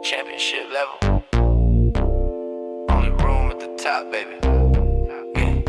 Championship level. Only room at the top, baby. Yeah.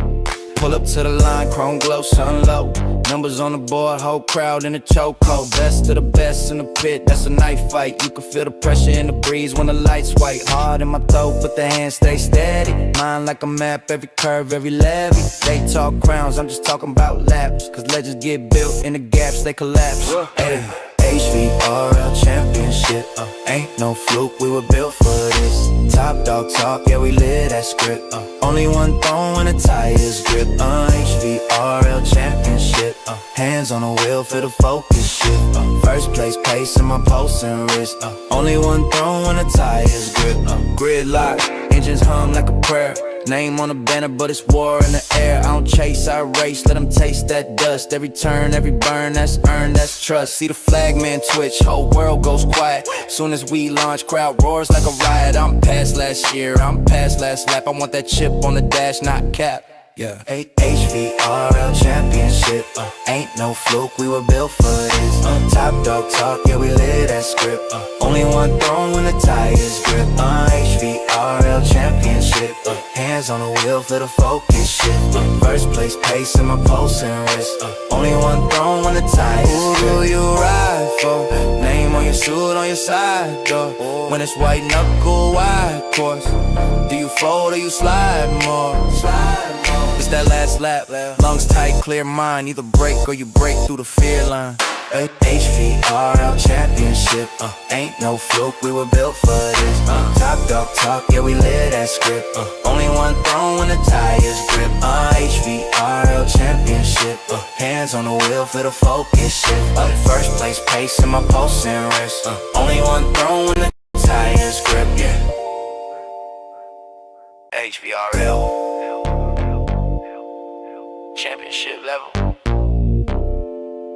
Pull up to the line, chrome glow, sun low. Numbers on the board, whole crowd in a chokehold. Best of the best in the pit, that's a knife fight. You can feel the pressure in the breeze when the lights white. Hard in my throat, but the hands stay steady. Mind like a map, every curve, every levy. They talk crowns, I'm just talking about laps. Cause legends get built in the gaps, they collapse. Hey. HVRL championship, ain't no fluke, we were built for this. Top dog talk, yeah we live that script. Only one throne when the tires grip. HVRL championship, hands on the wheel, feel the focus shift. First place pace in my pulse and wrist. Only one throne when the tires grip. Gridlock, engines hum like a prayer. Name on the banner, but it's war in the air. I don't chase, I race, let them taste that dust. Every turn, every burn, that's earned, that's trust. See the flag man twitch, whole world goes quiet. Soon as we launch, crowd roars like a riot. I'm past last year, I'm past last lap. I want that chip on the dash, not cap. Yeah. HVRL championship, ain't no fluke, we were built for this. Top dog talk, yeah we live that script. Only one throne when the tires grip. HVRL championship, hands on the wheel for the focus shift. First place pace in my pulse and wrist. Only one throne when the tires grip. Who do you ride for? Name on your suit, on your side door. When it's white knuckle, wide course. Do you fold or you slide more? It's that last lap, lungs tight, clear mind. Either break or you break through the fear line. HVRL championship, ain't no fluke, we were built for this. Top dog talk, yeah we live that script. Only one throne when the tires grip. HVRL championship, hands on the wheel for the focus shift. First place pace in my pulse and wrist. Only one throne when the tires grip. Yeah. HVRL championship level.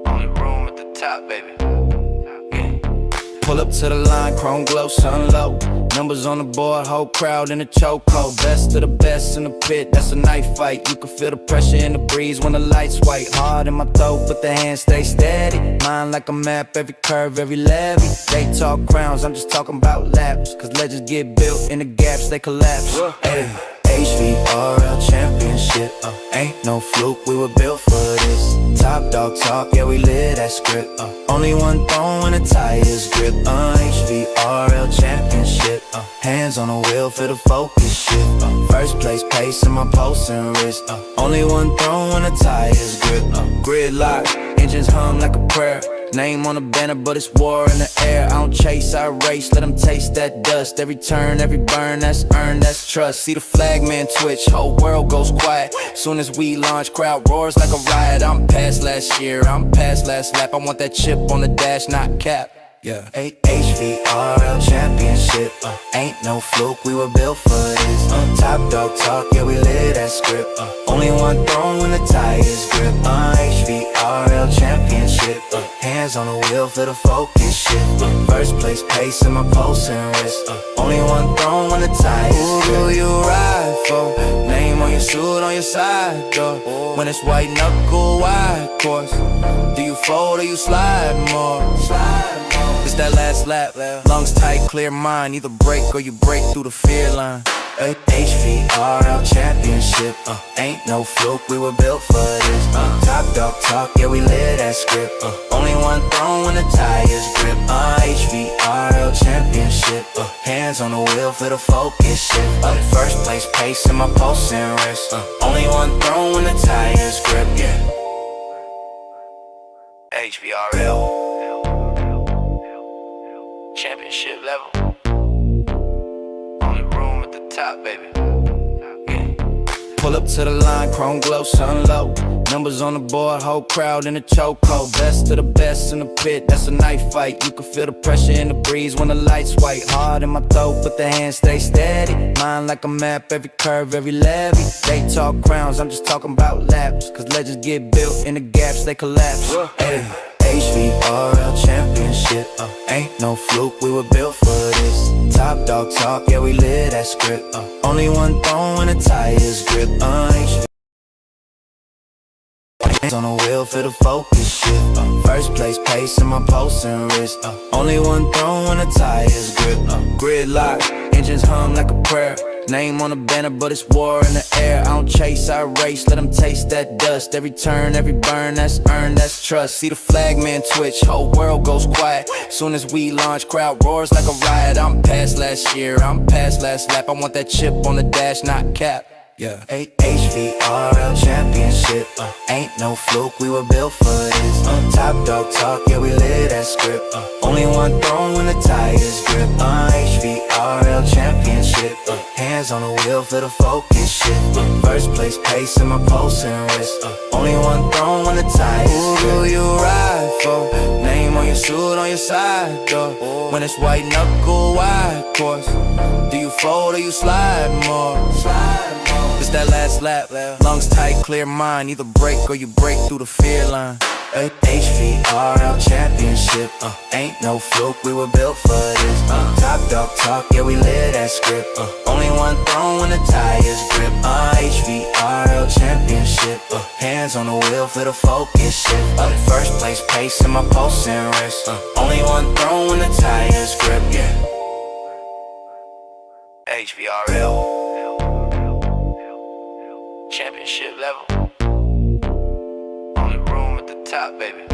Only room at the top, baby. Yeah. Pull up to the line, chrome glow, sun low. Numbers on the board, whole crowd in a chokehold. Best of the best in the pit, that's a knife fight. You can feel the pressure in the breeze when the lights white. Hard in my throat, but the hands stay steady. Mind like a map, every curve, every levy. They talk crowns, I'm just talking about laps. Cause legends get built in the gaps, they collapse. Hey. HVRL championship, ain't no fluke, we were built for this. Top dog talk, yeah we live that script. Only one throne when the tires grip. HVRL championship, hands on the wheel, feel the focus shift. First place pace in my pulse and wrist. Only one throne when the tires grip. Gridlock, engines hum like a prayer. Name on the banner, but it's war in the air. I don't chase, I race, let them taste that dust. Every turn, every burn, that's earned, that's trust. See the flag man twitch, whole world goes quiet. Soon as we launch, crowd roars like a riot. I'm past last year, I'm past last lap. I want that chip on the dash, not cap. Yeah. HVRL championship, ain't no fluke, we were built for this. Top dog talk, yeah we live that script. Only one throne when the tires grip. HVRL championship, hands on the wheel for the focus shift. First place pace in my pulse and wrist. Only one throne when the tires grip. Who do you ride for? Name on your suit, on your side door. When it's white knuckle, wide course. Do you fold or you slide more? It's that last lap, lungs tight, clear mind. Either break or you break through the fear line. HVRL championship, ain't no fluke, we were built for this. Top dog talk, yeah we live that script. Only one throne when the tires grip. HVRL championship, hands on the wheel for the focus shift. First place pace in my pulse and wrist. Only one throne when the tires grip. Yeah. HVRL championship level. Only room at the top, baby. Yeah. Pull up to the line, chrome glow, sun low. Numbers on the board, whole crowd in a chokehold. Best of the best in the pit, that's a knife fight. You can feel the pressure in the breeze when the lights white. Hard in my throat, but the hands stay steady. Mind like a map, every curve, every levy. They talk crowns, I'm just talking about laps. Cause legends get built in the gaps, they collapse. Hey. HVRL championship, ain't no fluke, we were built for this. Top dog talk, yeah we live that script. Only one throne when the tires grip. Hands on the wheel. wheel for the focus shift. First place pace in my pulse and wrist. Only one throw when the tires grip. Gridlock, engines hum like a prayer. Name on the banner, but it's war in the air. I don't chase, I race, let them taste that dust. Every turn, every burn, that's earned, that's trust. See the flagman twitch, whole world goes quiet. Soon as we launch, crowd roars like a riot. I'm past last year, I'm past last lap. I want that chip on the dash, not cap. Yeah, HVRL championship, ain't no fluke, we were built for this. Top dog talk, yeah, we live that script. Only one throw when the tires grip. HVRL championship, hands on the wheel for the focus shift. First place pace in my pulse and wrist. Only one throw when the tires grip. Who do you ride for? Name on your suit, on your side door. When it's white knuckle, wide course. Do you fold or you slide more? It's that last lap, lungs tight, clear mind. Either break or you break through the fear line. HVRL championship, ain't no fluke, we were built for this. Top dog talk, yeah, we live that script. Only one throw when the tires grip. HVRL championship, hands on the wheel for the focus shift. First place pace in my pulse and wrist. Only one throw when the tires grip, yeah. HVRL championship level. On the room at the top, baby.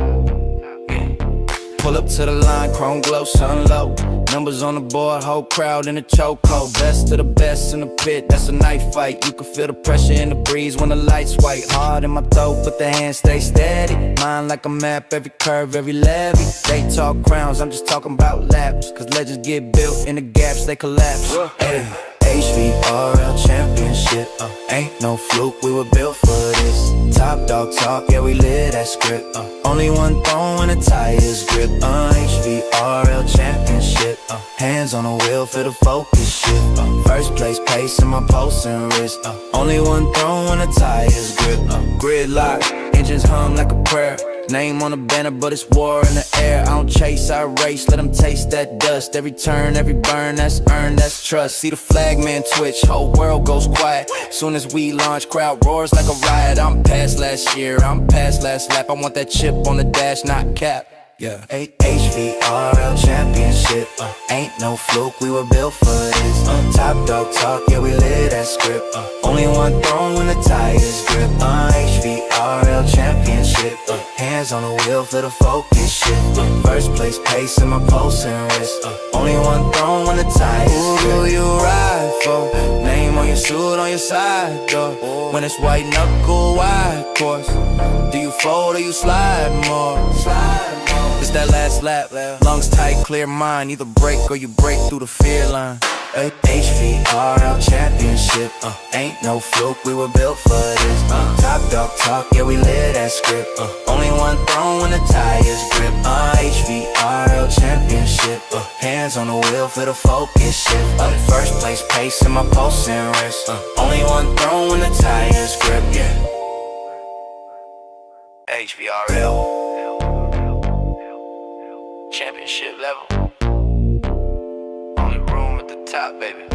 Yeah. Pull up to the line, chrome glow, sun low. Numbers on the board, whole crowd in a chokehold. Best of the best in the pit, that's a knife fight. You can feel the pressure in the breeze when the lights white. Hard in my toe, but the hands stay steady. Mind like a map, every curve, every levy. They talk crowns, I'm just talking about laps. Cause legends get built in the gaps, they collapse. Hey. HVRL championship, ain't no fluke, we were built for this. Top dog talk, yeah, we live that script. Only one throw when the tires grip. HVRL championship, hands on the wheel for the focus shift. First place pace in my pulse and wrist. Only one throw when the tires grip. Gridlock, engines hum like a prayer. Name on the banner, but it's war in the air. I don't chase, I race, let them taste that dust. Every turn, every burn, that's earned, that's trust. See the flagman twitch, whole world goes quiet. Soon as we launch, crowd roars like a riot. I'm past last year, I'm past last lap. I want that chip on the dash, not cap. Yeah, HVRL championship, ain't no fluke, we were built for this. Top dog talk, yeah, we live that script. Only one throw when the tires grip. HVRL championship, hands on the wheel for the focus shift. First place pace in my pulse and wrist. Only one throw when the tires grip. Who do you ride for? Name on your suit, on your side door. When it's white knuckle, wide course. Do you fold or you slide more? It's that last lap, lungs tight, clear mind. Either break or you break through the fear line. HVRL championship, ain't no fluke, we were built for this. Top dog talk, yeah, we live that script. Only one throw when the tires grip. HVRL championship, hands on the wheel for the focus shift. First place pace in my pulse and wrist. Only one throw when the tires grip, yeah. HVRL championship level. On the room at the top, baby.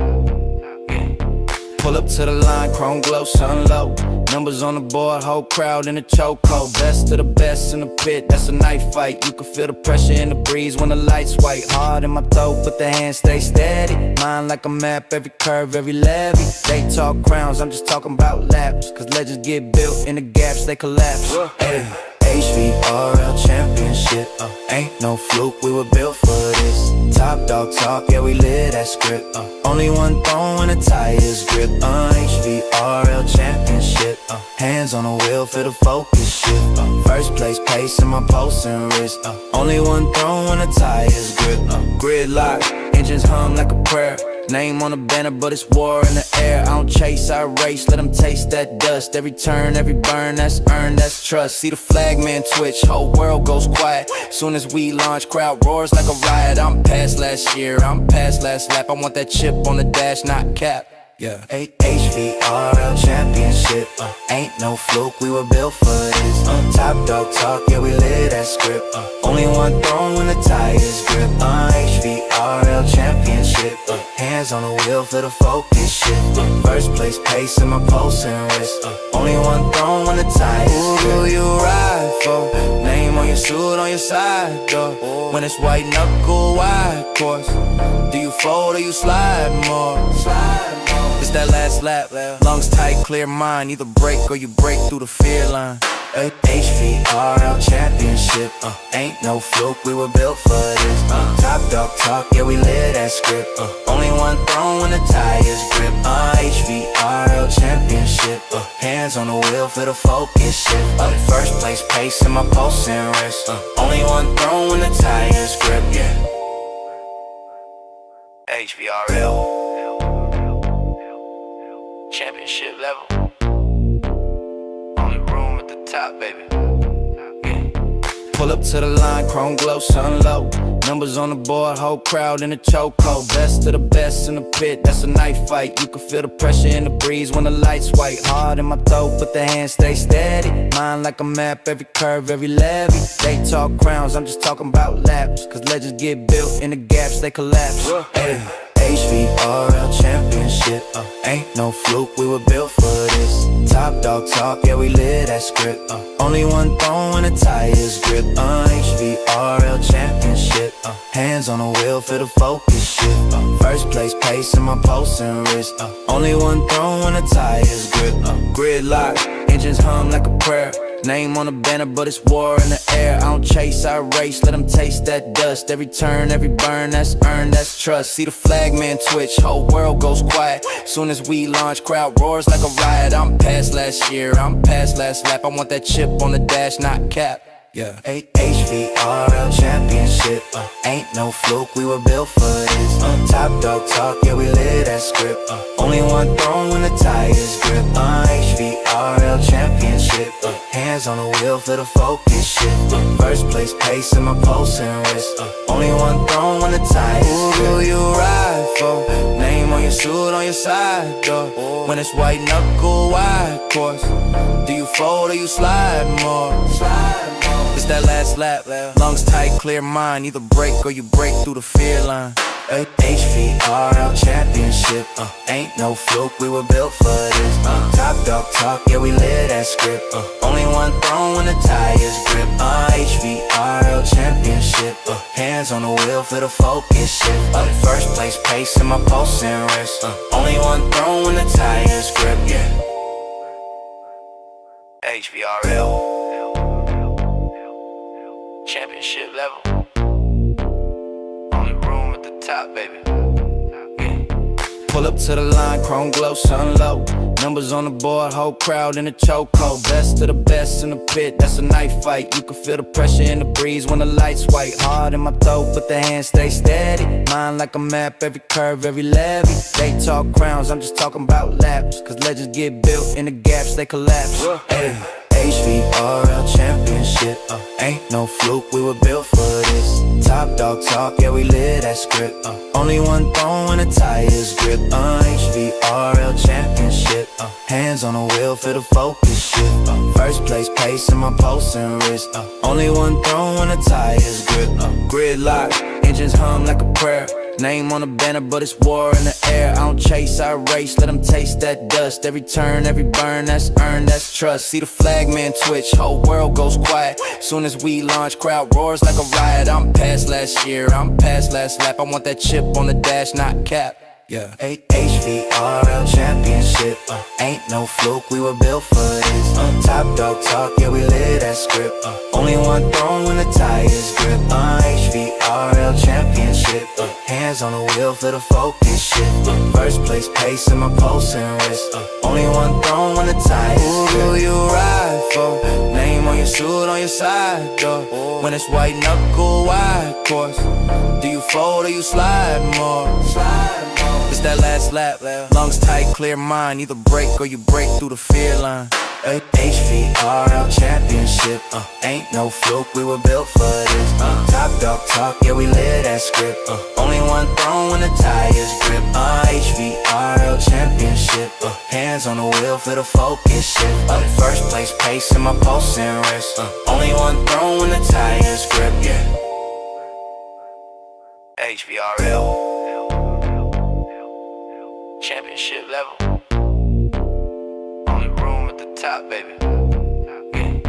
Yeah. Pull up to the line, chrome glow, sun low. Numbers on the board, whole crowd in a chokehold. Best of the best in the pit, that's a knife fight. You can feel the pressure in the breeze when the lights white. Hard in my toe, but the hands stay steady. Mind like a map, every curve, every levy. They talk crowns, I'm just talking about laps. Cause legends get built in the gaps, they collapse. Hey. HVRL championship, ain't no fluke, we were built for this. Top dog talk, yeah, we live that script. Only one throw when the tires grip. HVRL championship, hands on the wheel for the focus shift. First place pace in my pulse and wrist. Only one throw when the tires grip. Gridlock, engines hum like a prayer. Name on the banner, but it's war in the air. I don't chase, I race, let them taste that dust. Every turn, every burn, that's earned, that's trust. See the flagman twitch, whole world goes quiet. Soon as we launch, crowd roars like a riot. I'm past last year, I'm past last lap. I want that chip on the dash, not cap. Yeah, HVRL championship, ain't no fluke, we were built for this. Top dog talk, yeah, we live that script. Only one throw when the tires grip. HVRL championship, hands Hands on the wheel for the focus shift. First place pace in my pulse and wrist. Only one throne when the tires. Who do you ride for? Name on your suit on your side door. When it's white knuckle wide course, do you fold or you slide more? It's that last lap, lungs tight, clear mind. Either break or you break through the fear line. HVRL championship, ain't no fluke, we were built for this. Top dog talk, yeah, we live that script. Only one throne when the tires grip. HVRL championship, hands on the wheel for the focus shift. First place pace in my pulse and wrist. Only one throne when the tires grip, yeah. HVRL championship level. Top, baby. Yeah. Pull up to the line, chrome glow, sun low. Numbers on the board, whole crowd in a chokehold. Best of the best in the pit, that's a knife fight. You can feel the pressure in the breeze when the lights white. Hard in my toe, but the hands stay steady. Mind like a map, every curve, every levy. They talk crowns, I'm just talking about laps. Cause legends get built in the gaps, they collapse. Hey. HVRL championship, ain't no fluke, we were built for this. Top dog talk, yeah, we live that script. Only one throne when the tires grip. HVRL championship, hands on the wheel for the focus shift. First place pace in my pulse and wrist. Only one throne when the tires grip. Gridlock, engines hum like a prayer. Name on the banner, but it's war in the air. I don't chase, I race, let them taste that dust. Every turn, every burn, that's earned, that's trust. See the flag man twitch, whole world goes quiet. Soon as we launch, crowd roars like a riot. I'm past last year, I'm past last lap. I want that chip on the dash, not cap. Yeah. HVRL championship, ain't no fluke, we were built for this. Top dog talk, yeah, we live that script. Only one throne when the tires grip. HVRL championship, hands on the wheel for the focus shift. First place pace in my pulse and wrist. Only one throne when the tires grip. Who do you ride for? Name on your suit on your side door. When it's white knuckle wide course, do you fold or you slide more? It's that last lap, lungs tight, clear mind. Either break or you break through the fear line. HVRL championship, ain't no fluke, we were built for this. Top dog talk, yeah, we live that script. Only one throne when the tires grip. HVRL championship, hands on the wheel for the focus shift. First place pace in my pulse and wrist. Only one throne when the tires grip, yeah. HVRL championship level. On the room at the top, baby. Yeah. Pull up to the line, chrome glow, sun low. Numbers on the board, whole crowd in a chokehold. Best of the best in the pit, that's a knife fight. You can feel the pressure in the breeze when the lights white. Hard in my throat, but the hands stay steady. Mind like a map, every curve, every levy. They talk crowns, I'm just talking about laps. Cause legends get built in the gaps, they collapse. Hey. HVRL championship, ain't no fluke, we were built for this. Top dog talk, yeah, we live that script. Only one throne when the tires grip. HVRL championship, hands on the wheel for the focus shift. First place pace in my pulse and wrist. Only one throne when the tires grip. Gridlock, engines hum like a prayer. Name on the banner, but it's war in the air. I don't chase, I race, let them taste that dust. Every turn, every burn, that's earned, that's trust. See the flag man twitch, whole world goes quiet. Soon as we launch, crowd roars like a riot. I'm past last year, I'm past last lap. I want that chip on the dash, not cap. Yeah. HVRL championship, ain't no fluke, we were built for this. Top dog talk, yeah, we live that script. Only one throne when the tires grip. HVRL championship, hands on the wheel for the focus shift. First place pace in my pulse and wrist. Only one throne when the tires grip. Who do you ride for? Name on your suit on your side door. When it's white knuckle wide course, do you fold or you slide more? It's that last lap, lungs tight, clear mind. Either break or you break through the fear line. HVRL championship, ain't no fluke, we were built for this. Top dog talk, yeah, we live that script. Only one throne when the tires grip. HVRL championship, hands on the wheel for the focus shift. First place pace in my pulse and wrist. Only one throne when the tires grip, yeah. HVRL top, baby. Yeah.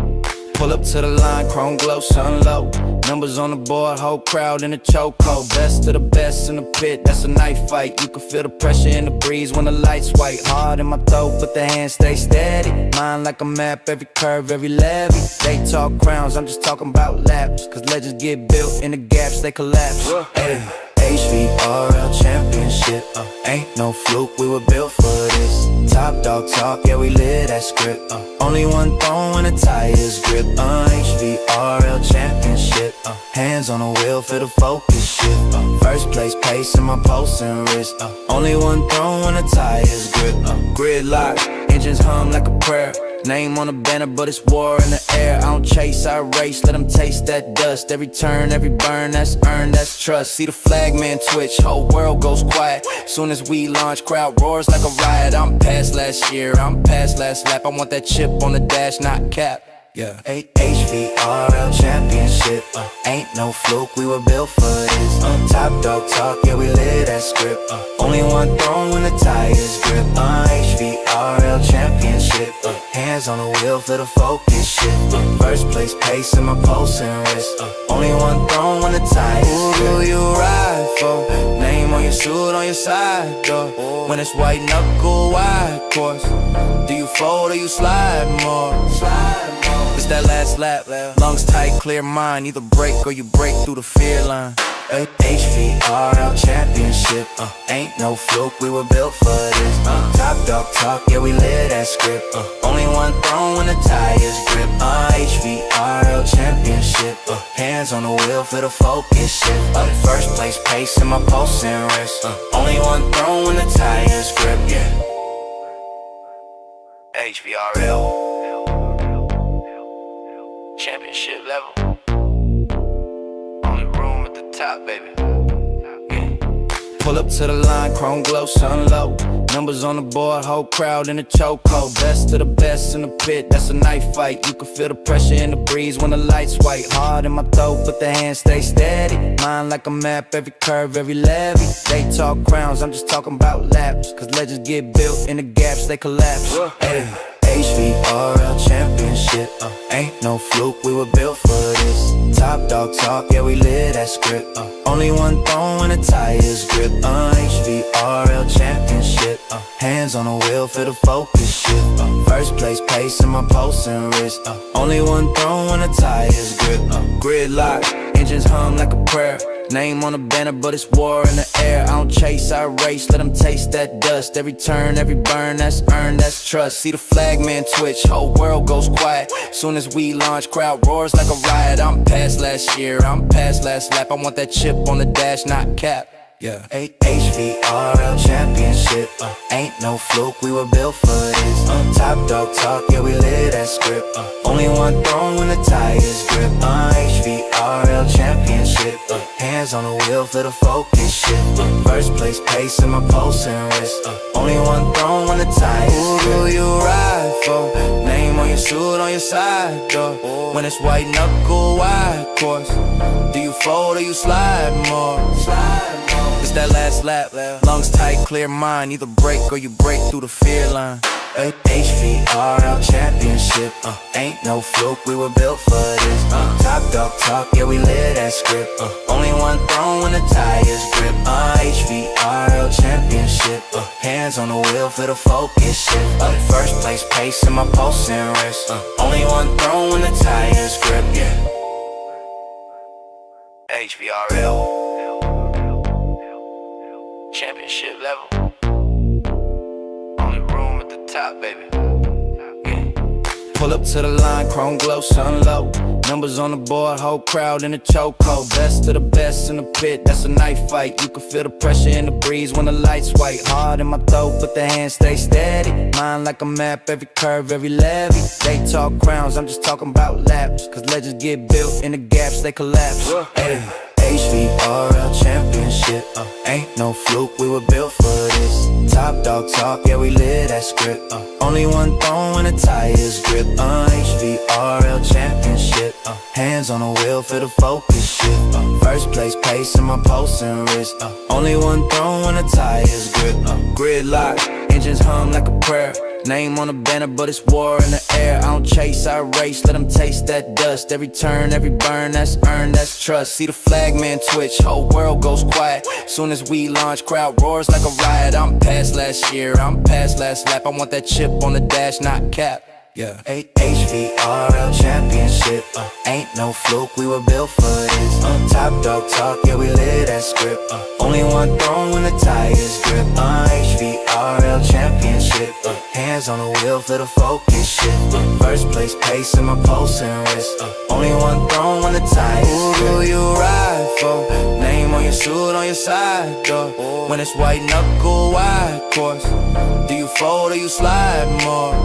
Pull up to the line, chrome glow, sun low. Numbers on the board, whole crowd in a chokehold. Best of the best in the pit, that's a knife fight. You can feel the pressure in the breeze when the lights white. Hard in my throat, but the hands stay steady. Mind like a map, every curve, every levy. They talk crowns, I'm just talking about laps. Cause legends get built in the gaps, they collapse. Hey. HVRL championship, ain't no fluke, we were built for this. Top dog talk, yeah we live that script. Only one throne when the tires grip. HVRL championship, hands on the wheel for the focus shift. First place pace in my pulse and wrist. Only one throne when the tires grip. Gridlock, engines hum like a prayer. Name on the banner, but it's war in the air. I don't chase, I race, let them taste that dust. Every turn, every burn, that's earned, that's trust. See the flag man twitch, whole world goes quiet. Soon as we launch, crowd roars like a riot. I'm past last year, I'm past last lap. I want that chip on the dash, not cap. Yeah. HVRL championship, ain't no fluke, we were built for this. Top dog talk, yeah we live that script. Only one throne when the tires grip. HVRL championship, hands on the wheel for the focus shift. First place pace in my pulse and wrist. Only one throne when the tires grip. Who do you ride for? Name on your suit, on your side door. When it's white knuckle, wide course. Do you fold or you slide more? It's that last lap, lungs tight, clear mind. Either break or you break through the fear line. HVRL championship, ain't no fluke, we were built for this. Top dog talk, yeah we live that script. Only one throne when the tires grip. HVRL championship, hands on the wheel for the focus shift. First place pace in my pulse and wrist. Only one throne when the tires grip, yeah. HVRL championship level. On the room at the top, baby. Yeah. Pull up to the line, chrome glow, sun low. Numbers on the board, whole crowd in a chokehold. Best of the best in the pit, that's a knife fight. You can feel the pressure in the breeze when the lights white. Hard in my throat, but the hands stay steady. Mind like a map, every curve, every levy. They talk crowns, I'm just talking about laps. Cause legends get built in the gaps, they collapse. Hey. HVRL championship, ain't no fluke, we were built for this. Top dog talk, yeah we live that script. Only one throne when the tires grip. HVRL championship, hands on the wheel for the focus shift. First place pace in my pulse and wrist. Only one throne when the tires grip. Gridlock, engines hum like a prayer. Name on the banner, but it's war in the air. I don't chase, I race, let them taste that dust. Every turn, every burn, that's earned, that's trust. See the flag man twitch, whole world goes quiet. Soon as we launch, crowd roars like a riot. I'm past last year, I'm past last lap. I want that chip on the dash, not cap. Yeah. HVRL championship, ain't no fluke, we were built for this. Top dog talk, yeah we live that script. Only one throne when the tires grip. HVRL championship, hands on the wheel for the focus shift. First place pace in my pulse and wrist. Only one throne when the tires grip. Who do you ride for? Name on your suit, on your side door. When it's white knuckle, wide course. Do you fold or you slide more? It's that last lap, lungs tight, clear mind. Either break or you break through the fear line. HVRL championship, ain't no fluke, we were built for this. Top dog talk, yeah we live that script. Only one throne when the tires grip. HVRL championship, hands on the wheel for the focus shift. First place pace in my pulse and wrist. Only one throne when the tires grip, yeah. HVRL championship level. On the room at the top, baby. Yeah. Pull up to the line, chrome glow, sun low. Numbers on the board, whole crowd in a chokehold. Best of the best in the pit, that's a knife fight. You can feel the pressure in the breeze when the lights white. Hard in my throat, but the hands stay steady. Mind like a map, every curve, every levy. They talk crowns, I'm just talking about laps. Cause legends get built in the gaps, they collapse. Hey. HVRL championship, ain't no fluke, we were built for this. Top dog talk, yeah we live that script. Only one throne when the tires grip. HVRL championship, hands on the wheel for the focus shift. First place pace in my pulse and wrist. Only one throne when the tires grip. Gridlock, engines hum like a prayer. Name on the banner, but it's war in the air. I don't chase, I race, let them taste that dust. Every turn, every burn, that's earned, that's trust. See the flag man twitch, whole world goes quiet. Soon as we launch, crowd roars like a riot. I'm past last year, I'm past last lap. I want that chip on the dash, not cap. Yeah. HVRL championship, ain't no fluke, we were built for this. Top dog talk, yeah, we live that script. Only one throne when the tires grip. HVRL championship, hands on the wheel for the focus shift. First place pace in my pulse and wrist. Only one throne when the tires grip. Who you ride for? Name on your suit, on your side door. When it's white knuckle, wide course. Do you fold or you slide more?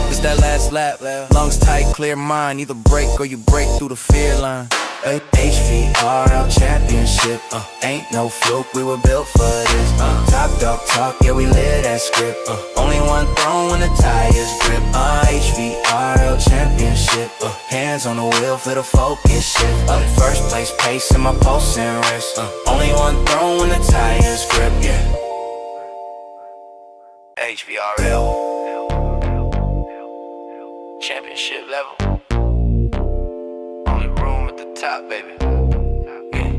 It's that last lap, lungs tight, clear mind. Either break or you break through the fear line. HVRL championship, ain't no fluke, we were built for this. Top dog talk, yeah, we live that script. Only one throne when the tires grip. HVRL championship, hands on the wheel for the focus shift. First place pace in my pulse and wrist. Only one throne when the tires grip, yeah. HVRL championship level. On the room at the top, baby. Yeah.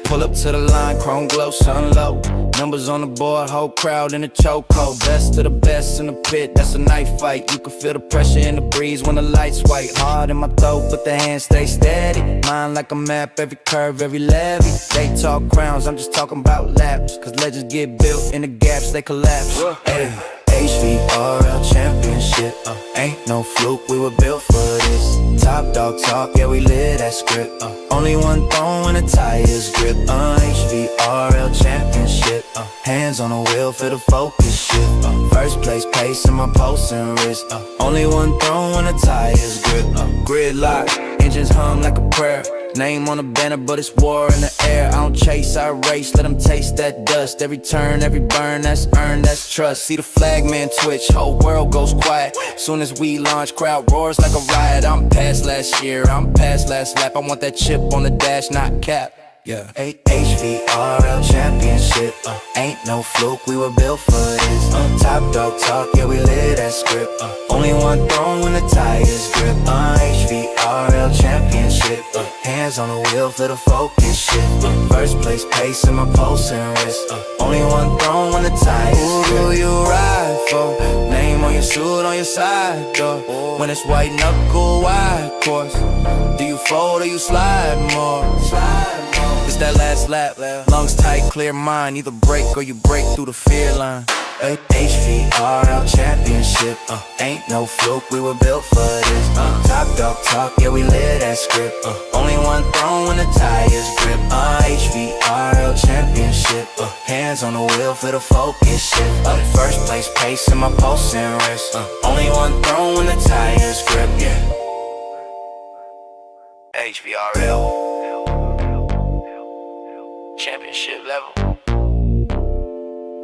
Pull up to the line, chrome glow, sun low. Numbers on the board, whole crowd in the chokehold. Best of the best in the pit, that's a knife fight. You can feel the pressure in the breeze when the lights white. Hard in my throat, but the hands stay steady. Mind like a map, every curve, every levy. They talk crowns, I'm just talking about laps. Cause legends get built in the gaps, they collapse. Hey. HVRL championship, ain't no fluke, we were built for this. Top dog talk, yeah, we live that script. Only one throne when the tires grip. HVRL championship, hands on the wheel for the focus shift. First place pace in my pulse and wrist. Only one throne when the tires grip. Gridlock, engines hum like a prayer. Name on the banner, but it's war in the air. I don't chase, I race, let them taste that dust. Every turn, every burn, that's earned, that's trust. See the flag man twitch, whole world goes quiet. Soon as we launch, crowd roars like a riot. I'm past last year, I'm past last lap. I want that chip on the dash, not cap. Yeah. HVRL championship, ain't no fluke, we were built for this. Top dog talk, yeah, we live that script. Only one throne when the tires grip. HVRL championship, hands on the wheel for the focus shift. First place pace in my pulse and wrist. Only one throne when the tires grip. Who you ride for? Name on your suit, on your side door. When it's white knuckle, wide course. Do you fold or you slide more? It's that last lap, lungs tight, clear mind. Either break or you break through the fear line. HVRL championship, ain't no fluke, we were built for this. Top dog talk, yeah, we live that script. Only one throne when the tires grip. HVRL championship, hands on the wheel for the focus shift. First place pace in my pulse and wrist. Only one throne when the tires grip, yeah. HVRL championship level.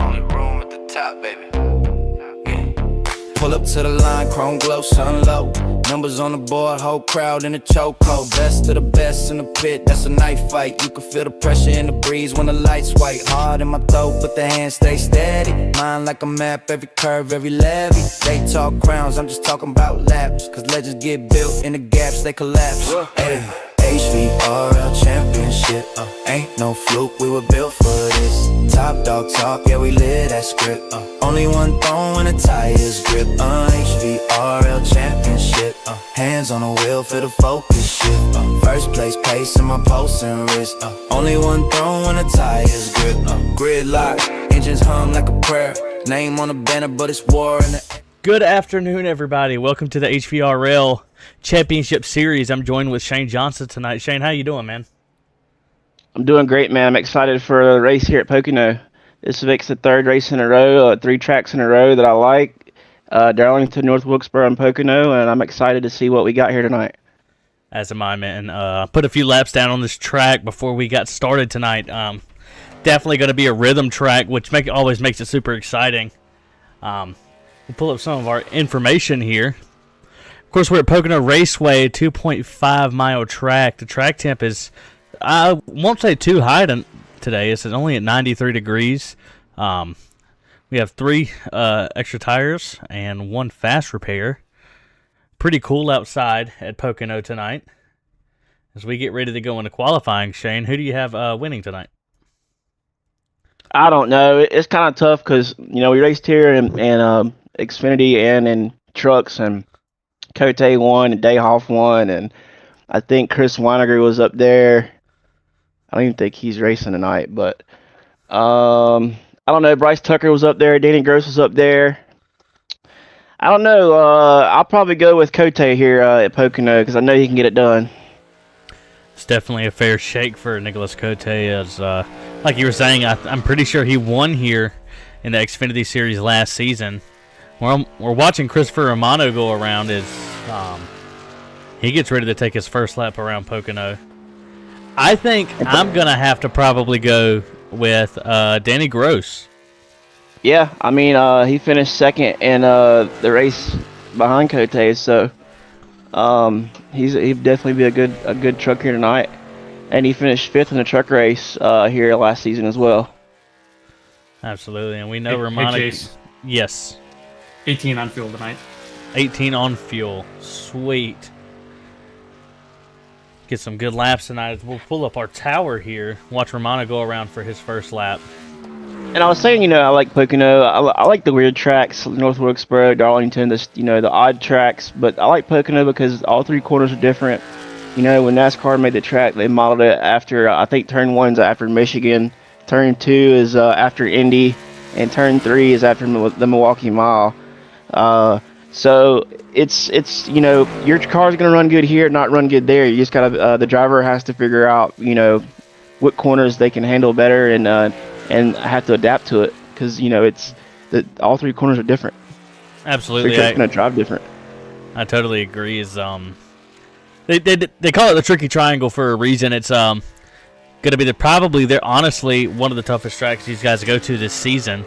On the room at the top, baby. Yeah. Pull up to the line, chrome glow, sun low. Numbers on the board, whole crowd in the chokehold. Best of the best in the pit, that's a knife fight. You can feel the pressure in the breeze when the lights white. Hard in my throat, but the hands stay steady. Mind like a map, every curve, every levy. They talk crowns, I'm just talking about laps. Cause legends get built in the gaps, they collapse. Hey. HVRL championship, ain't no fluke, we were built for this. Top dog talk, yeah, we live that script. Only one throne when the tires grip. HVRL championship, hands on the wheel for the focus shift. First place pace in my pulse and wrist. Only one throne when the tires grip. Gridlock, engines hum like a prayer. Name on the banner, but it's war in the... Good afternoon, everybody. Welcome to the HVRL Championship Series. I'm joined with Shane Johnson tonight. Shane, how you doing, man? I'm doing great, man. I'm excited for the race here at Pocono. This makes the third race in a row, 3 tracks in a row that I like. Darlington, North Wilkesboro, and Pocono, and I'm excited to see what we got here tonight. As am I, man. Put a few laps down on this track before we got started tonight. Definitely going to be a rhythm track, which always makes it super exciting. We'll pull up some of our information here. Of course, we're at Pocono Racewayy, 2.5-mile track. The track temp is, I won't say too high today. It's only at 93 degrees. We have 3 extra tires and 1 fast repair. Pretty cool outside at Pocono tonight. As we get ready to go into qualifying, Shane, who do you have winning tonight? I don't know. It's kind of tough because we raced here in Xfinity and in trucks, and Cote won and Dayhoff won, and I think Chris Weiniger was up there. I don't even think he's racing tonight, but I don't know. Bryce Tucker was up there. Danny Gross was up there. I don't know. I'll probably go with Cote here at Pocono because I know he can get it done. It's definitely a fair shake for Nicholas Cote. As like you were saying, I'm pretty sure he won here in the Xfinity Series last season. We're watching Christopher Romano go around as he gets ready to take his first lap around Pocono. I think I'm going to have to probably go with Danny Gross. Yeah, I mean, he finished second in the race behind Cote, so he'd definitely be a good truck here tonight. And he finished 5th in the truck race here last season as well. Absolutely, and we know Romano. Hey, Chase. Yes. 18 on fuel tonight. 18 on fuel. Sweet. Get some good laps tonight. We'll pull up our tower here. Watch Romano go around for his first lap. And I was saying, I like Pocono. I like the weird tracks, North Wilkesboro, Darlington, the odd tracks. But I like Pocono because all 3 corners are different. When NASCAR made the track, they modeled it after, I think turn 1's after Michigan, turn 2 is after Indy, and turn 3 is after the Milwaukee Mile. So it's your car's gonna run good here, not run good there. You just gotta the driver has to figure out what corners they can handle better and have to adapt to it because it's all 3 corners are different. Absolutely, They're gonna drive different. I totally agree. They call it the tricky triangle for a reason. It's gonna be honestly one of the toughest tracks these guys go to this season.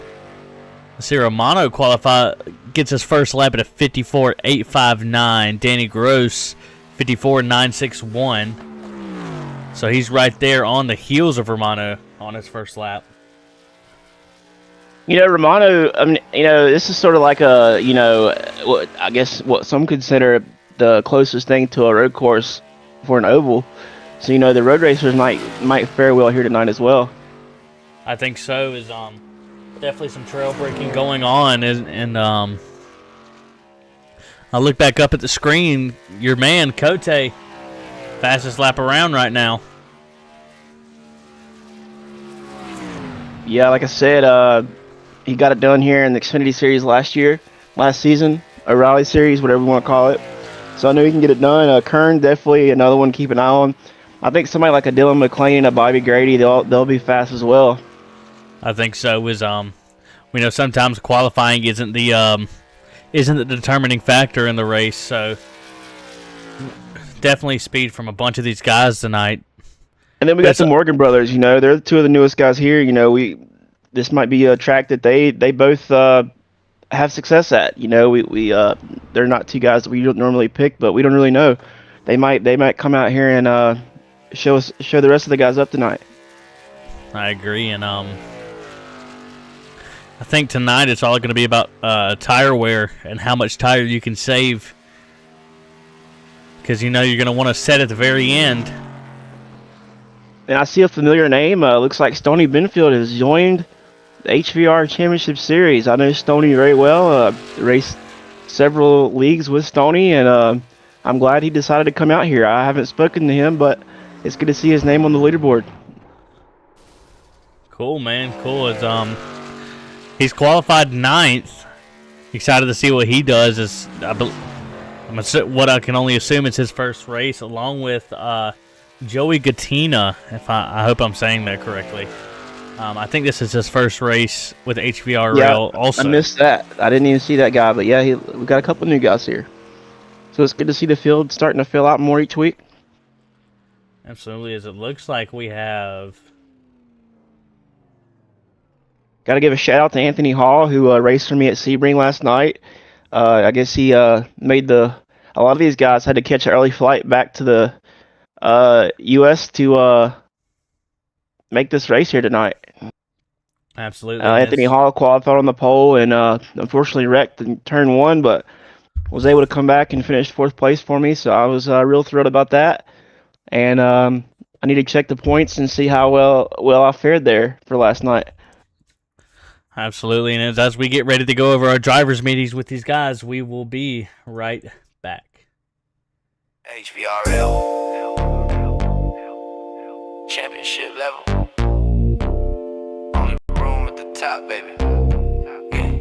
Let's see, Romano gets his first lap at a 54.859. Danny Gross 54.961. So he's right there on the heels of Romano on his first lap. Romano, I mean, this is sort of like I guess what some consider the closest thing to a road course for an oval. So, the road racers might fare well here tonight as well. I think so. Is definitely some trail braking going on, and I look back up at the screen. Your man Cote, fastest lap around right now. Yeah, like I said, he got it done here in the Xfinity Series last season, a Rally Series, whatever you want to call it. So I know he can get it done. Kern, definitely another one to keep an eye on. I think somebody like a Dylan McLean, a Bobby Grady, they'll be fast as well. I think so. We know sometimes qualifying isn't the determining factor in the race. So definitely speed from a bunch of these guys tonight. And then we got the Morgan brothers. They're 2 of the newest guys here. This might be a track that they both have success at. They're not 2 guys that we don't normally pick, but we don't really know. They might come out here and show the rest of the guys up tonight. I agree, and I think tonight it's all going to be about tire wear and how much tire you can save, because you're going to want to set at the very end. And I see a familiar name. Looks like Stoney Benfield has joined the HVR Championship Series. I know Stoney very well. Raced several leagues with Stoney, and I'm glad he decided to come out here. I haven't spoken to him, but it's good to see his name on the leaderboard. Cool, man. Cool. He's qualified 9th. Excited to see what he does. What I can only assume is his first race, along with Joey Gattina. I hope I'm saying that correctly. I think this is his first race with HVRL. Yeah, also, I missed that. I didn't even see that guy, but yeah, we got a couple new guys here. So it's good to see the field starting to fill out more each week. Absolutely, as it looks like we have. Got to give a shout out to Anthony Hall, who raced for me at Sebring last night. I guess he made a lot of these guys had to catch an early flight back to the U.S. to make this race here tonight. Absolutely. Anthony Hall qualified on the pole and unfortunately wrecked in turn 1, but was able to come back and finish 4th place for me. So I was real thrilled about that. And I need to check the points and see how well I fared there for last night. Absolutely. And as we get ready to go over our drivers' meetings with these guys, we will be right back. HVRL championship level on the room at the top, baby. Yeah.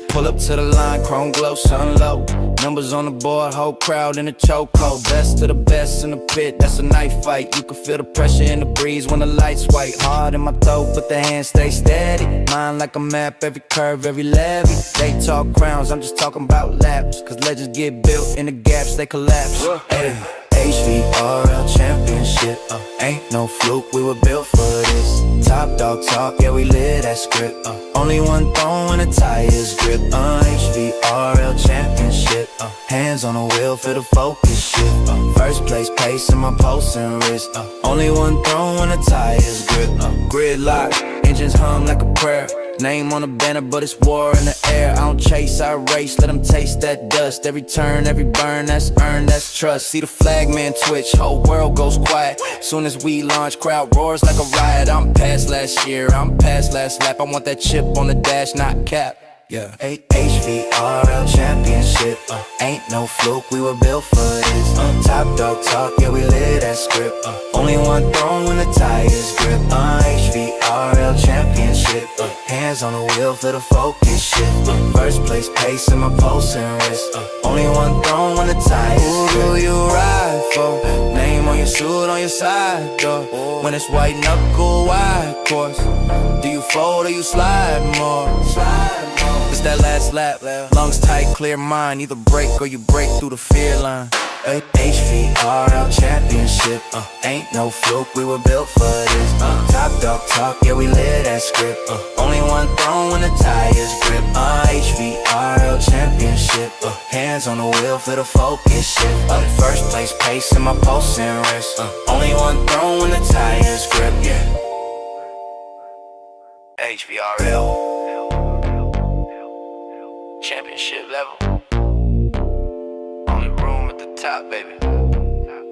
Pull up to the line, chrome glow, sun low. Numbers on the board, whole crowd in a chokehold. Best of the best in the pit, that's a knife fight. You can feel the pressure in the breeze when the lights white. Hard in my toe, but the hands stay steady. Mind like a map, every curve, every levy. They talk crowns, I'm just talking about laps. Cause legends get built in the gaps, they collapse. Hey. HVRL championship, ain't no fluke, we were built for this. Top dog talk, yeah, we live that script. Only one throne when the tires grip. HVRL championship, hands on the wheel for the focus shift. First place pace in my pulse and wrist. Only one throne when the tires grip. Gridlock, engines hum like a prayer. Name on the banner, but it's war in the air. I don't chase, I race, let them taste that dust. Every turn, every burn, that's earned, that's trust. See the flag man twitch, whole world goes quiet. Soon as we launch, crowd roars like a riot. I'm past last year, I'm past last lap. I want that chip on the dash, not cap. Yeah. HVRL championship, ain't no fluke, we were built for this. Top dog talk, yeah, we live that script. Only one throne when the tires grip. HVRL championship, hands on the wheel for the focus shift. First place pace in my pulse and wrist. Only one throne when the tires grip. Who do you ride for? Name on your suit, on your side door. When it's white knuckle, wide course. Do you fold or you slide more? It's that last lap, lungs tight, clear mind. Either break or you break through the fear line. HVRL championship, ain't no fluke, we were built for this. Top dog talk, yeah, we live that script. Only one throne when the tires grip. HVRL championship, hands on the wheel for the focus shift. First place pace in my pulse and wrist. Only one throne when the tires grip, yeah. HVRL championship level on the room at the top, baby.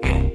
Yeah.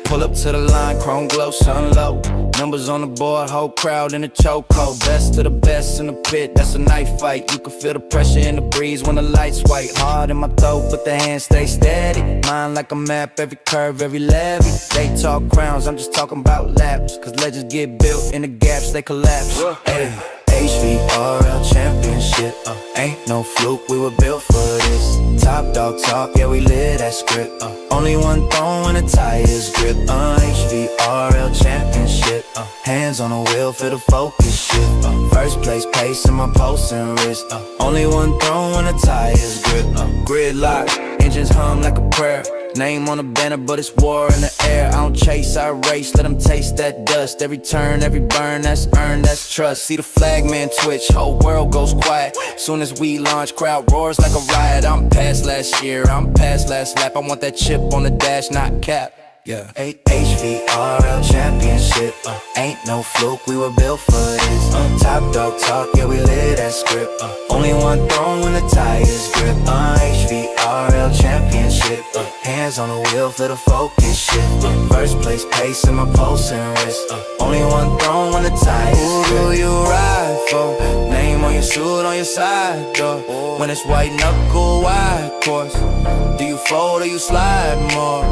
Pull up to the line, chrome glow, sun low. Numbers on the board, whole crowd in a chokehold. Best of the best in the pit, that's a knife fight. You can feel the pressure in the breeze when the lights white. Hard in my toe, but the hands stay steady. Mind like a map, every curve, every levy. They talk crowns, I'm just talking about laps. Cause legends get built in the gaps, they collapse. Hey. HVRL championship, ain't no fluke, we were built for this. Top dog talk, yeah, we live that script. Only one throne when the tires grip. HVRL championship, hands on the wheel for the focus shift. First place pace in my pulse and wrist. Only one throne when the tires grip. Gridlock, engines hum like a prayer. Name on the banner, but it's war in the air. I don't chase, I race, let them taste that dust. Every turn, every burn, that's earned, that's trust. See the flag man twitch, whole world goes quiet. Soon as we launch, crowd roars like a riot. I'm past last year, I'm past last lap. I want that chip on the dash, not cap. Yeah. HVRL championship, ain't no fluke, we were built for this. Top dog talk, yeah, we live that script. Only one throne when the tires grip. HVRL championship, hands on the wheel for the focus shift. First place pace in my pulse and wrist. Only one throne when the tires grip. Who do you ride for? Name on your suit, on your side door. When it's white knuckle, wide course. Do you fold or you slide more?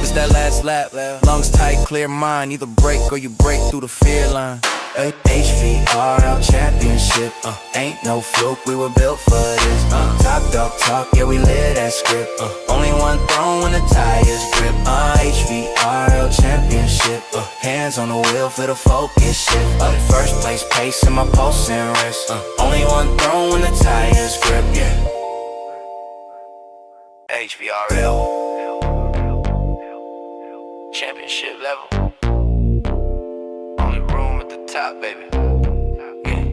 It's that last lap, lungs tight, clear mind. Either break or you break through the fear line. HVRL championship, ain't no fluke, we were built for this. Top dog talk, yeah, we live that script. Only one throne when the tires grip. HVRL championship, hands on the wheel for the focus shift. First place pace in my pulse and wrist. Only one throne when the tires grip, yeah. HVRL championship level on the room at the top, baby. Yeah.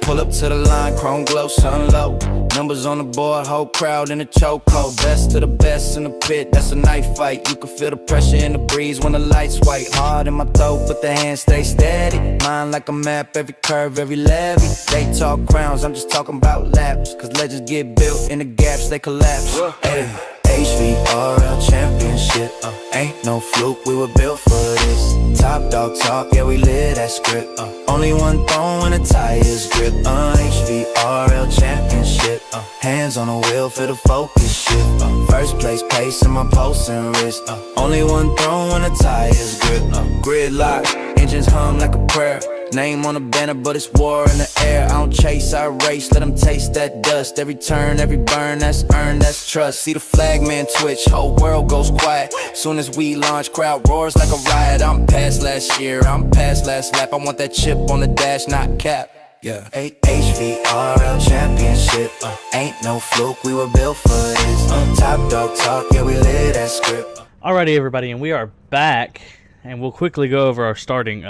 Pull up to the line, chrome glow, sun low. Numbers on the board, whole crowd in a chokehold. Best of the best in the pit, that's a knife fight. You can feel the pressure in the breeze when the lights white. Hard in my throat, but the hands stay steady. Mind like a map, every curve, every levy. They talk crowns, I'm just talking about laps. Cause legends get built in the gaps, they collapse. Hey. HVRL championship, ain't no fluke, we were built for this. Top dog talk, yeah we live that script. Only one throne when the tires grip. HVRL championship, hands on the wheel for the focus shift. First place pace in my pulse and wrist. Only one throne when the tires grip. Gridlock, engines hum like a prayer. Name on the banner, but it's war in the air. I don't chase, I race, let them taste that dust. Every turn, every burn, that's earned, that's trust. See the flag man twitch, whole world goes quiet. Soon as we launch, crowd roars like a riot. I'm past last year, I'm past last lap. I want that chip on the dash, not cap. Yeah. HVRL championship, ain't no fluke, we were built for this. Top dog talk, yeah we live that script. Alrighty, everybody, and we are back, and we'll quickly go over our starting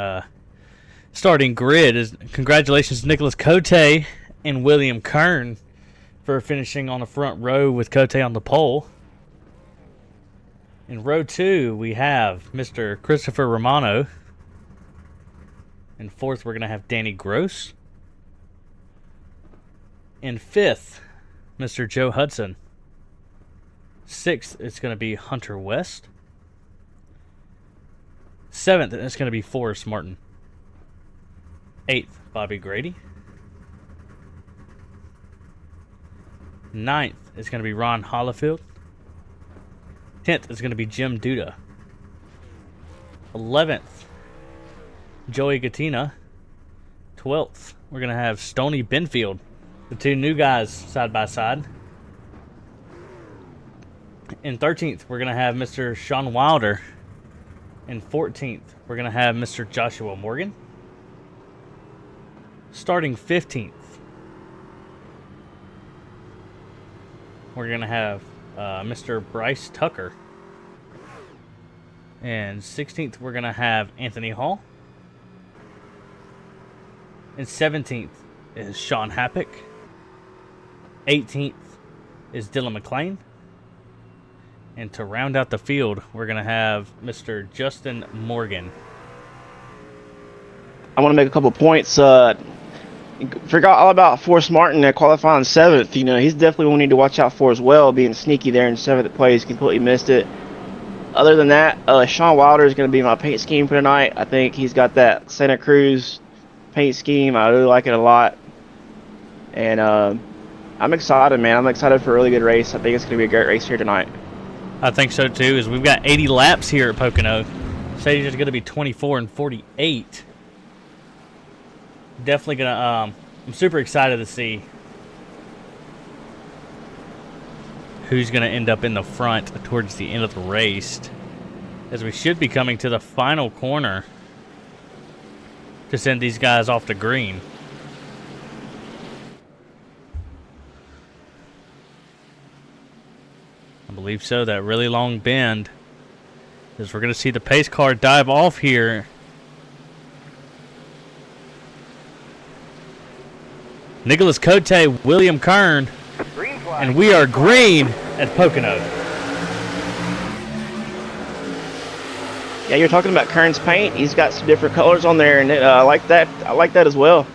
grid. Congratulations to Nicholas Cote and William Kern for finishing on the front row with Cote on the pole. In row 2, we have Mr. Christopher Romano. In 4th, we're going to have Danny Gross. In 5th, Mr. Joe Hudson. 6th, it's going to be Hunter West. 7th, it's going to be Forrest Martin. 8th, Bobby Grady. 9th is going to be Ron Hollifield. 10th is going to be Jim Duda. 11th, Joey Gattina. 12th, we're going to have Stoney Benfield. The two new guys side by side. In 13th, we're going to have Mr. Sean Wilder. In 14th, we're going to have Mr. Joshua Morgan. Starting 15th, we're going to have Mr. Bryce Tucker. And 16th, we're going to have Anthony Hall. And 17th is Sean Happick. 18th is Dylan McLean. And to round out the field, we're going to have Mr. Justin Morgan. I want to make a couple points. Forgot all about Forrest Martin that qualifying 7th. You know, he's definitely one we need to watch out for as well, being sneaky there in 7th place. Completely missed it. Other than that, Sean Wilder is going to be my paint scheme for tonight. I think he's got that Santa Cruz paint scheme. I really like it a lot. And I'm excited, man. I'm excited for a really good race. I think it's going to be a great race here tonight. I think so too, as we've got 80 laps here at Pocono. Stage is going to be 24 and 48. Definitely going to, I'm super excited to see who's going to end up in the front towards the end of the race, as we should be coming to the final corner to send these guys off the green. I believe so. That really long bend, as we're going to see the pace car dive off here. Nicholas Cote, William Kern, and we are green at Pocono. Yeah, you're talking about Kern's paint. He's got some different colors on there, and I like that. I like that as well.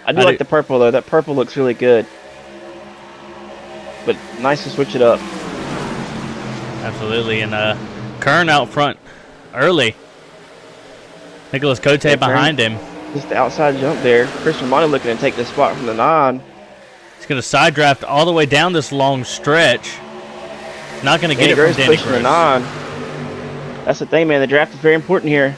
I do like the purple though. That purple looks really good, but nice to switch it up. Absolutely, and Kern out front early. Nicholas Cote behind him. Just the outside jump there. Chris Romano looking to take the spot from the 9. He's going to side draft all the way down this long stretch. Not going to get it from Danny pushing the 9. That's the thing, man. The draft is very important here.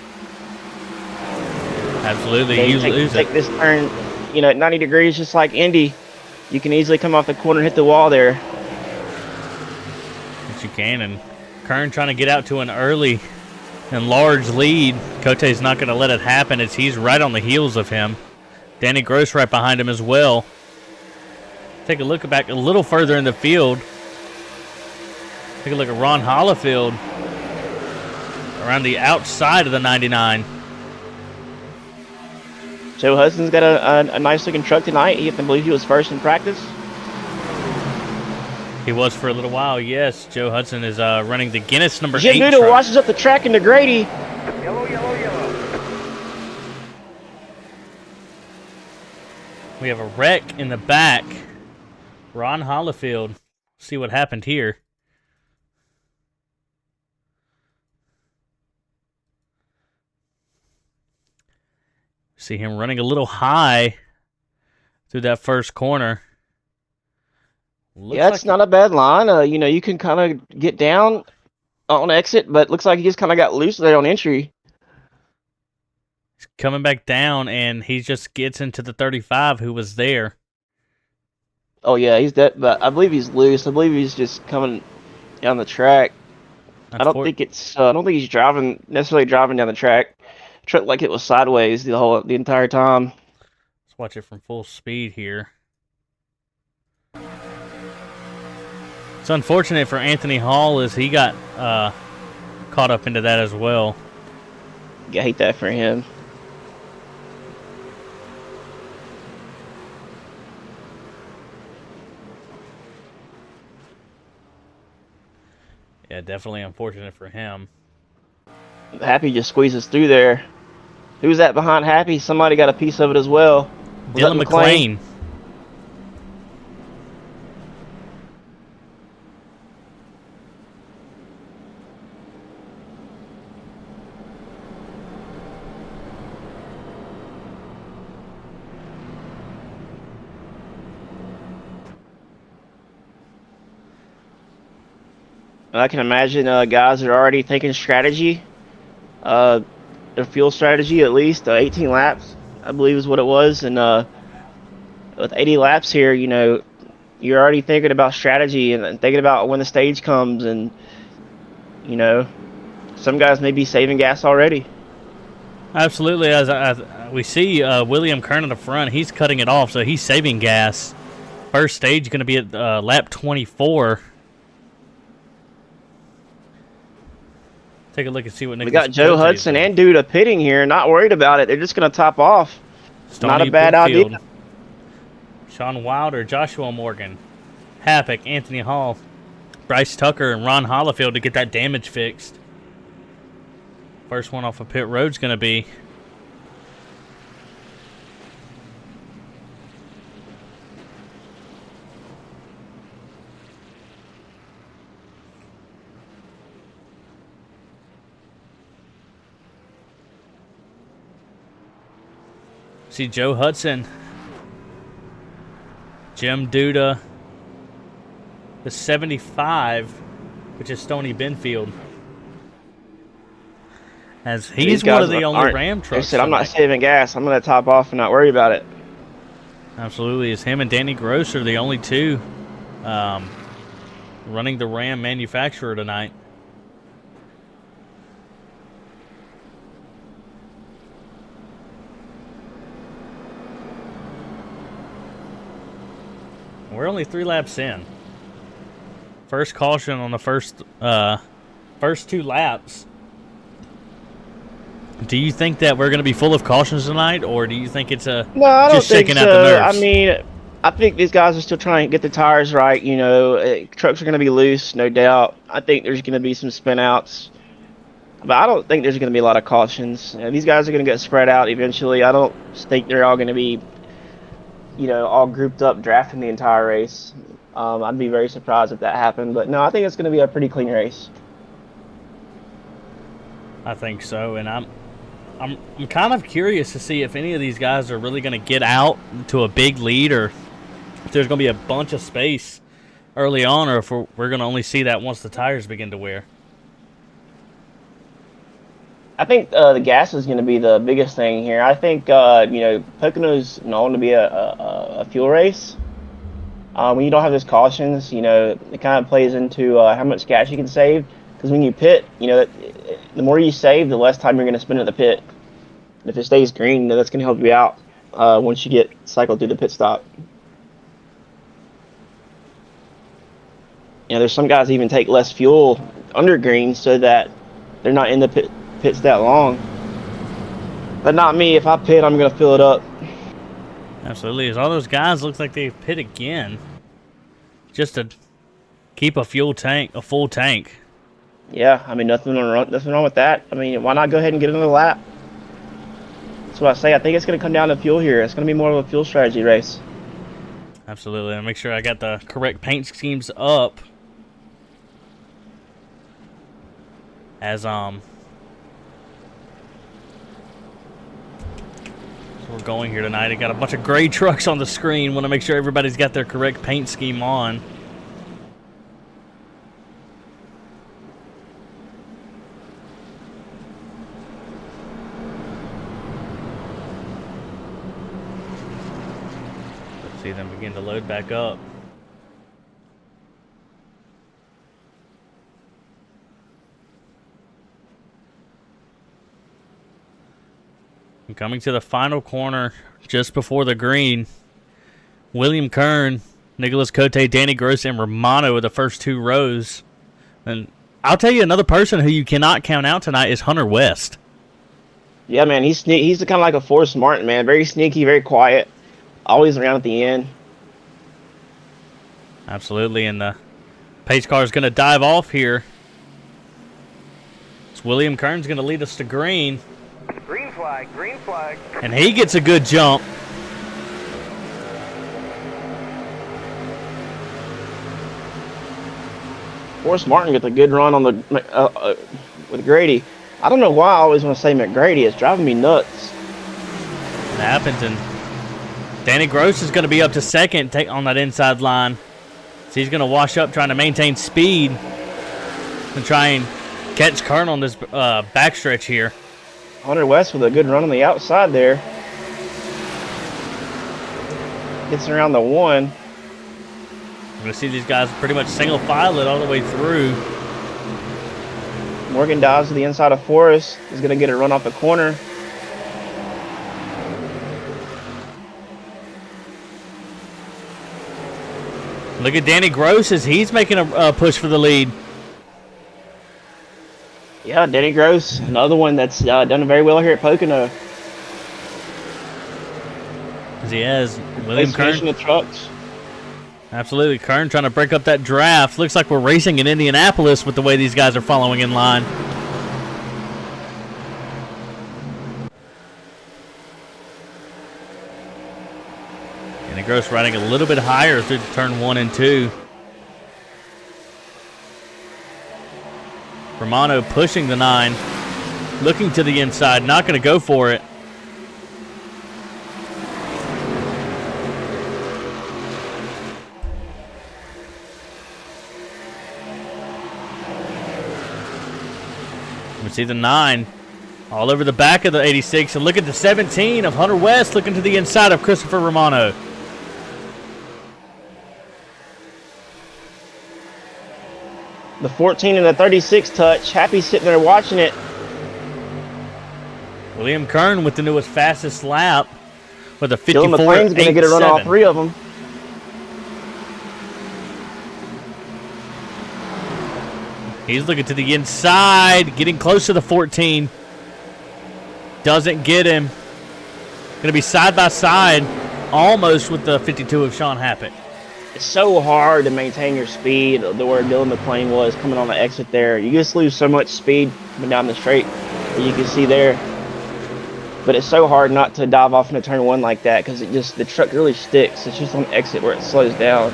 Absolutely. You take this turn, you know, at 90 degrees, just like Indy. You can easily come off the corner and hit the wall there. Yes, you can. And Kern trying to get out to an early and large lead. Cote's not going to let it happen as he's right on the heels of him. Danny Gross right behind him as well. Take a look back a little further in the field. Take a look at Ron Hollifield around the outside of the 99. Check Joe Hudson's got a nice looking truck tonight. I believe he was first in practice. He was for a little while, yes. Joe Hudson is running the Guinness number 8 Jim Duda truck. washes up the track into Grady. Yellow, yellow, yellow. We have a wreck in the back. Ron Hollifield. See what happened here. See him running a little high through that first corner. Yeah, it's not a bad line. You can kind of get down on exit, but looks like he just kind of got loose there on entry. He's coming back down, and he just gets into the 35 who was there. Oh yeah, he's dead, but I believe he's loose. I believe he's just coming down the track. I don't think he's necessarily driving down the track. Truck like it was sideways the entire time. Let's watch it from full speed here. It's unfortunate for Anthony Hall as he got caught up into that as well. I hate that for him. Yeah, definitely unfortunate for him. Happy just squeezes through there. Who's that behind Happy? Somebody got a piece of it as well. Was Dylan that McLean. I can imagine guys are already thinking strategy. Their fuel strategy, at least 18 laps, I believe is what it was. And with 80 laps here, you're already thinking about strategy and thinking about when the stage comes. And, some guys may be saving gas already. Absolutely. As we see William Kern in the front, he's cutting it off, so he's saving gas. First stage going to be at lap 24. Take a look and see what Nicholas. We got Joe Hudson and Duda pitting here, not worried about it. They're just going to top off. Not a bad idea. Sean Wilder, Joshua Morgan, Happick, Anthony Hall, Bryce Tucker, and Ron Hollifield to get that damage fixed. First one off of pit road's going to be see Joe Hudson, Jim Duda, the 75, which is Stoney Benfield. As he's one of the only Ram trucks. They said, I'm not saving gas. I'm going to top off and not worry about it. Absolutely. It's him and Danny Gross are the only two running the Ram manufacturer tonight. We're only 3 laps in. First caution on the first 2 laps. Do you think that we're going to be full of cautions tonight, or do you think it's No, I don't just think shaking so. out the nerves? I mean, I think these guys are still trying to get the tires right. Trucks are going to be loose, no doubt. I think there's going to be some spin outs. But I don't think there's going to be a lot of cautions. These guys are going to get spread out eventually. I don't think they're all going to be all grouped up drafting the entire race. I'd be very surprised if that happened. But no, I think it's going to be a pretty clean race. I think so, and I'm kind of curious to see if any of these guys are really going to get out to a big lead, or if there's going to be a bunch of space early on, or if we're going to only see that once the tires begin to wear. I think the gas is going to be the biggest thing here. I think Pocono's known to be a fuel race. When you don't have those cautions, it kind of plays into how much gas you can save. Because when you pit, the more you save, the less time you're going to spend at the pit. And if it stays green, that's going to help you out once you get cycled through the pit stop. There's some guys even take less fuel under green so that they're not in the pits that long. But not me. If I pit, I'm going to fill it up. Absolutely. As all those guys look like they've pit again. Just to keep a full tank. Yeah, I mean, nothing wrong with that. I mean, why not go ahead and get another lap? That's what I say. I think it's going to come down to fuel here. It's going to be more of a fuel strategy race. Absolutely. And make sure I got the correct paint schemes up. As so we're going here tonight. I got a bunch of gray trucks on the screen. Want to make sure everybody's got their correct paint scheme on. Let's see them begin to load back up. And coming to the final corner just before the green, William Kern, Nicholas Cote, Danny Gross, and Romano are the first 2 rows. And I'll tell you, another person who you cannot count out tonight is Hunter West. Yeah, man, he's kind of like a Forrest Martin, man. Very sneaky, very quiet, always around at the end. Absolutely, and the pace car is going to dive off here. So William Kern's going to lead us to green. Green flag, green flag. And he gets a good jump. Forrest Martin gets a good run on the with Grady. I don't know why I always want to say McGrady. It's driving me nuts. It happens, and Danny Gross is going to be up to second on that inside line. So he's going to wash up trying to maintain speed and try and catch Kern on this backstretch here. Hunter West with a good run on the outside there. Gets around the 1. I'm going to see these guys pretty much single file it all the way through. Morgan dives to the inside of Forrest. He's going to get a run off the corner. Look at Danny Gross as he's making a push for the lead. Yeah, Danny Gross, another one that's done very well here at Pocono. As he has William Kern. The trucks. Absolutely, Kern trying to break up that draft. Looks like we're racing in Indianapolis with the way these guys are following in line. Danny Gross riding a little bit higher through turn 1 and 2. Romano pushing the 9, looking to the inside, not going to go for it. We see the 9 all over the back of the 86, and look at the 17 of Hunter West looking to the inside of Christopher Romano. The 14 and the 36 touch. Happy sitting there watching it. William Kern with the newest fastest lap with a 54.87. Dylan McLean's going to get a run all 3 of them. He's looking to the inside, getting close to the 14. Doesn't get him. Going to be side by side, almost with the 52 of Sean Happett. It's so hard to maintain your speed the where Dylan McLean was coming on the exit there. You just lose so much speed coming down the straight, as you can see there. But it's so hard not to dive off into turn 1 like that because the truck really sticks. It's just on the exit where it slows down.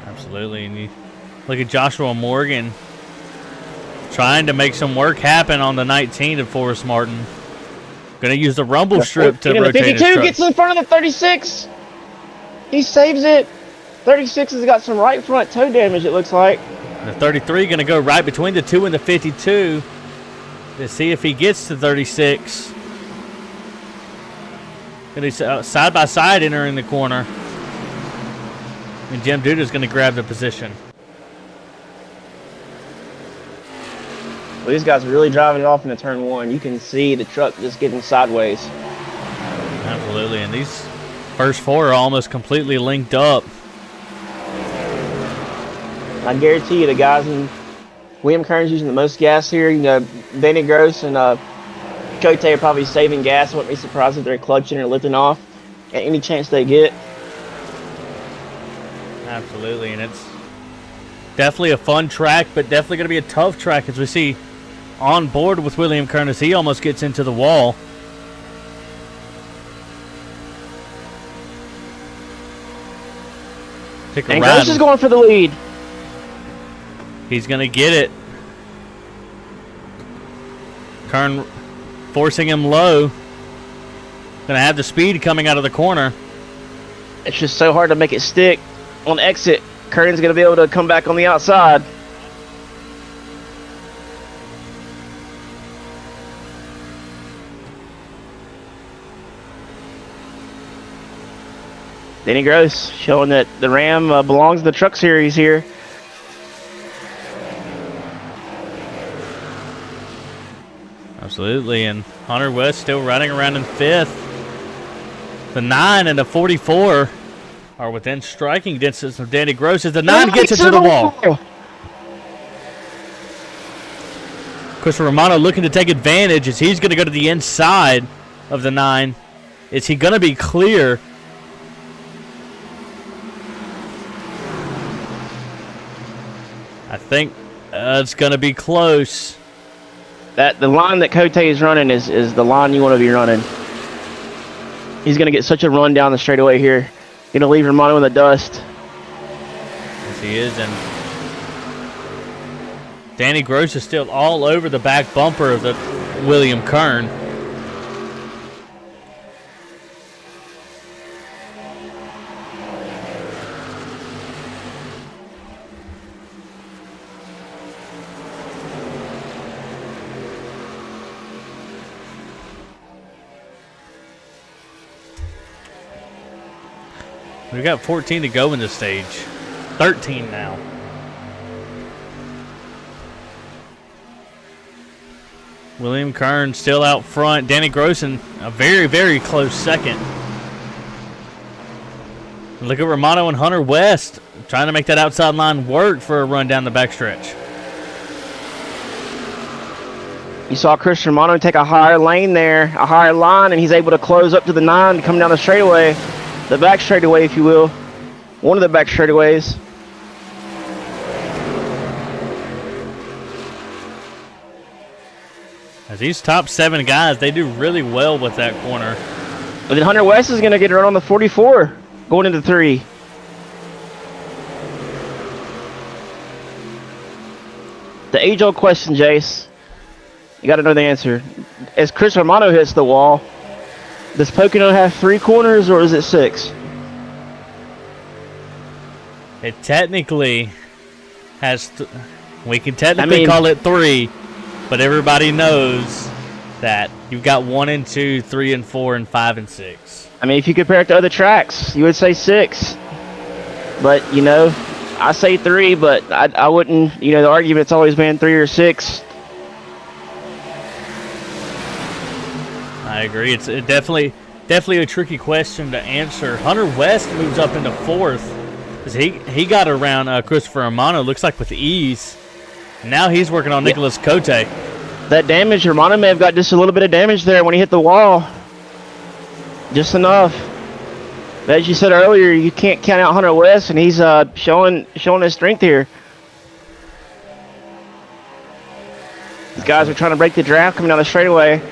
Absolutely. And you look at Joshua Morgan trying to make some work happen on the 19 of Forrest Martin. Going to use the rumble strip to rotate his 52 truck. gets in front of the 36. He saves it. 36 has got some right front toe damage, it looks like. The 33 going to go right between the 2 and the 52 to see if he gets to 36. Going to side by side entering the corner. And Jim Duda's going to grab the position. Well, these guys are really driving it off into turn 1. You can see the truck just getting sideways. Absolutely, and these first 4 are almost completely linked up. I guarantee you the guys in William Kern's using the most gas here. You know, Danny Gross and Cote are probably saving gas. I wouldn't be surprised if they're clutching or lifting off at any chance they get. Absolutely, and it's definitely a fun track, but definitely going to be a tough track as we see on board with William Kern as he almost gets into the wall. Take a And ride. Gross is going for the lead. He's going to get it. Kern forcing him low. Going to have the speed coming out of the corner. It's just so hard to make it stick. On exit, Kern's going to be able to come back on the outside. Danny Gross showing that the Ram belongs in the Truck Series here. Absolutely, and Hunter West still riding around in 5th. The 9 and the 44 are within striking distance of Danny Gross as the 9 gets into the wall. Chris Romano looking to take advantage as he's going to go to the inside of the 9. Is he going to be clear? I think it's going to be close. That the line that Cote is running is the line you want to be running. He's going to get such a run down the straightaway here. Going to leave Romano in the dust. Yes, he is, and Danny Gross is still all over the back bumper of the William Kern. We've got 14 to go in this stage. 13 now. William Kern still out front. Danny Gross in a very, very close second. Look at Romano and Hunter West trying to make that outside line work for a run down the backstretch. You saw Chris Romano take a higher lane there, a higher line, and he's able to close up to the 9 to come down the straightaway. The back straightaway, if you will. One of the back straightaways. As these top 7 guys, they do really well with that corner. But then Hunter West is going to get a run on the 44 going into 3. The age-old question, Jace. You got to know the answer. As Chris Romano hits the wall, does Pocono have 3 corners or is it 6? It technically has, we can technically call it 3, but everybody knows that you've got 1 and 2, 3 and 4, and 5 and 6. I mean, if you compare it to other tracks, you would say 6. But, you know, I say 3, but I wouldn't, you know, the argument's always been 3 or 6. I agree. It's definitely a tricky question to answer. Hunter West moves up into 4th because he got around Christopher Romano, looks like with ease. Now he's working on Nicholas Cote. That damage, Romano may have got just a little bit of damage there when he hit the wall. Just enough. But as you said earlier, you can't count out Hunter West, and he's showing his strength here. These guys are trying to break the draft coming down the straightaway.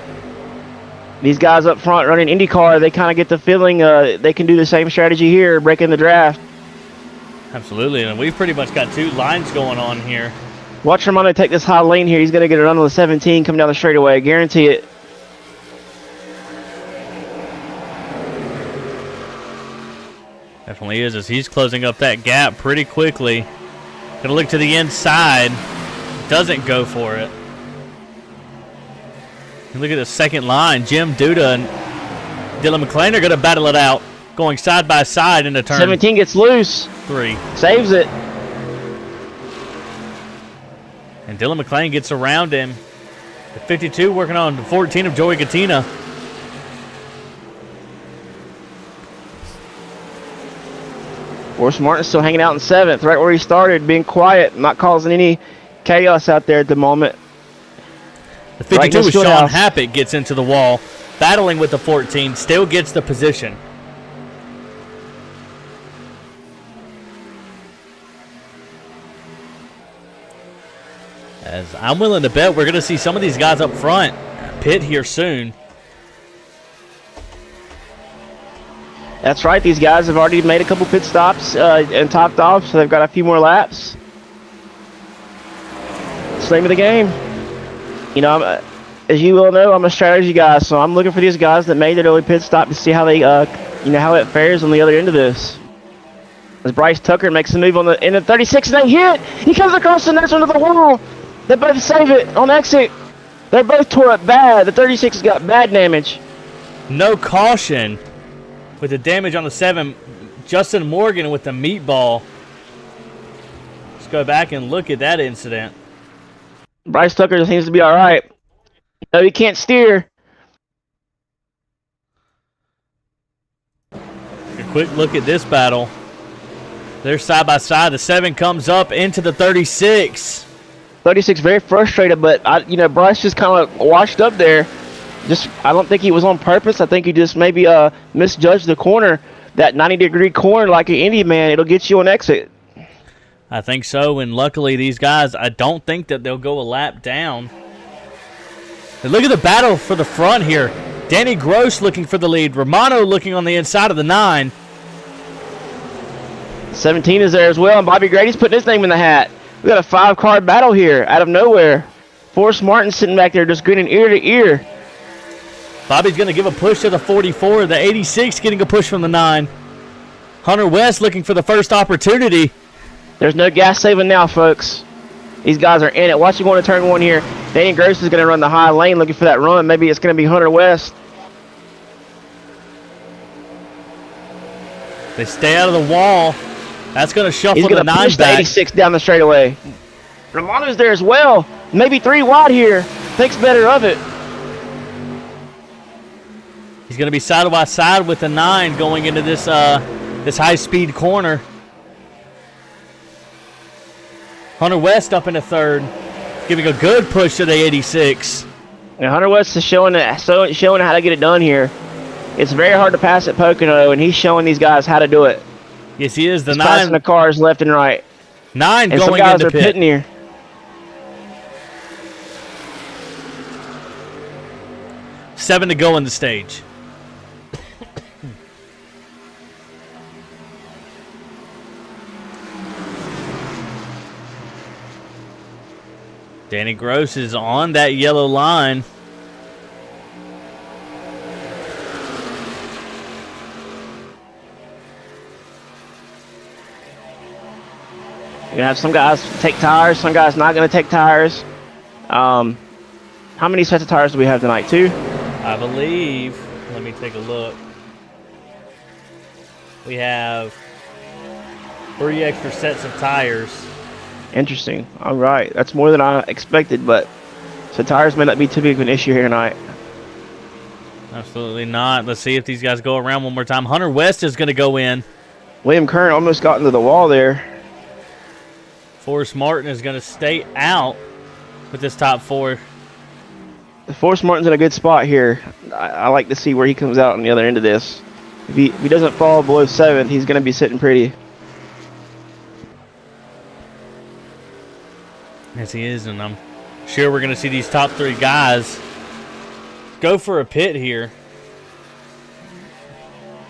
These guys up front running IndyCar, they kind of get the feeling they can do the same strategy here, breaking the draft. Absolutely, and we've pretty much got 2 lines going on here. Watch Romano take this high lane here. He's going to get a run on the 17 coming down the straightaway. Guarantee it. Definitely is, as he's closing up that gap pretty quickly. Gonna look to the inside. Doesn't go for it. And look at the second line. Jim Duda and Dylan McClain are gonna battle it out, going side by side into turn 17 gets loose. 3. Saves it. And Dylan McClain gets around him. The 52 working on the 14 of Joey Gattina. Forrest Martin's still hanging out in 7th, right where he started, being quiet, not causing any chaos out there at the moment. The 52 Right with next to Sean the house. Happett gets into the wall, battling with the 14, still gets the position. As I'm willing to bet we're going to see some of these guys up front pit here soon. That's right. These guys have already made a couple pit stops and topped off, so they've got a few more laps. It's the name of the game. You know, as you well know, I'm a strategy guy, so I'm looking for these guys that made their early pit stop to see how they, how it fares on the other end of this. As Bryce Tucker makes a move on the end of 36, and they hit. He comes across the next one to the wall. They both save it on exit. They both tore up bad. The 36 has got bad damage. No caution with the damage on the 7. Justin Morgan with the meatball. Let's go back and look at that incident. Bryce Tucker seems to be all right. No, he can't steer. A quick look at this battle. They're side by side. The 7 comes up into the 36. 36 very frustrated, but Bryce just kind of washed up there. I don't think he was on purpose. I think he just maybe misjudged the corner. That 90-degree corner, like an Indy man, it'll get you on exit. I think so, and luckily these guys, I don't think that they'll go a lap down. And look at the battle for the front here. Danny Gross looking for the lead. Romano looking on the inside of the 9. 17 is there as well, and Bobby Grady's putting his name in the hat. We got a 5-car battle here out of nowhere. Forrest Martin sitting back there just grinning ear to ear. Bobby's going to give a push to the 44. The 86 getting a push from the 9. Hunter West looking for the first opportunity. There's no gas saving now, folks. These guys are in it. Watch him going to turn 1 here. Danny Gross is going to run the high lane looking for that run. Maybe it's going to be Hunter West. They stay out of the wall. That's going to shuffle He's the going to 9 push the back. 86 down the straightaway. Romano's there as well. Maybe 3 wide here. Thinks better of it. He's going to be side by side with the 9 going into this this high-speed corner. Hunter West up into 3rd, giving a good push to the 86. And Hunter West is showing how to get it done here. It's very hard to pass at Pocono, and he's showing these guys how to do it. Yes, he is. The He's 9. passing the cars left and right. 9 And some going guys into are pit. pitting here. Seven to go in the stage. Danny Gross is on that yellow line. You're going to have some guys take tires, some guys not going to take tires. How many sets of tires do we have tonight? 2? I believe, let me take a look. We have 3 extra sets of tires. Interesting. All right. That's more than I expected, but so tires may not be too big of an issue here tonight. Absolutely not. Let's see if these guys go around one more time. Hunter West is going to go in. William Kern almost got into the wall there. Forrest Martin is going to stay out with this top 4. Forrest Martin's in a good spot here. I like to see where he comes out on the other end of this. If he doesn't fall below 7th, he's going to be sitting pretty. Yes, he is, and I'm sure we're going to see these top 3 guys go for a pit here.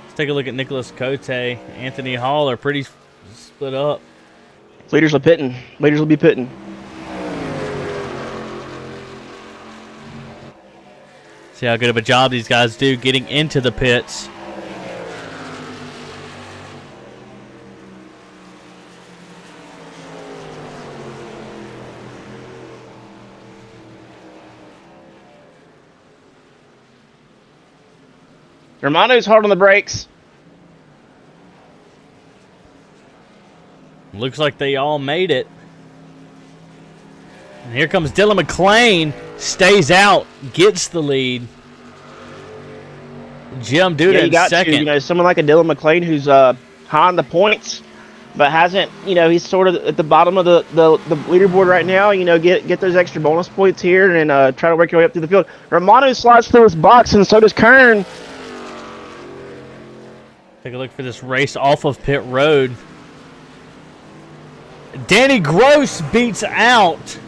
Let's take a look at Nicholas Cote. Anthony Hall are pretty split up. Leaders are pitting. Leaders will be pitting. See how good of a job these guys do getting into the pits. Romano's hard on the brakes. Looks like they all made it. And here comes Dylan McClain. Stays out. Gets the lead. Jim Duda Yeah, you in got second. to. Someone like a Dylan McClain who's high on the points. but hasn't, he's sort of at the bottom of the leaderboard right now. Get those extra bonus points here and try to work your way up through the field. Romano slides through his box, and so does Kern. Take a look for this race off of pit road. Danny Gross beats out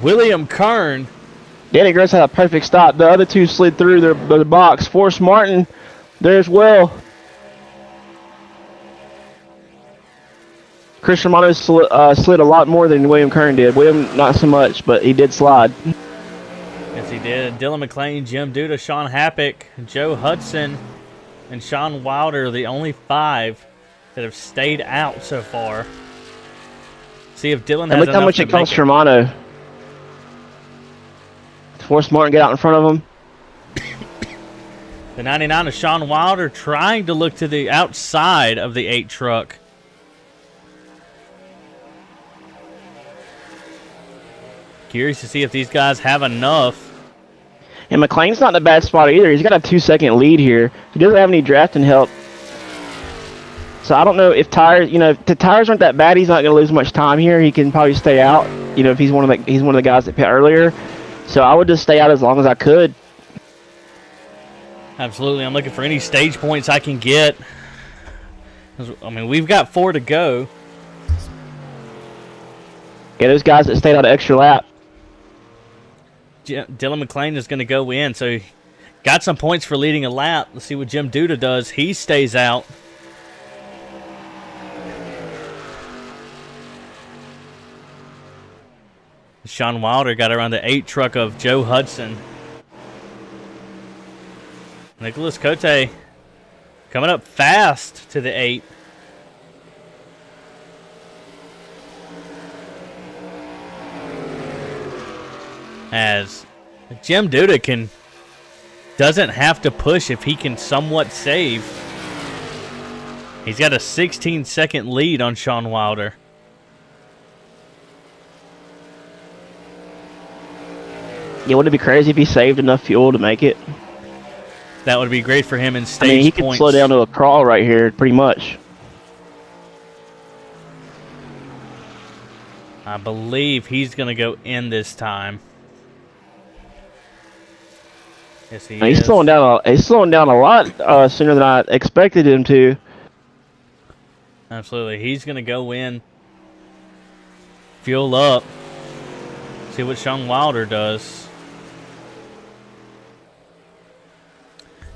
William Kern. Danny Gross had a perfect stop. The other two slid through their box. Forrest Martin there as well. Chris Romano slid a lot more than William Kern did. William, not so much, but he did slide. Yes, he did. Dylan McClain, Jim Duda, Sean Happick, Joe Hudson, and Sean Wilder are the only 5 that have stayed out so far. See if Dylan has enough. Look how much it costs Romano. Forrest Martin get out in front of him. The 99 of Sean Wilder trying to look to the outside of the 8 truck. Curious to see if these guys have enough. And McLean's not in a bad spot either. He's got a 2-second lead here. He doesn't have any drafting help. So I don't know if tires, if the tires aren't that bad, he's not going to lose much time here. He can probably stay out. If he's one of the guys that pit earlier. So I would just stay out as long as I could. Absolutely. I'm looking for any stage points I can get. I mean, we've got 4 to go. Yeah, those guys that stayed out an extra lap. Dylan McClain is going to go in, so he got some points for leading a lap. Let's see what Jim Duda does. He stays out. Sean Wilder got around the 8 truck of Joe Hudson. Nicholas Cote coming up fast to the 8. As Jim Duda doesn't have to push if he can somewhat save. He's got a 16-second lead on Sean Wilder. Yeah, wouldn't it be crazy if he saved enough fuel to make it? That would be great for him in stage he points. could slow down to a crawl right here, pretty much. I believe he's going to go in this time. Yes, he is. He's slowing down a lot sooner than I expected him to. Absolutely. He's going to go in, fuel up, see what Sean Wilder does.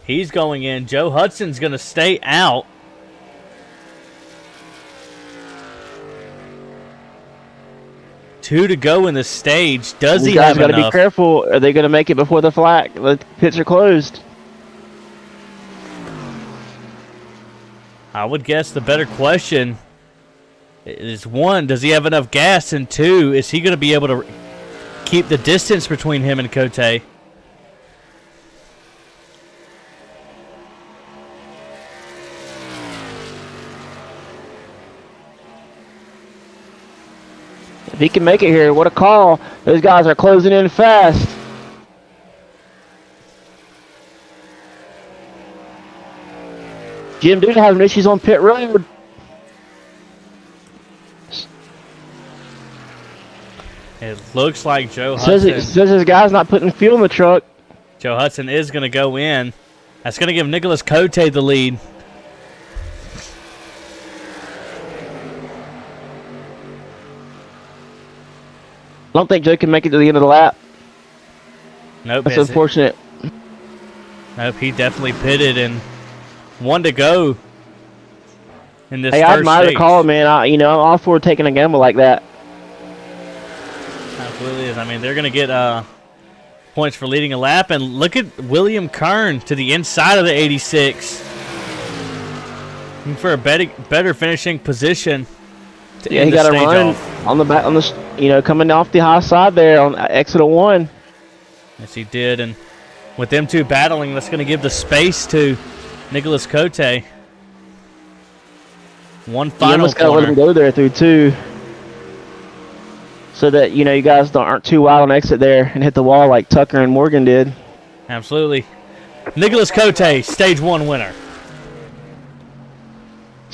He's going in. Joe Hudson's going to stay out. Two to go in the stage. Does he have enough? Got to be careful. Are they going to make it before the flag? The pits are closed. I would guess the better question is, 1, does he have enough gas? And 2, is he going to be able to keep the distance between him and Cote? If he can make it here, what a call. Those guys are closing in fast. Jim Duda having issues on pit road. It looks like Joe Hudson. Says his guy's not putting fuel in the truck. Joe Hudson is going to go in. That's going to give Nicholas Cote the lead. I don't think Joe can make it to the end of the lap. Nope. That's unfortunate. Nope, he definitely pitted and 1 to go in this I first admire stage. the call, man. I'm all for taking a gamble like that. Absolutely is. I mean, they're going to get points for leading a lap. And look at William Kern to the inside of the 86. Looking for a better finishing position. Yeah, he got a run on the back, coming off the high side there on exit 1. Yes, he did. And with them two battling, that's going to give the space to Nicholas Cote. One final You almost got to let corner. him go there through 2. So that, you guys aren't too wide on exit there and hit the wall like Tucker and Morgan did. Absolutely. Nicholas Cote, stage 1 winner.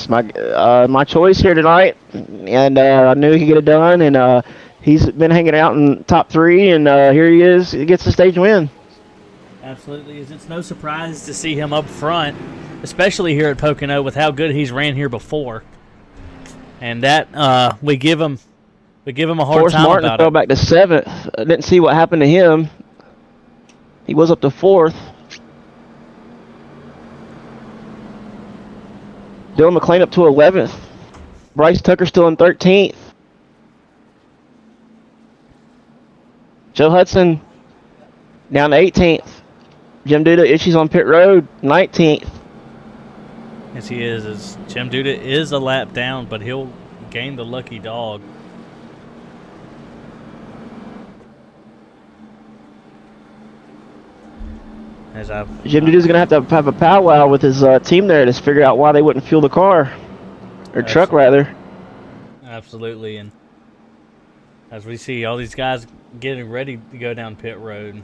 my choice here tonight, and I knew he could get it done, and he's been hanging out in top 3, and here he is. He gets the stage win. Absolutely. It's no surprise to see him up front, especially here at Pocono with how good he's ran here before. And that we give him a hard Forrest time Martin about fell it. back to 7th. I didn't see what happened to him. He was up to 4th. Dylan McClain up to 11th. Bryce Tucker still in 13th. Joe Hudson down to 18th. Jim Duda issues on pit road, 19th. Yes, he is. As Jim Duda is a lap down, but he'll gain the lucky dog. Jim Duda's going to have a powwow with his team there to figure out why they wouldn't fuel the car. Or truck, rather. Absolutely. And as we see all these guys getting ready to go down pit road,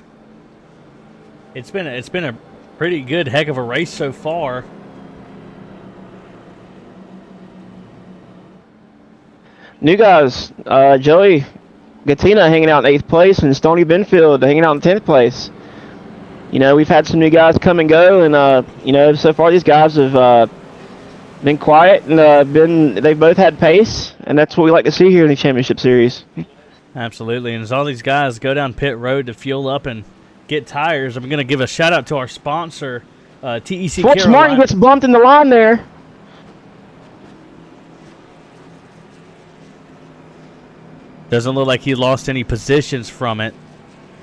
it's been a pretty good heck of a race so far. New guys, Joey Gattina hanging out in 8th place, and Stoney Benfield hanging out in 10th place. You know, we've had some new guys come and go, and you know, so far these guys have been quiet, and they've both had pace, and that's what we like to see here in the championship series. Absolutely, and as all these guys go down pit road to fuel up and get tires, I'm going to give a shout out to our sponsor, TEC Forrest Martin gets bumped in the line there. Doesn't look like he lost any positions from it.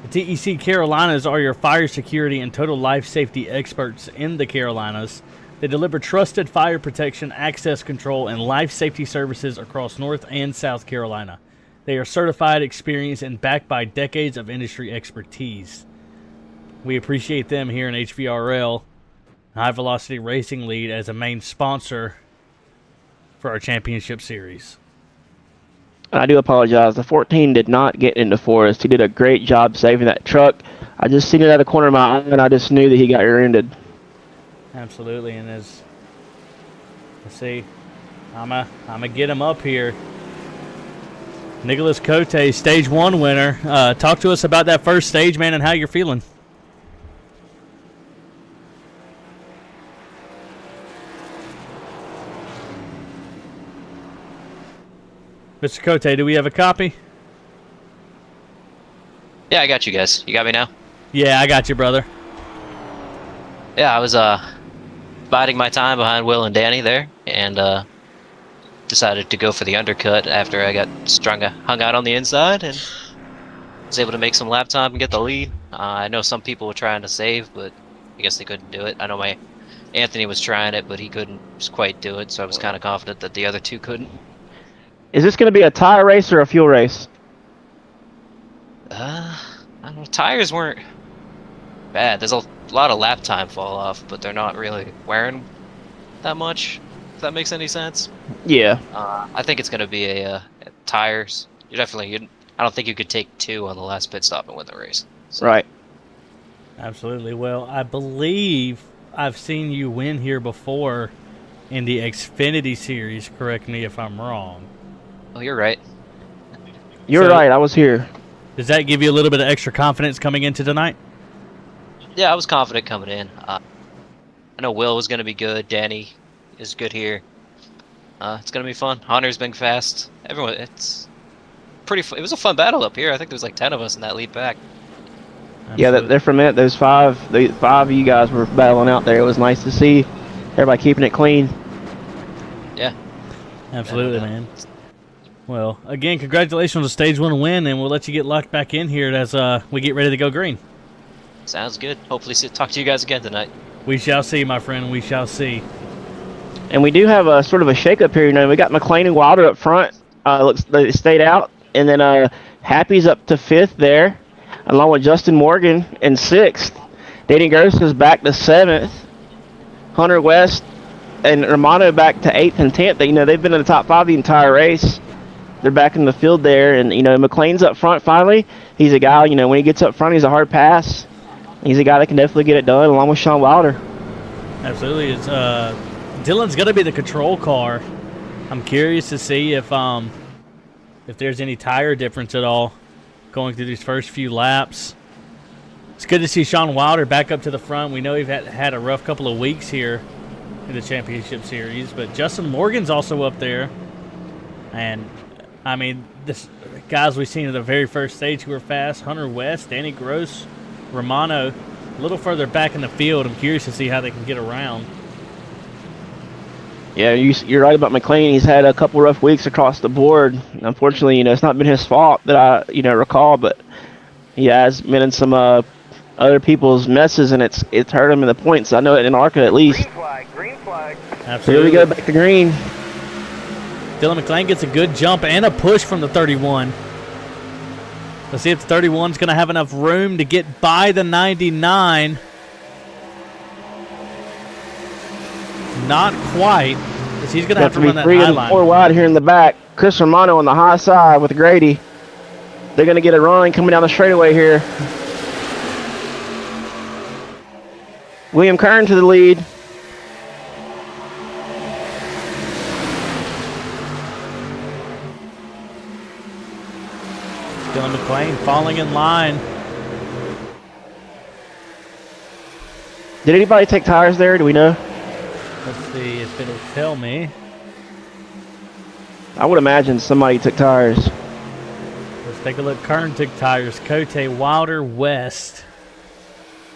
The TEC Carolinas are your fire security and total life safety experts in the Carolinas. They deliver trusted fire protection, access control, and life safety services across North and South Carolina. They are certified, experienced, and backed by decades of industry expertise. We appreciate them here in HVRL, High Velocity Racing Lead, as a main sponsor for our championship series. I do apologize. The 14 did not get into Forrest. He did a great job saving that truck. I just seen it out of the corner of my eye, and I just knew that he got rear-ended. Absolutely, and as let's see, I'm a get him up here. Nicholas Cote, stage 1 winner. Talk to us about that first stage, man, and how you're feeling. Mr. Cote, do we have a copy? Yeah, I got you guys. You got me now? Yeah, I got you, brother. Yeah, I was biding my time behind Will and Danny there, and decided to go for the undercut after I got hung out on the inside, and was able to make some lap time and get the lead. I know some people were trying to save, but I guess they couldn't do it. I know Anthony was trying it, but he couldn't quite do it, so I was kind of confident that the other two couldn't. Is this going to be a tire race or a fuel race? I don't know. Tires weren't bad. There's a lot of lap time fall off, but they're not really wearing that much, if that makes any sense. Yeah. I think it's going to be a tires. I don't think you could take 2 on the last pit stop and win the race. So. Right. Absolutely. Well, I believe I've seen you win here before in the Xfinity series. Correct me if I'm wrong. Oh, you're right. You're right. I was here. Does that give you a little bit of extra confidence coming into tonight? Yeah, I was confident coming in. I know Will was going to be good. Danny is good here. It's going to be fun. Hunter's been fast. Everyone, it's pretty fun. It was a fun battle up here. I think there was like 10 of us in that lead pack. Absolutely. Yeah, they're from it. Those 5 of you guys were battling out there. It was nice to see everybody keeping it clean. Yeah. Absolutely, man. Well, again, congratulations on the stage 1 win, and we'll let you get locked back in here as we get ready to go green. Sounds good. Hopefully talk to you guys again tonight. We shall see, my friend. We shall see. And we do have a sort of a shakeup here. You know, we got McClain and Wilder up front. They stayed out, and then Happy's up to 5th there, along with Justin Morgan in 6th. Danny Gross is back to 7th. Hunter West and Romano back to 8th and 10th. You know, they've been in the top 5 the entire race. They're back in the field there, and you know, McClain's up front finally. He's a guy, you know, when he gets up front, he's a hard pass. He's a guy that can definitely get it done, along with Sean Wilder. Absolutely. It's Dylan's going to be the control car. I'm curious to see if there's any tire difference at all going through these first few laps. It's good to see Sean Wilder back up to the front. We know he's had a rough couple of weeks here in the championship series, but Justin Morgan's also up there. And, I mean, this guys we've seen at the very first stage who were fast, Hunter West, Danny Gross, Romano, a little further back in the field. I'm curious to see how they can get around. Yeah, you're right about McLean. He's had a couple rough weeks across the board. Unfortunately, it's not been his fault that I, recall, but he has been in some other people's messes, and it's hurt him in the points. I know it in ARCA at least. Green flag, green flag. Absolutely. Here we go, back to green. Dylan McLean gets a good jump and a push from the 31. Let's see if the 31's going to have enough room to get by the 99. Not quite, because he's going to have to run that 3 high and line. 4 wide here in the back. Chris Romano on the high side with Grady. They're going to get a run coming down the straightaway here. William Kern to the lead. Dylan McLean falling in line. Did anybody take tires there? Do we know? Let's see if it'll tell me. I would imagine somebody took tires. Let's take a look. Kern took tires. Cote, Wilder, West,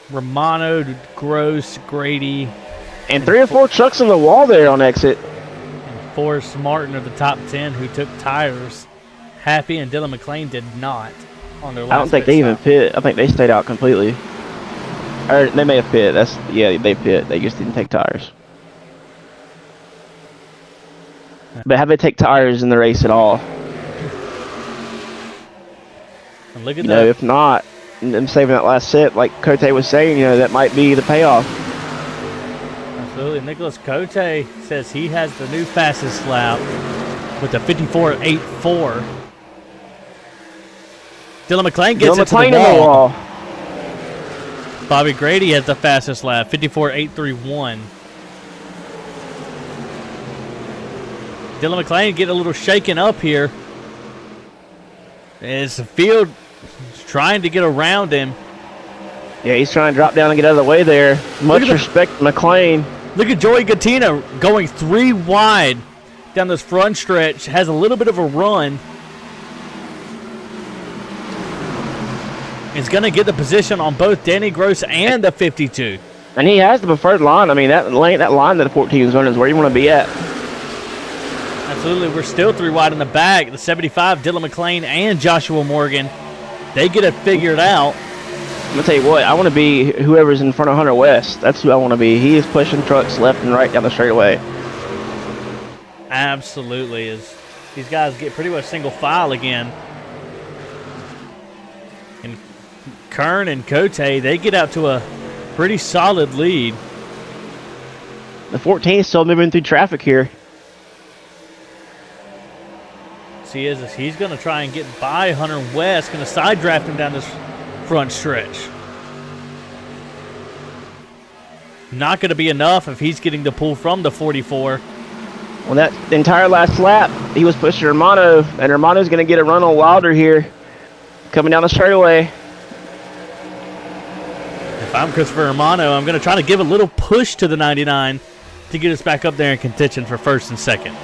Romano, Gross, Grady. And 3 or 4 trucks on the wall there on exit. And Forrest Martin are the top 10 who took tires. Happy and Dylan McLean did not on their last I don't think pit they even stop. pit. I think they stayed out completely. Or they may have pit. They pit. They just didn't take tires. But have they take tires in the race at all? And look at that. If not, them saving that last set, like Cote was saying, that might be the payoff. Absolutely. Nicholas Cote says he has the new fastest lap with a 54.84. Dylan McLean gets it to the wall. Bobby Grady has the fastest lap, 54.831. Dylan McLean getting a little shaken up here as the field is trying to get around him. Yeah, he's trying to drop down and get out of the way there. Much respect to McLean. Look at Joey Gattina going 3 wide down this front stretch. Has a little bit of a run. Is going to get the position on both Danny Gross and the 52. And he has the preferred line. I mean, that line that the 14 is running is where you want to be at. Absolutely. We're still 3 wide in the back. The 75, Dylan McLean and Joshua Morgan. They get it figured out. I'm going to tell you what, I want to be whoever's in front of Hunter West. That's who I want to be. He is pushing trucks left and right down the straightaway. Absolutely. As these guys get pretty much single file again. And Kern and Cote, they get out to a pretty solid lead. The 14 is still moving through traffic here. He's going to try and get by Hunter West, going to side draft him down this front stretch. Not going to be enough if he's getting the pull from the 44. Well, the entire last lap, he was pushing Romano, and Romano's going to get a run on Wilder here, coming down the straightaway. If I'm Christopher Romano, I'm going to try to give a little push to the 99 to get us back up there in contention for first and second.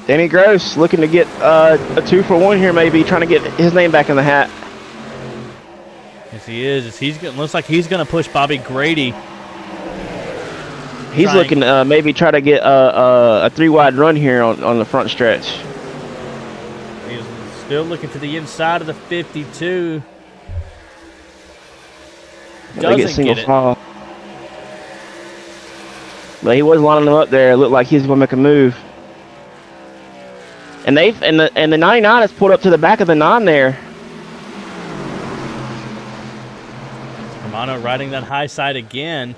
Danny Gross looking to get a 2-for-1 here, maybe trying to get his name back in the hat. Yes, he is. Looks like he's going to push Bobby Grady. He's looking to maybe try to get a 3-wide run here on the front stretch. He's still looking to the inside of the 52. Doesn't get it. File. But he was lining them up there. It looked like he's going to make a move. And the 99 has pulled up to the back of the 9 there. Romano riding that high side again.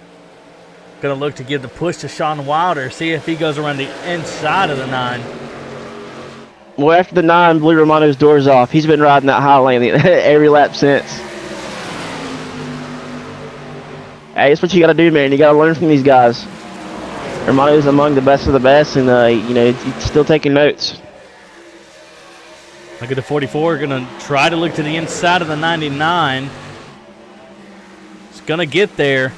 Going to look to give the push to Sean Wilder. See if he goes around the inside of the 9. Well, after the 9 blew Romano's doors off, he's been riding that high lane every lap since. Hey, it's what you got to do, man. You got to learn from these guys. Romano's among the best of the best, and he's still taking notes. Look at the 44. Going to try to look to the inside of the 99. It's going to get there.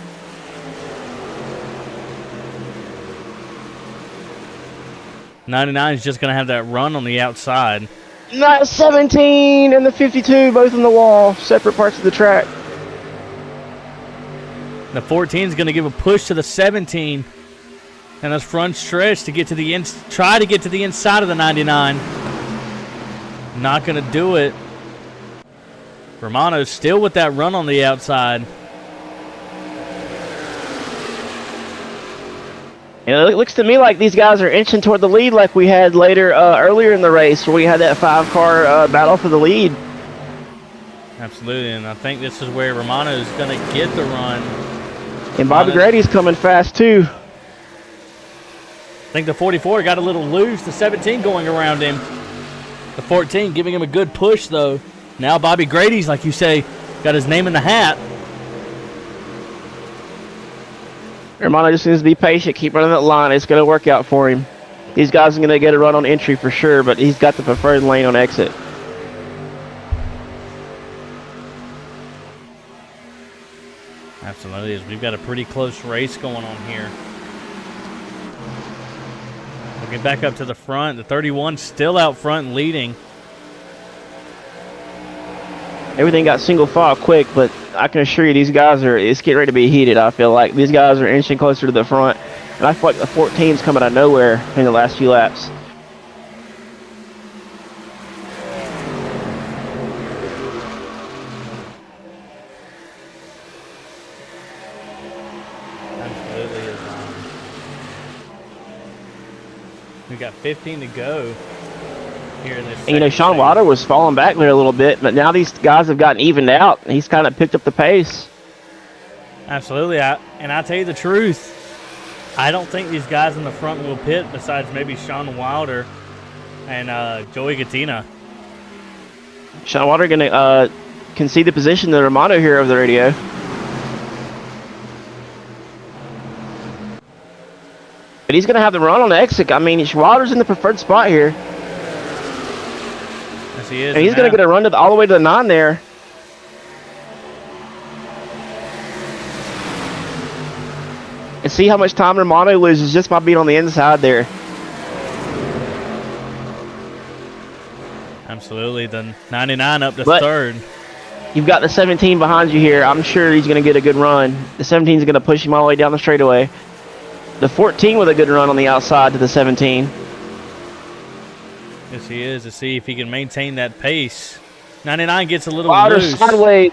'99 is just going to have that run on the outside. Not 17 and the 52, both on the wall, separate parts of the track. The 14 is going to give a push to the 17, and this front stretch to get to the try to get to the inside of the 99. Not going to do it. Romano's still with that run on the outside. It looks to me like these guys are inching toward the lead like we had earlier in the race where we had that 5-car battle for the lead. Absolutely, and I think this is where Romano's going to get the run. And Bobby Grady's coming fast too. I think the 44 got a little loose. The 17 going around him. The 14 giving him a good push, though. Now Bobby Grady's, like you say, got his name in the hat. Romano just needs to be patient, keep running that line. It's going to work out for him. These guys are going to get a run on entry for sure, but he's got the preferred lane on exit. Absolutely. We've got a pretty close race going on here. We'll get back up to the front. The 31 still out front leading. Everything got single file quick, but I can assure you these guys it's getting ready to be heated. I feel like these guys are inching closer to the front, and I feel like the 14's coming out of nowhere in the last few laps. Absolutely. We've got 15 to go. And Sean Wilder was falling back there a little bit, but now these guys have gotten evened out. He's kind of picked up the pace. Absolutely. And I tell you the truth, I don't think these guys in the front will pit besides maybe Sean Wilder and Joey Gattina. Sean Wilder going to concede the position to Romano here over the radio. But he's going to have the run on the exit. I mean, Wilder's in the preferred spot here. Yes, he is. And he's going to get a run all the way to the 9 there. And see how much time Romano loses just by being on the inside there. Absolutely. The 99 up to third. You've got the 17 behind you here. I'm sure he's going to get a good run. The 17 is going to push him all the way down the straightaway. The 14 with a good run on the outside to the 17. Yes, he is, to see if he can maintain that pace. 99 gets a little Wilder loose. Sideways.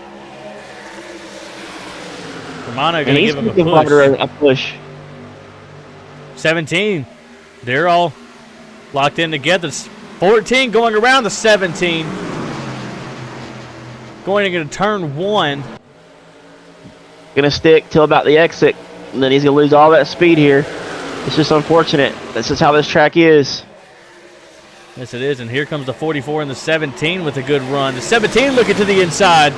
Romano going to give him a push. 17. They're all locked in together. 14 going around the 17. Going into turn 1. Going to stick till about the exit. And then he's going to lose all that speed here. It's just unfortunate. This is how this track is. Yes, it is. And here comes the 44 and the 17 with a good run. The 17 looking to the inside.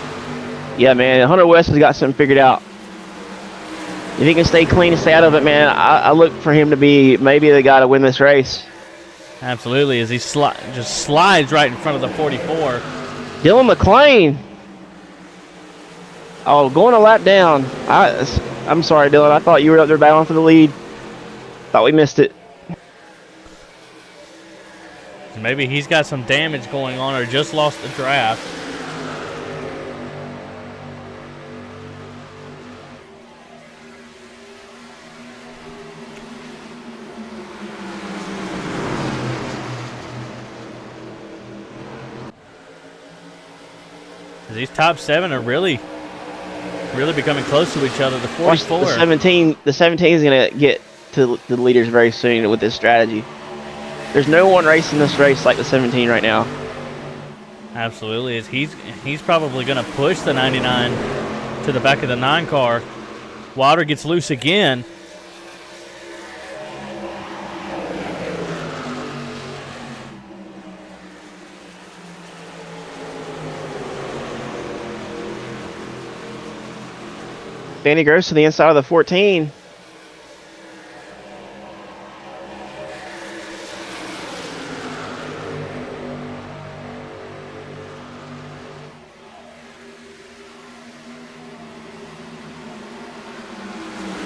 Yeah, man. Hunter West has got something figured out. If he can stay clean and stay out of it, man, I look for him to be maybe the guy to win this race. Absolutely. As he just slides right in front of the 44. Dylan McLean. Oh, going a lap down. I'm sorry, Dylan. I thought you were up there battling for the lead. Thought we missed it. Maybe he's got some damage going on or just lost the draft. These top 7 are really becoming close to each other. The 44. The 17 is going to get to the leaders very soon with this strategy. There's no one racing this race like the 17 right now. Absolutely. He's probably going to push the 99 to the back of the 9 car. Wilder gets loose again. Danny Gross to the inside of the 14.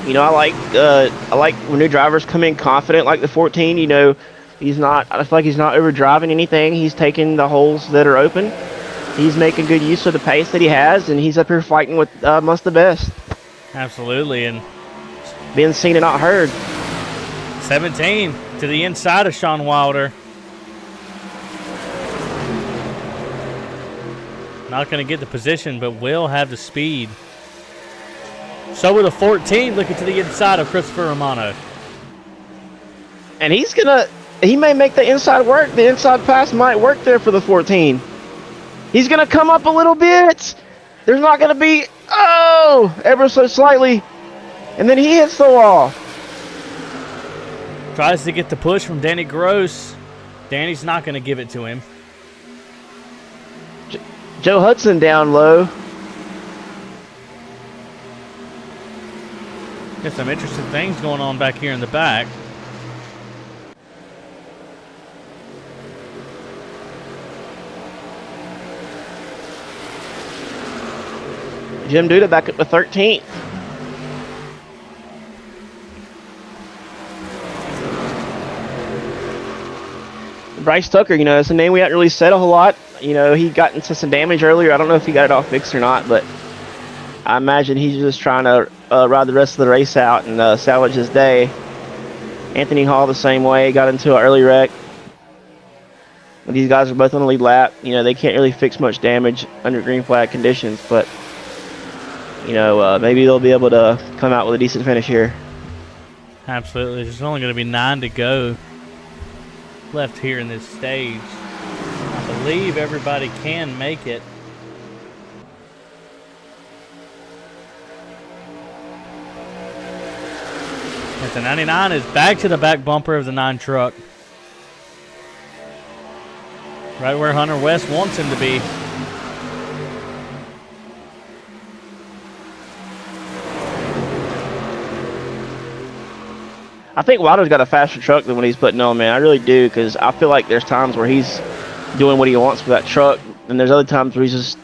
You know, I like when new drivers come in confident like the 14. You know, I feel like he's not overdriving anything. He's taking the holes that are open. He's making good use of the pace that he has, and he's up here fighting with amongst the best. Absolutely, and being seen and not heard. 17 to the inside of Sean Wilder. Not going to get the position, but will have the speed. So with a 14, looking to the inside of Christopher Romano. And he may make the inside work. The inside pass might work there for the 14. He's going to come up a little bit. There's not going to be, ever so slightly. And then he hits the wall. Tries to get the push from Danny Gross. Danny's not going to give it to him. Joe Hudson down low. Got some interesting things going on back here in the back. Jim Duda back at the 13th. Bryce Tucker, you know, it's a name we haven't really said a whole lot. You know, he got into some damage earlier. I don't know if he got it all fixed or not, but I imagine he's just trying to ride the rest of the race out and salvage his day. Anthony Hall the same way, got into an early wreck. These guys are both on the lead lap. You know, they can't really fix much damage under green flag conditions, but, you know, maybe they'll be able to come out with a decent finish here. Absolutely. There's only going to be 9 to go left here in this stage. I believe everybody can make it. As the 99 is back to the back bumper of the 9 truck. Right where Hunter West wants him to be. I think Wilder's got a faster truck than what he's putting on, man. I really do, because I feel like there's times where he's doing what he wants with that truck, and there's other times where he just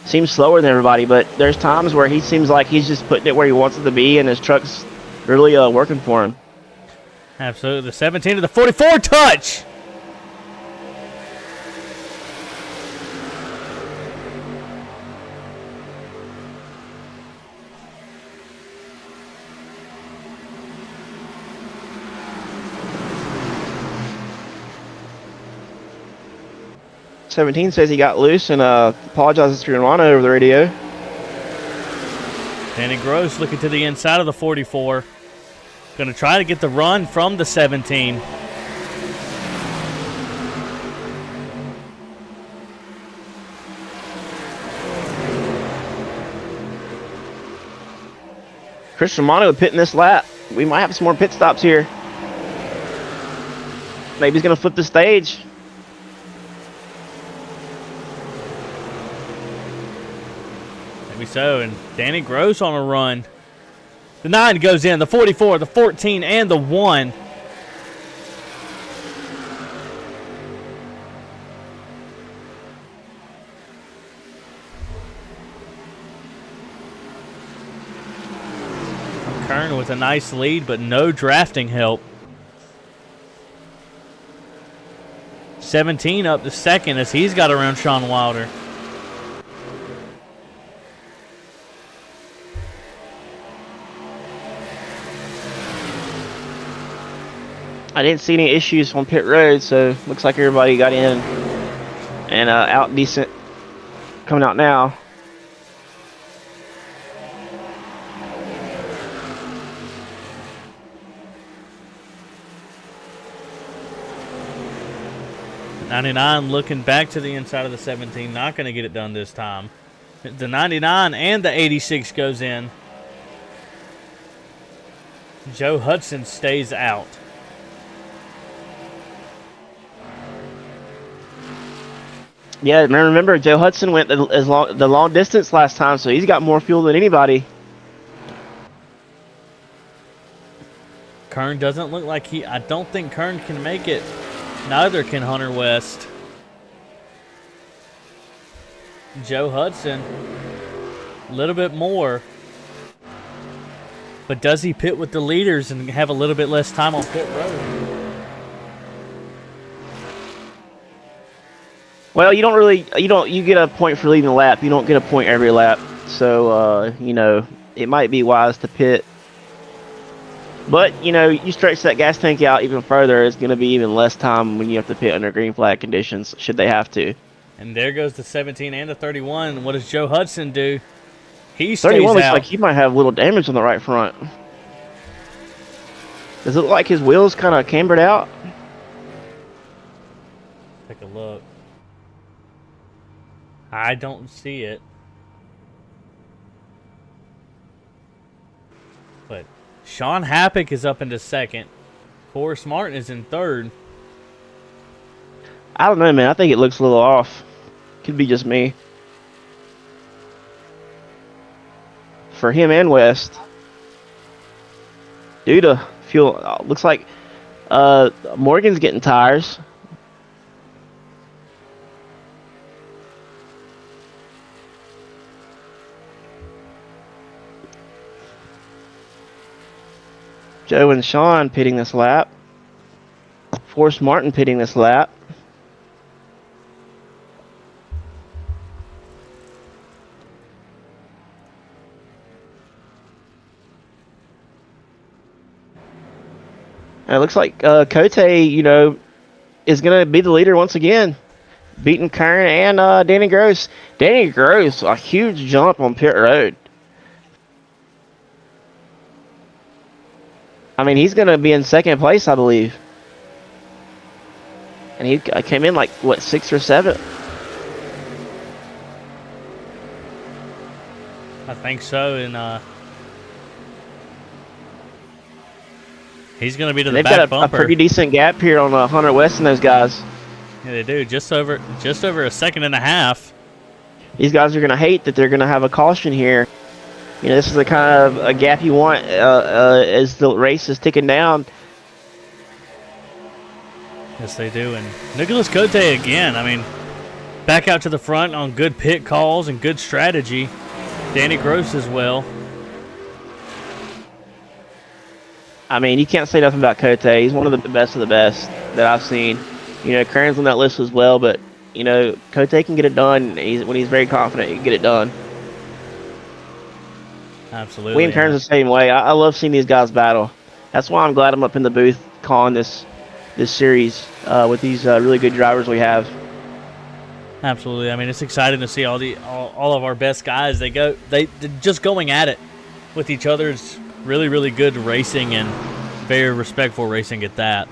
seems slower than everybody, but there's times where he seems like he's just putting it where he wants it to be, and his truck's really working for him. Absolutely. The 17 to the 44 touch. '17 says he got loose and apologizes to Romano over the radio. Danny Gross looking to the inside of the 44. Going to try to get the run from the 17. Chris Romano pitting this lap. We might have some more pit stops here. Maybe he's going to flip the stage. Maybe so. And Danny Gross on a run. The 9 goes in, the 44, the 14, and the 1. Kern with a nice lead, but no drafting help. 17 up to second as he's got around Sean Wilder. I didn't see any issues on pit road, so looks like everybody got in and out decent. Coming out now. '99 looking back to the inside of the 17, not going to get it done this time. The 99 and the 86 goes in. Joe Hudson stays out. Yeah, remember Joe Hudson went the long distance last time, so he's got more fuel than anybody. Kern doesn't look like I don't think Kern can make it. Neither can Hunter West. Joe Hudson, a little bit more. But does he pit with the leaders and have a little bit less time on pit road? Well, you get a point for leading the lap. You don't get a point every lap. So, it might be wise to pit. But, you stretch that gas tank out even further, it's going to be even less time when you have to pit under green flag conditions, should they have to. And there goes the 17 and the 31. What does Joe Hudson do? He stays 31 looks out. like he might have a little damage on the right front. Does it look like his wheels kind of cambered out? Take a look. I don't see it. But Sean Happick is up into second. Forrest Martin is in third. I don't know, man. I think it looks a little off. Could be just me. For him and West. Due to fuel, looks like Morgan's getting tires. Joe and Sean pitting this lap. Forrest Martin pitting this lap. And it looks like Cote, is going to be the leader once again. Beating Kern and Danny Gross. Danny Gross, a huge jump on pit road. I mean, he's going to be in second place, I believe. And he came in like, what, 6th or 7th? I think so. And he's going to be to the They've back got bumper. a pretty decent gap here on Hunter West and those guys. Yeah, they do. Just over a second and a half. These guys are going to hate that they're going to have a caution here. This is the kind of a gap you want as the race is ticking down. Yes, they do. And Nicholas Cote again. I mean, back out to the front on good pit calls and good strategy. Danny Gross as well. I mean, you can't say nothing about Cote. He's one of the best that I've seen. Kern's on that list as well, but, Cote can get it done. When he's very confident, he can get it done. Absolutely. William Kern's the same way. I love seeing these guys battle. That's why I'm glad I'm up in the booth calling this series with these really good drivers we have. Absolutely. I mean, it's exciting to see all of our best guys. They're just going at it with each other. It's really, really good racing and very respectful racing at that.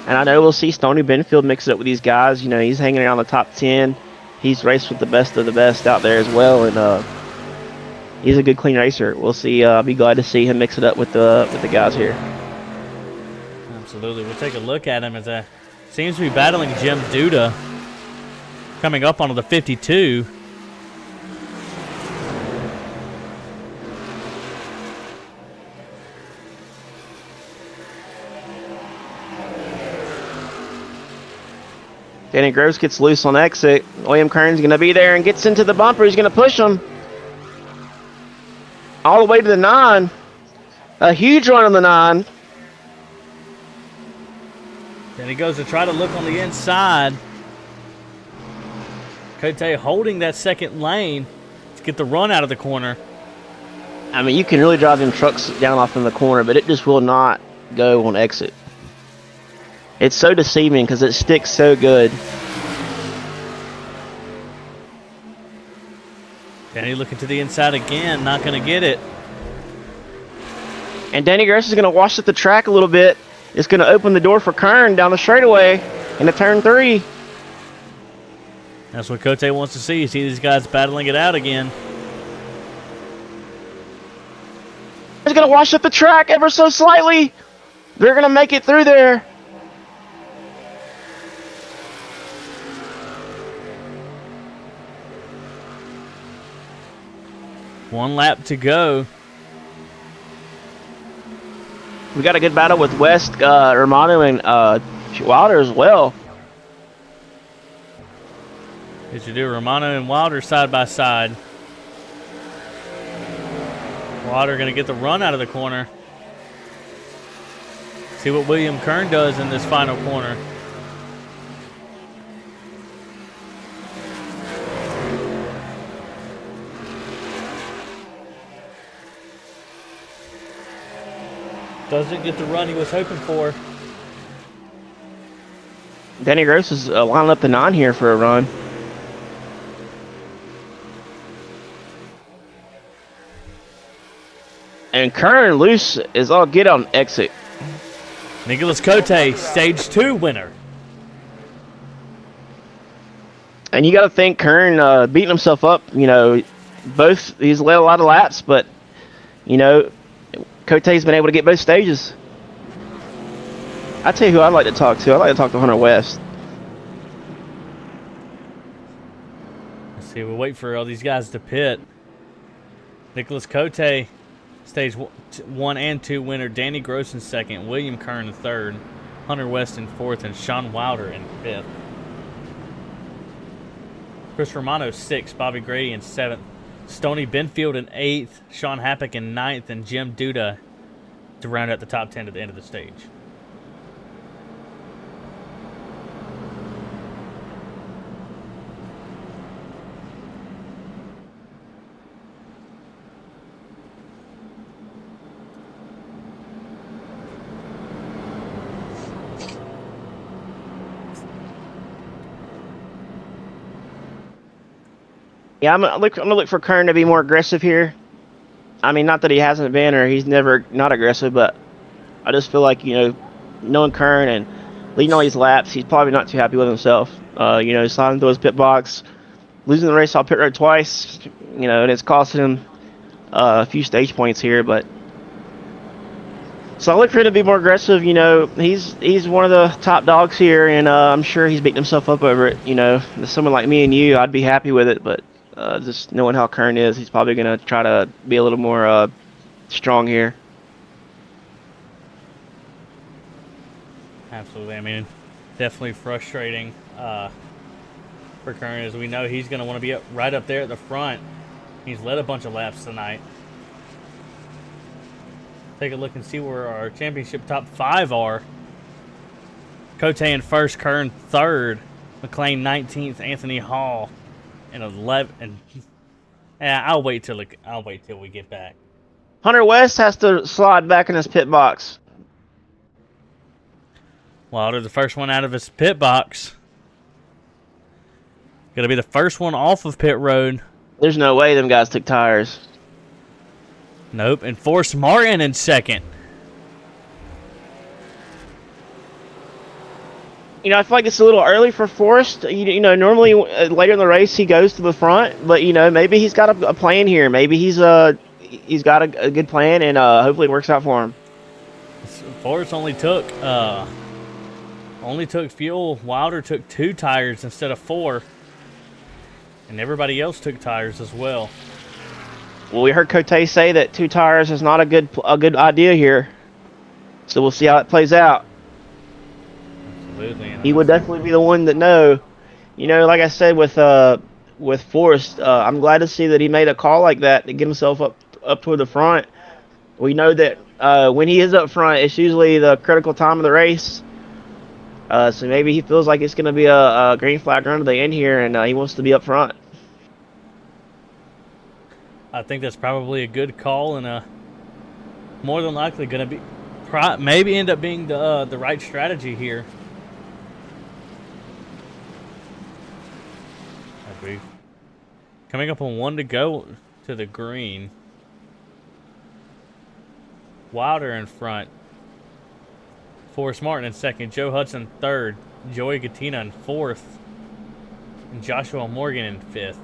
And I know we'll see Stoney Benfield mix it up with these guys. He's hanging around the top 10. He's raced with the best of the best out there as well, and he's a good, clean racer. We'll see. I'll be glad to see him mix it up with the guys here. Absolutely. We'll take a look at him as seems to be battling Jim Duda coming up onto the 52. Danny Gross gets loose on exit. William Kern's going to be there and gets into the bumper. He's going to push him all the way to the 9. A huge run on the 9. Then he goes to try to look on the inside. Cote holding that second lane to get the run out of the corner. I mean, you can really drive them trucks down off in the corner, but it just will not go on exit. It's so deceiving because it sticks so good. Danny looking to the inside again, not going to get it. And Danny Gross is going to wash up the track a little bit. It's going to open the door for Kern down the straightaway into turn 3. That's what Cote wants to see. See these guys battling it out again. He's going to wash up the track ever so slightly. They're going to make it through there. 1 lap to go. We got a good battle with West, Romano, and Wilder as well. As you do, Romano and Wilder side by side. Wilder going to get the run out of the corner. See what William Kern does in this final corner. Doesn't get the run he was hoping for. Danny Gross is lining up the 9 here for a run. And Kern loose is all get on exit. Nicholas Cote, stage 2 winner. And you got to think Kern beating himself up. You know, he's led a lot of laps, but you know, Cote's been able to get both stages. I tell you who I'd like to talk to. I'd like to talk to Hunter West. Let's see, we'll wait for all these guys to pit. Nicholas Cote, stage 1 and 2 winner. Danny Gross in 2nd. William Kern in 3rd. Hunter West in 4th. And Sean Wilder in 5th. Chris Romano 6th. Bobby Grady in 7th. Stoney Benfield in 8th. Sean Happick in 9th. And Jim Duda to round out the top 10 at the end of the stage. Yeah, I'm gonna look for Kern to be more aggressive here. I mean, not that he hasn't been or he's never not aggressive, but I just feel like, you know, knowing Kern and leading all these laps, he's probably not too happy with himself. You know, sliding through his pit box, losing the race off pit road twice, you know, and it's costing him a few stage points here. But so I look for him to be more aggressive. You know, he's one of the top dogs here, and I'm sure he's beating himself up over it. You know, someone like me and you, I'd be happy with it, but just knowing how Kern is, he's probably going to try to be a little more strong here. Absolutely. I mean, definitely frustrating for Kern, as we know he's going to want to be right up there at the front. He's led a bunch of laps tonight. Take a look and see where our championship top 5 are. Cote in 1st, Kern 3rd, McLean 19th, Anthony Hall in 11th. I'll wait till we get back. Hunter West has to slide back in his pit box. Wilder, the first one out of his pit box. Going to be the first one off of pit road. There's no way them guys took tires. Nope. And Forrest Martin in 2nd. You know, I feel like it's a little early for Forrest. You know, normally later in the race he goes to the front, but you know, maybe he's got a plan here. Maybe he's got a good plan, and hopefully it works out for him. Forrest only took fuel. Wilder took 2 tires instead of 4, and everybody else took tires as well. Well, we heard Cote say that 2 tires is not a good idea here, so we'll see how it plays out. Absolutely. He would definitely be the one that know. You know, like I said with Forrest, I'm glad to see that he made a call like that to get himself up toward the front. We know that when he is up front, it's usually the critical time of the race. So maybe he feels like it's going to be a green flag run to the end here, and he wants to be up front. I think that's probably a good call, and more than likely going to be maybe end up being the right strategy here. Coming up on 1 to go to the green. Wilder in front. Forrest Martin in 2nd. Joe Hudson 3rd. Joey Gattina in 4th. And Joshua Morgan in 5th.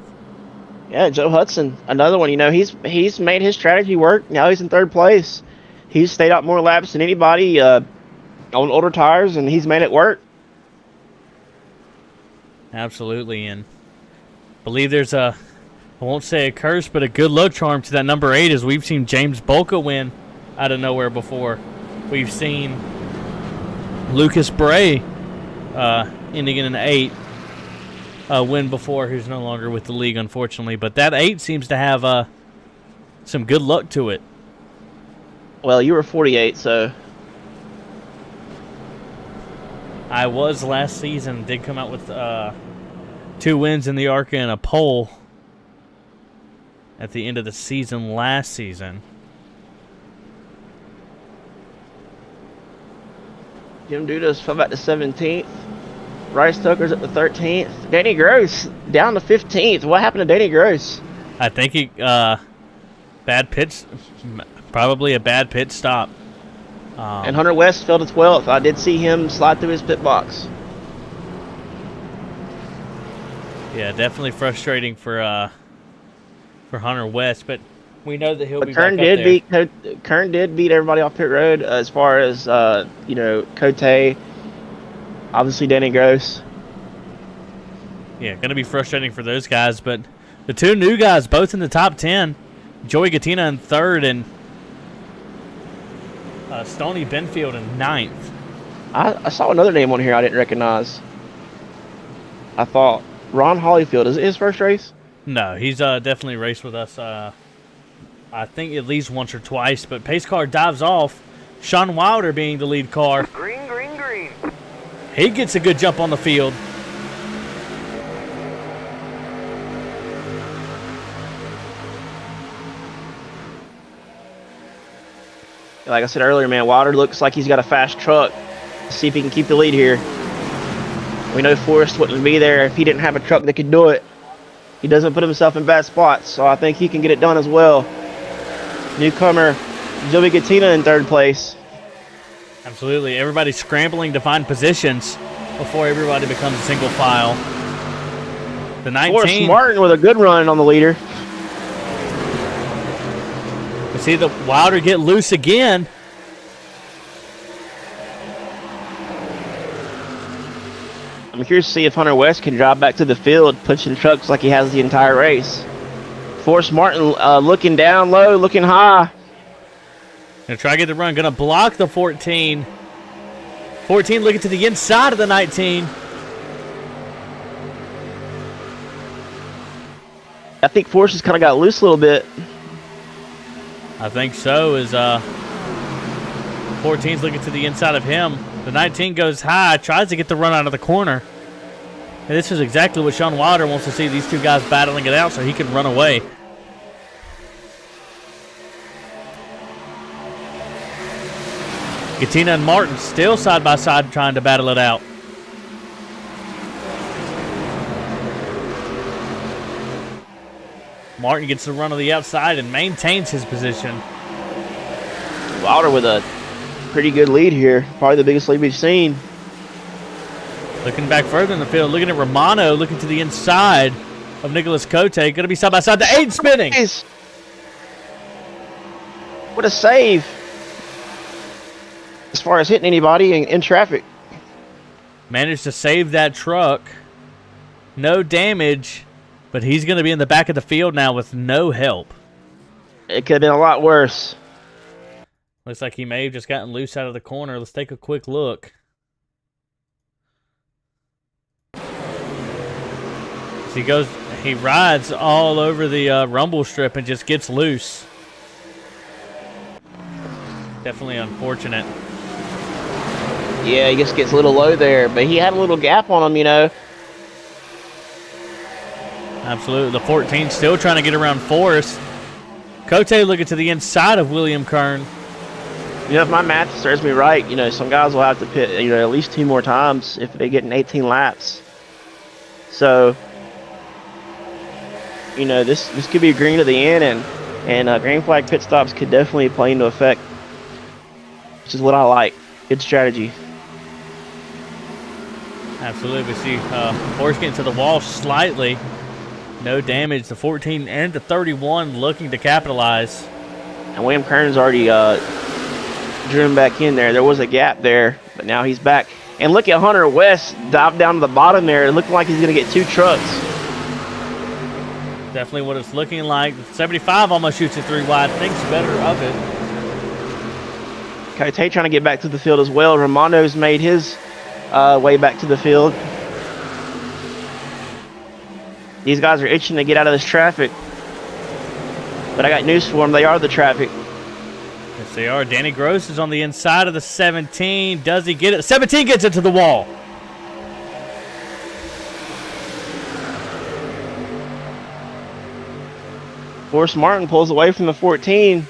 Yeah, Joe Hudson, another one. You know, he's made his strategy work. Now he's in 3rd place. He's stayed out more laps than anybody on older tires, and he's made it work. Absolutely, and believe there's a I won't say a curse, but a good luck charm to that number 8, as we've seen James Bolka win out of nowhere before. We've seen Lucas Bray ending in an 8 win before, who's no longer with the league, unfortunately. But that 8 seems to have some good luck to it. Well, you were 48, so I was last season. Did come out with 2 wins in the ARCA and a pole at the end of the season last season. Jim Dudas fell back to 17th. Rice Tucker's at the 13th. Danny Gross down to 15th. What happened to Danny Gross? I think he bad pits, probably a bad pit stop. And Hunter West fell to 12th. I did see him slide through his pit box. Yeah, definitely frustrating for Hunter West, but we know that he'll be Kern back up there. Kern did beat everybody off pit road as far as Cote, obviously Danny Gross. Yeah, going to be frustrating for those guys, but the 2 new guys, both in the top 10, Joey Gattina in 3rd and Stoney Benfield in 9th. I saw another name on here I didn't recognize. I thought Ron Hollyfield. Is it his first race? No, he's definitely raced with us, I think at least once or twice, but pace car dives off. Sean Wilder being the lead car. Green, green, green. He gets a good jump on the field. Like I said earlier, man, Wilder looks like he's got a fast truck. Let's see if he can keep the lead here. We know Forrest wouldn't be there if he didn't have a truck that could do it. He doesn't put himself in bad spots, so I think he can get it done as well. Newcomer Joey Gattina in 3rd place. Absolutely. Everybody's scrambling to find positions before everybody becomes a single file. The 19. Forrest Martin with a good run on the leader. We see the Wilder get loose again. I'm curious to see if Hunter West can drive back to the field, pushing trucks like he has the entire race. Forrest Martin looking down low, looking high. Gonna try to get the run. Gonna block the 14. 14 looking to the inside of the 19. I think Forrest has kind of got loose a little bit. I think so. Is 14's looking to the inside of him. The 19 goes high, tries to get the run out of the corner. And this is exactly what Sean Wilder wants to see, these 2 guys battling it out so he can run away. Gattina and Martin still side by side trying to battle it out. Martin gets the run on the outside and maintains his position. Wilder with a pretty good lead here. Probably the biggest lead we've seen. Looking back further in the field, looking at Romano, looking to the inside of Nicholas Cote. Going to be side by side. The 8 spinning. What a save. As far as hitting anybody in traffic. Managed to save that truck. No damage, but he's going to be in the back of the field now with no help. It could have been a lot worse. Looks like he may have just gotten loose out of the corner. Let's take a quick look. He rides all over the rumble strip and just gets loose. Definitely unfortunate. Yeah, he just gets a little low there, but he had a little gap on him, you know. Absolutely. The 14 still trying to get around Forrest. Cote looking to the inside of William Kern. You know, if my math serves me right, you know, some guys will have to pit, you know, at least 2 more times if they get in 18 laps. So, you know, this could be a green to the end, and green flag pit stops could definitely play into effect, which is what I like. Good strategy. Absolutely. We see Forrest getting to the wall slightly. No damage. The 14 and the 31 looking to capitalize. And William Kern's already driven back in there. There was a gap there, but now he's back. And look at Hunter West dive down to the bottom there, looking like he's going to get 2 trucks. definitely what it's looking like. 75 almost shoots it 3 wide. Thinks better of it. Cote trying to get back to the field as well. Romano's made his way back to the field. These guys are itching to get out of this traffic. But I got news for them. They are the traffic. Yes, they are. Danny Gross is on the inside of the 17. Does he get it? 17 gets it to the wall. Forrest Martin pulls away from the 14.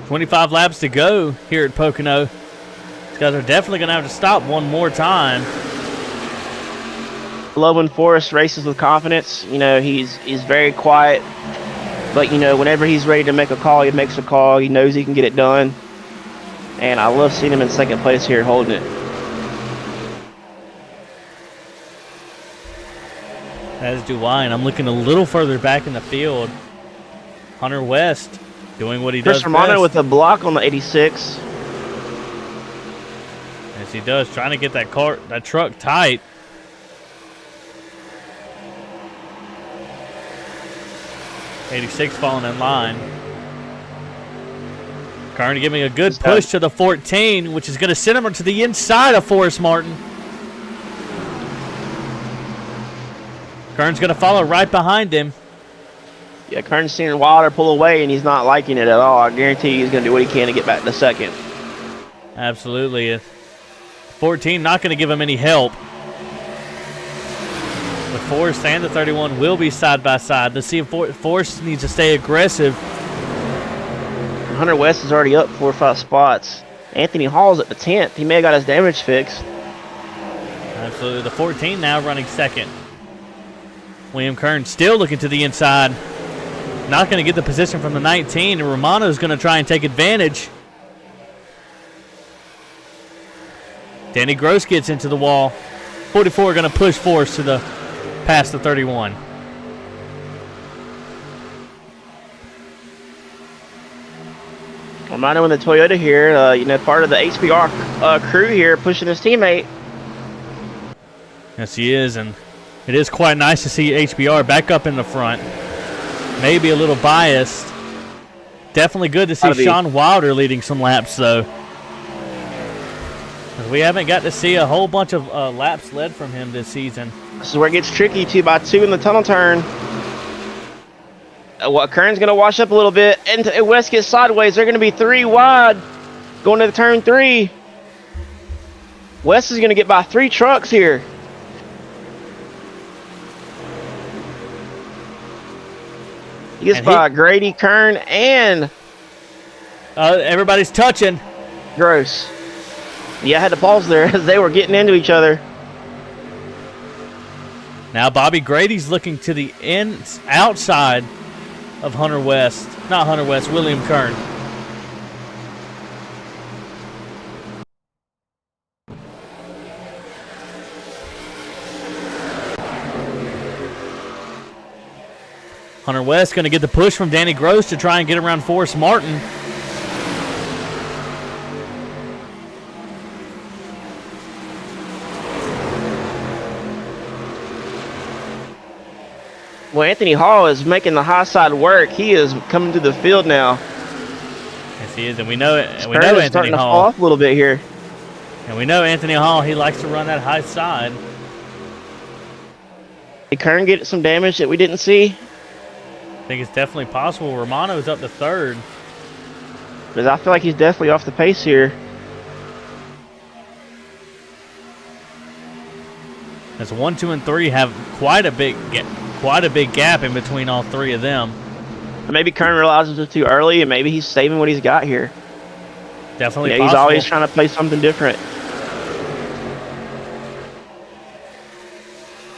$25 laps to go here at Pocono. These guys are definitely going to have to stop one more time. Love when Forrest races with confidence. You know, he's very quiet. But, you know, whenever he's ready to make a call, he makes a call. He knows he can get it done. And I love seeing him in second place here holding it. As do I, and I'm looking a little further back in the field. Hunter West doing what he does Chris Romano best. with a block on the 86. As he does, trying to get that truck tight. '86 falling in line. Kern giving a good push to the 14, which is going to send him to the inside of Forrest Martin. Kern's going to follow right behind him. Yeah, Kern's seeing Wilder pull away, and he's not liking it at all. I guarantee he's going to do what he can to get back to second. Absolutely. 14 not going to give him any help. But Forrest and the 31 will be side by side. Let's see if Forrest needs to stay aggressive. Hunter West is already up 4 or 5 spots. Anthony Hall's at the 10th. He may have got his damage fixed. Absolutely. The 14 now running second. William Kern still looking to the inside. Not going to get the position from the 19, and Romano's going to try and take advantage. Danny Gross gets into the wall. 44 going to push Forrest to past the 31. Romano in the Toyota here, you know, part of the HVR crew here pushing his teammate. Yes, he is, and it is quite nice to see HBR back up in the front. Maybe a little biased. Definitely good to see Sean Wilder leading some laps, though. We haven't got to see a whole bunch of laps led from him this season. This is where it gets tricky, 2x2 in the tunnel turn. Kern's going to wash up a little bit, and West gets sideways. They're going to be 3 wide going to turn 3. West is going to get by 3 trucks here. He gets by Grady, Kern, and everybody's touching. Gross. Yeah, I had to pause there as they were getting into each other. Now Bobby Grady's looking to the outside of Hunter West. Not Hunter West, William Kern. Hunter West going to get the push from Danny Gross to try and get around Forrest Martin. Well, Anthony Hall is making the high side work. He is coming to the field now. Yes, he is, and we know it. And we Kern know is Anthony starting to Hall. fall off a little bit here. And we know Anthony Hall. He likes to run that high side. Did Kern get some damage that we didn't see? I think it's definitely possible. Romano's up to third. Because I feel like he's definitely off the pace here. As 1, 2, and 3 have quite a big gap in between all 3 of them. Maybe Kern realizes it's too early, and maybe he's saving what he's got here. Definitely Yeah, possible. he's always trying to play something different.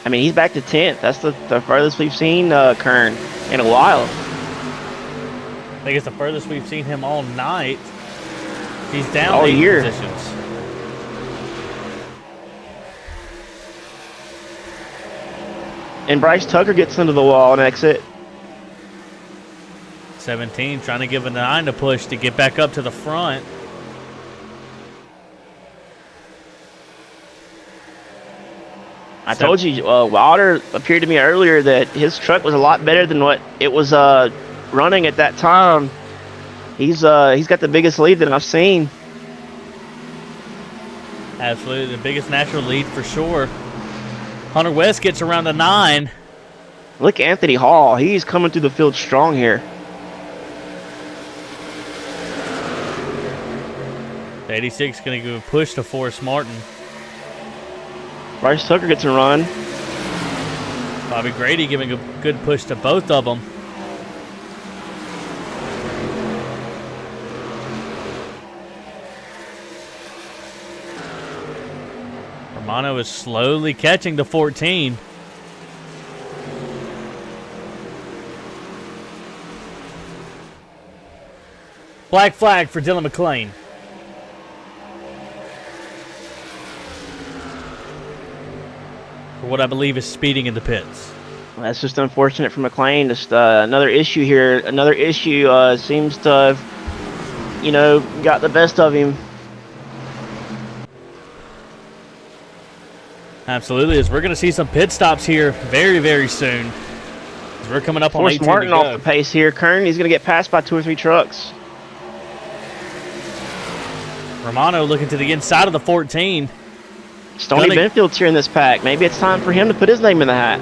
I mean, he's back to 10th. That's the furthest we've seen Kern in a while. I think it's the furthest we've seen him all night. He's down all 8 year. positions. And Bryce Tucker gets into the wall and exit. 17 trying to give a 9 to push to get back up to the front. I told you, Wilder appeared to me earlier that his truck was a lot better than what it was running at that time. He's got the biggest lead that I've seen. Absolutely, the biggest natural lead for sure. Hunter West gets around the 9. Look at Anthony Hall. He's coming through the field strong here. The 86 going to give a push to Forrest Martin. Bryce Tucker gets a run. Bobby Grady giving a good push to both of them. Romano is slowly catching the 14. Black flag for Dylan McClain. For what I believe is speeding in the pits. Well, that's just unfortunate for McLean. Just another issue here. Another issue seems to have, got the best of him. Absolutely, as we're going to see some pit stops here very, very soon. As we're coming up on 18 Martin to go. off the pace here. Kern, he's going to get passed by 2 or 3 trucks. Romano looking to the inside of the 14. Stoney Benfield's here in this pack. Maybe it's time for him to put his name in the hat.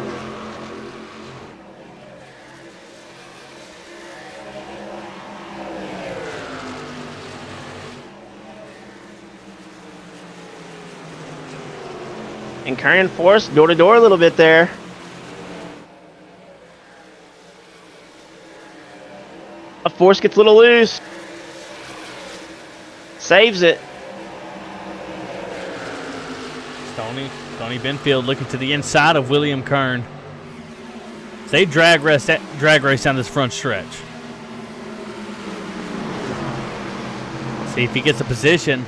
And Kern forced door to door a little bit there. Force gets a little loose. Saves it. Stoney Benfield looking to the inside of William Kern. They drag race down this front stretch. See if he gets a position.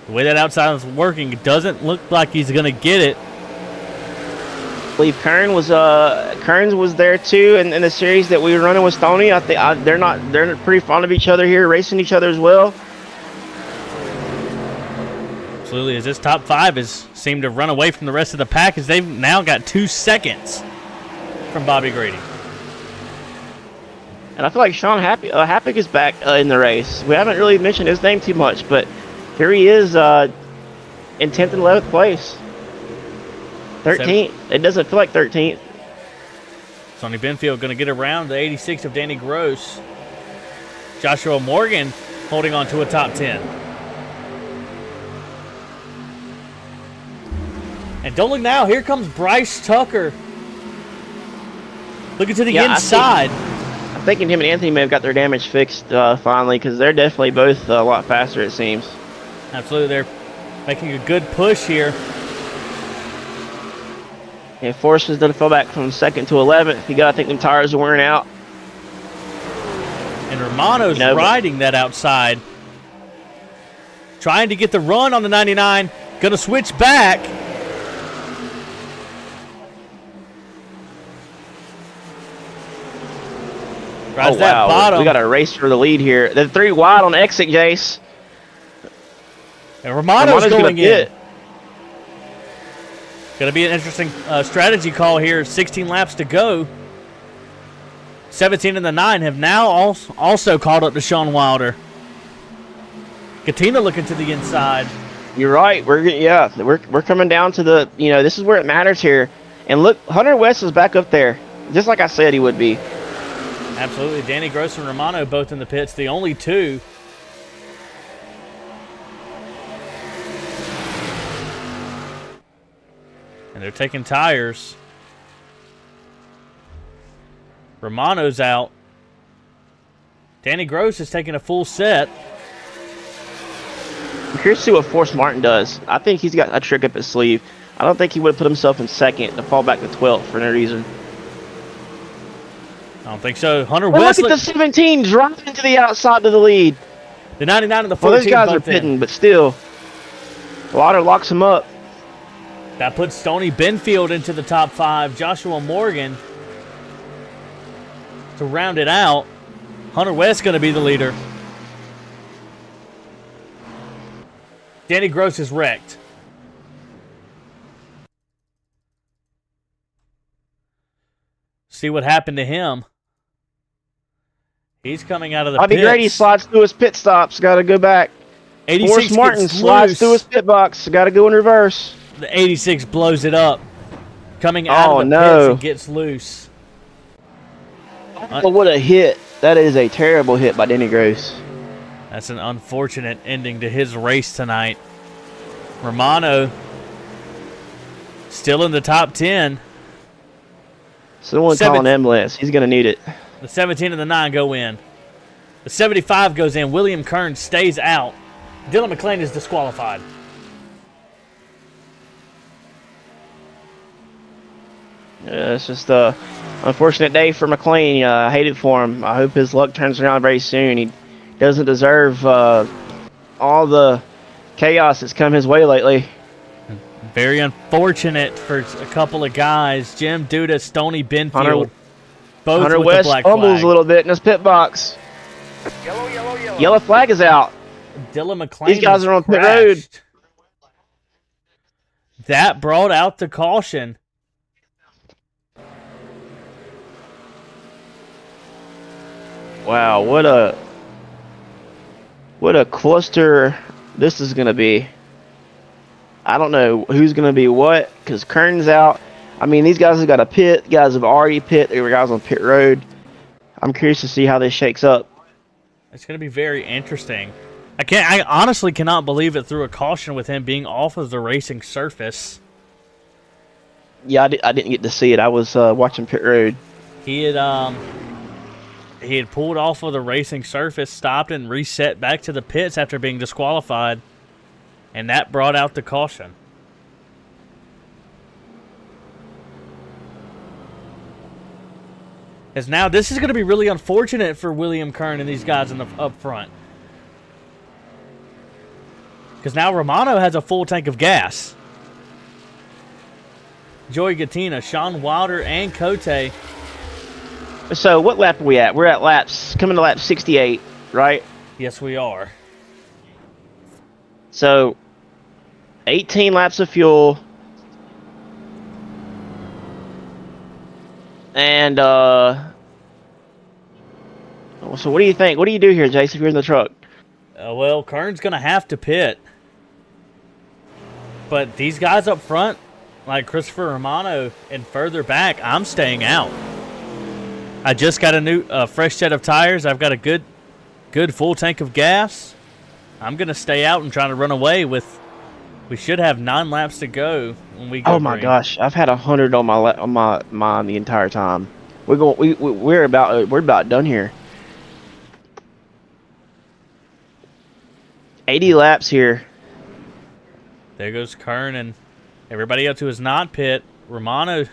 The way that outside is working, it doesn't look like he's going to get it. I believe Kern was there too in the series that we were running with Stoney. I think they're pretty fond of each other here, racing each other as well. Absolutely, as this top 5 has seemed to run away from the rest of the pack, as they've now got 2 seconds from Bobby Grady. And I feel like Sean Happick is back in the race. We haven't really mentioned his name too much, but here he is in 10th and 11th place. 13th. It doesn't feel like 13th. Sonny Benfield going to get around the 86 of Danny Gross. Joshua Morgan holding on to a top 10. And don't look now. Here comes Bryce Tucker. Looking to the inside. I'm thinking him and Anthony may have got their damage fixed finally, because they're definitely both a lot faster, it seems. Absolutely. They're making a good push here. Yeah, Forrest is going to fall back from 2nd to 11th. I think them tires are wearing out. And Romano's riding that outside. Trying to get the run on the 99. Going to switch back. Oh, wow. Bottom. We got a race for the lead here. The 3 wide on exit, Jace. And Romano's going in. Pit. Going to be an interesting strategy call here. 16 laps to go. 17 and the 9 have now also caught up to Sean Wilder. Katina looking to the inside. You're right. We're coming down to the, this is where it matters here. And look, Hunter West is back up there, just like I said he would be. Absolutely. Danny Gross and Romano both in the pits, the only 2. And they're taking tires. Romano's out. Danny Gross is taking a full set. I'm curious to see what Forrest Martin does. I think he's got a trick up his sleeve. I don't think he would have put himself in 2nd to fall back to 12th for no reason. I don't think so. Hunter West. Look at the 17 driving to the outside of the lead. The 99 and the 14. Well, those guys are pitting, but still. Lauder locks him up. That puts Stoney Benfield into the top 5. Joshua Morgan to round it out. Hunter West going to be the leader. Danny Gross is wrecked. See what happened to him. He's coming out of the Bobby pits. Grady slides through his pit stops. Got to go back. 86 Forrest Martin gets slides loose. through his pit box. Got to go in reverse. The 86 blows it up. Coming out Oh, of the no. pits and gets loose. Oh, what a hit. That is a terrible hit by Denny Gross. That's an unfortunate ending to his race tonight. Romano still in the top 10. Someone call an ambulance. He's going to need it. The 17 and the 9 go in. The 75 goes in. William Kern stays out. Dylan McClain is disqualified. Yeah, it's just a unfortunate day for McLean. I hate it for him. I hope his luck turns around very soon. He doesn't deserve all the chaos that's come his way lately. Very unfortunate for a couple of guys. Jim Duda, Stoney Benfield. Both Hunter with West the black fumbles flag. a little bit in his pit box. Yellow, yellow, yellow. Yellow flag is out. Dylan McClain. These guys are on pit crashed. road. That brought out the caution. Wow, what a cluster this is going to be. I don't know who's going to be what, because Kern's out. I mean, these guys have got a pit. Guys have already pit. There were guys on pit road. I'm curious to see how this shakes up. It's going to be very interesting. I honestly cannot believe it threw a caution with him being off of the racing surface. Yeah, I didn't get to see it. I was watching pit road. He had pulled off of the racing surface, stopped and reset back to the pits after being disqualified, and that brought out the caution. As now, this is going to be really unfortunate for William Kern and these guys in the up front. Because now Romano has a full tank of gas. Joey Gattina, Sean Wilder, and Cote. So what lap are we at? We're at coming to lap 68, right? Yes, we are. So 18 laps of fuel. And so what do you think? What do you do here, Jace, if you're in the truck? Well, Kern's going to have to pit. But these guys up front, like Christopher Romano and further back, I'm staying out. I just got a new fresh set of tires. I've got a good full tank of gas. I'm going to stay out and try to run away with. We should have 9 laps to go when we go. Oh my gosh, I've had 100 on my mind the entire time. We're about done here. 80 laps here. There goes Kern and everybody else who is not pit. Romano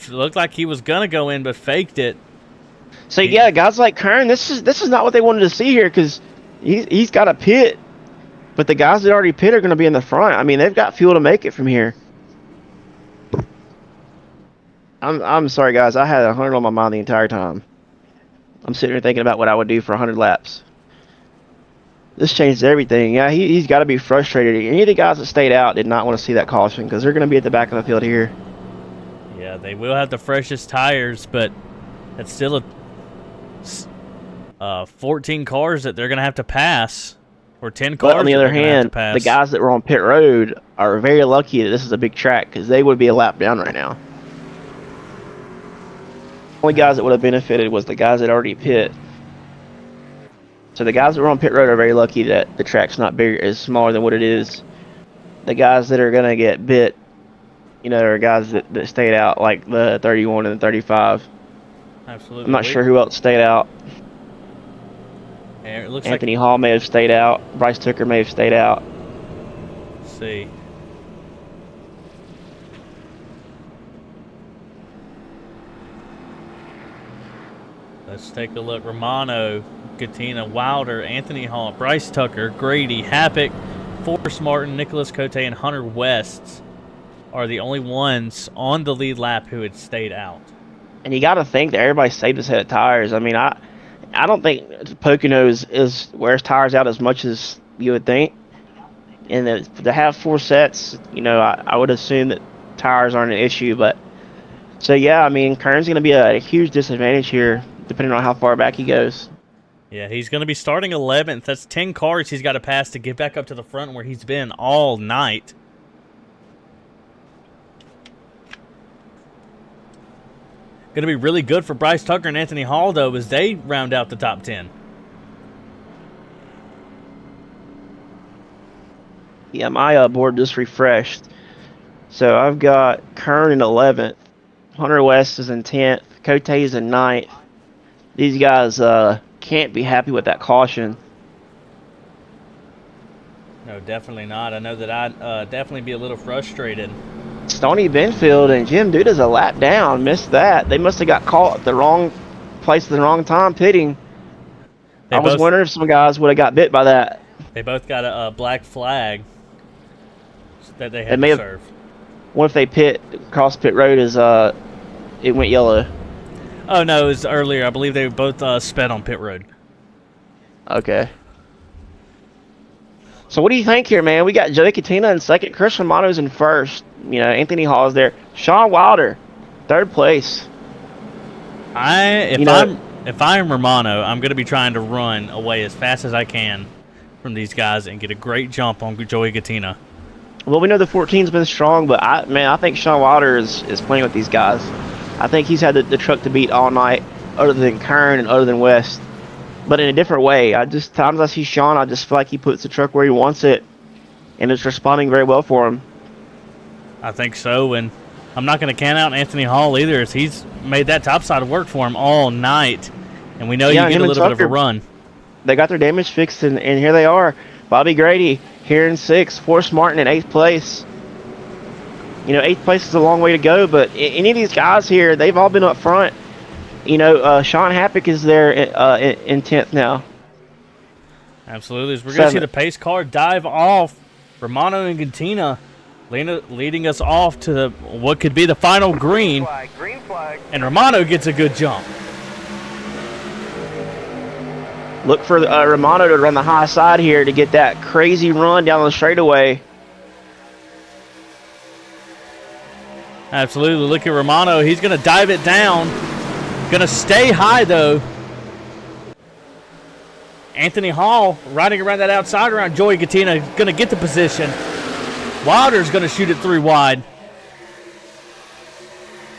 looked like he was gonna go in, but faked it. So yeah, guys like Kern, this is not what they wanted to see here, because he's got a pit, but the guys that already pit are going to be in the front. I mean, they've got fuel to make it from here. I'm sorry, guys. I had 100 on my mind the entire time. I'm sitting here thinking about what I would do for 100 laps. This changes everything. Yeah, he's got to be frustrated. Any of the guys that stayed out did not want to see that caution, because they're going to be at the back of the field here. Yeah, they will have the freshest tires, but it's still 14 cars that they're going to have to pass, or 10 cars. But on the other hand, the guys that were on pit road are very lucky that this is a big track, because they would be a lap down right now. Only guys that would have benefited was the guys that already pit. So the guys that were on pit road are very lucky that the track's not bigger, is smaller than what it is. The guys that are going to get bit, are guys that stayed out, like the 31 and the 35. Absolutely. I'm not sure who else stayed out. And it looks Anthony Hall may have stayed out. Bryce Tucker may have stayed out. Let's see. Let's take a look. Romano, Gattina, Wilder, Anthony Hall, Bryce Tucker, Grady, Happick, Forrest Martin, Nicholas Cote, and Hunter West are the only ones on the lead lap who had stayed out. And you got to think that everybody saved a set of tires. I mean, I don't think Pocono wears tires out as much as you would think. And to have 4 sets, I would assume that tires aren't an issue. But So yeah, I mean, Kern's going to be a huge disadvantage here, depending on how far back he goes. Yeah, he's going to be starting 11th. That's 10 cars he's got to pass to get back up to the front where he's been all night. Going to be really good for Bryce Tucker and Anthony Hall, though, as they round out the top 10. Yeah, my board just refreshed. So I've got Kern in 11th. Hunter West is in 10th. Cote is in 9th. These guys can't be happy with that caution. No, definitely not. I know that I'd definitely be a little frustrated. Stoney Benfield and Jim Duda's a lap down. Missed that. They must have got caught at the wrong place at the wrong time pitting. I was wondering if some guys would have got bit by that. They both got a black flag that they had to serve. What if they pit across pit road is it went yellow? Oh no, it was earlier. I believe they both sped on pit road. Okay. So what do you think here, man? We got Joey Katina in second. Chris Romano's in first. You know, Anthony Hall's there. Sean Wilder, third place. If I'm Romano, I'm going to be trying to run away as fast as I can from these guys and get a great jump on Joey Katina. Well, we know the 14's been strong, but I think Sean Wilder is playing with these guys. I think he's had the truck to beat all night, other than Kern and other than West, but in a different way. Times I see Sean, I just feel like he puts the truck where he wants it, and it's responding very well for him. I think so, and I'm not going to count out Anthony Hall either, as he's made that topside work for him all night, and we know you get a little bit of a run. They got their damage fixed, and here they are. Bobby Grady here in 6th, Forrest Martin in 8th place. You know, 8th place is a long way to go, but any of these guys here, they've all been up front. You know, Sean Happick is there in 10th now. Absolutely. As we're going to see the pace car dive off. Romano and Katina leading us off to what could be the final green. Green flag. And Romano gets a good jump. Look for Romano to run the high side here to get that crazy run down the straightaway. Absolutely. Look at Romano. He's going to dive it down. Going to stay high, though. Anthony Hall riding around that outside around Joey Katina. Going to get the position. Wilder's going to shoot it 3 wide.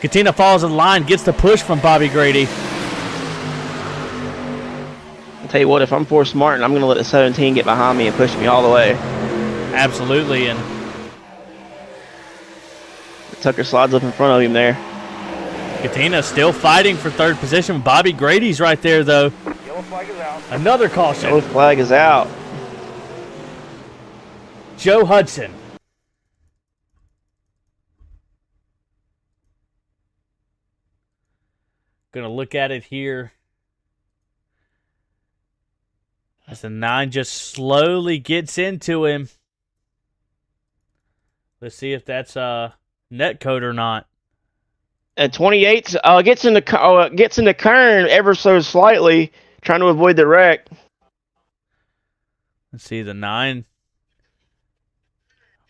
Katina falls in line, gets the push from Bobby Grady. I'll tell you what, if I'm Forrest Martin, I'm going to let the 17 get behind me and push me all the way. Absolutely, and Tucker slides up in front of him there. Katina still fighting for 3rd position. Bobby Grady's right there, though. Yellow flag is out. Another caution. Yellow flag is out. Joe Hudson. Gonna look at it here. As the 9 just slowly gets into him. Let's see if that's net code or not. And 28 gets into Kern ever so slightly, trying to avoid the wreck. Let's see, the 9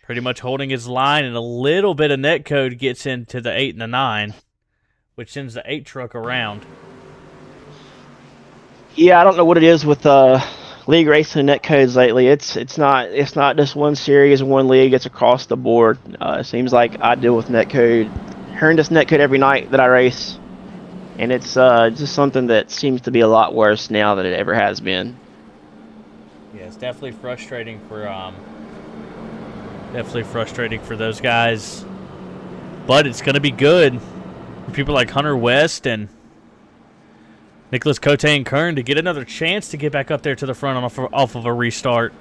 pretty much holding his line, and a little bit of net code gets into the 8 and the 9, which sends the 8 truck around. Yeah, I don't know what it is with league racing and net codes lately. It's not just one series and one league. It's across the board. It seems like I deal with net code, horrendous net code every night that I race, and it's just something that seems to be a lot worse now than it ever has been. Yeah, it's definitely frustrating for those guys, but it's gonna be good for people like Hunter West and Nicholas Cote and Kern to get another chance to get back up there to the front off of a restart.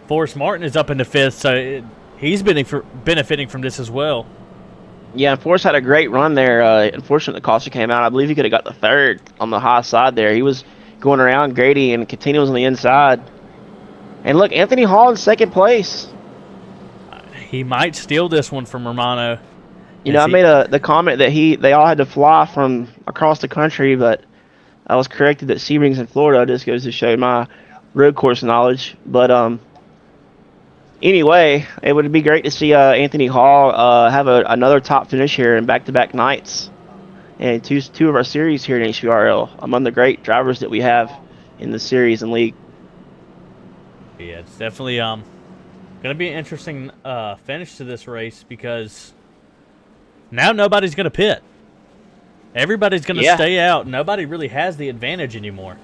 Forrest Martin is up into 5th, so he's benefiting from this as well. Yeah, and Forrest had a great run there. Unfortunately, the caution came out. I believe he could have got the 3rd on the high side there. He was going around Grady, and Katina was on the inside. And look, Anthony Hall in 2nd place. He might steal this one from Romano. You know, I made the comment that they all had to fly from across the country, but I was corrected that Sebring's in Florida. Just goes to show my road course knowledge. But Anyway, it would be great to see Anthony Hall have another top finish here in back-to-back nights, and two of our series here in HVRL, among the great drivers that we have in the series and league. Yeah, it's definitely going to be an interesting finish to this race because now nobody's going to pit. Everybody's going to stay out. Nobody really has the advantage anymore.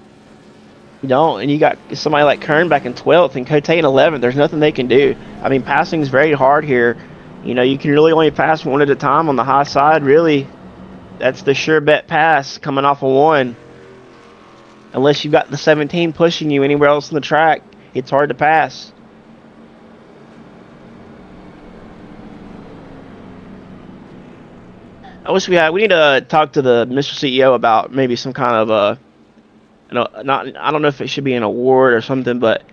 You don't, and you got somebody like Kern back in 12th and Cote in 11th. There's nothing they can do. I mean, passing is very hard here. You know, you can really only pass one at a time on the high side, really. That's the sure bet pass coming off of one. Unless you've got the 17 pushing you anywhere else on the track, it's hard to pass. I wish we need to talk to the Mr. CEO about maybe some kind of I don't know if it should be an award or something, but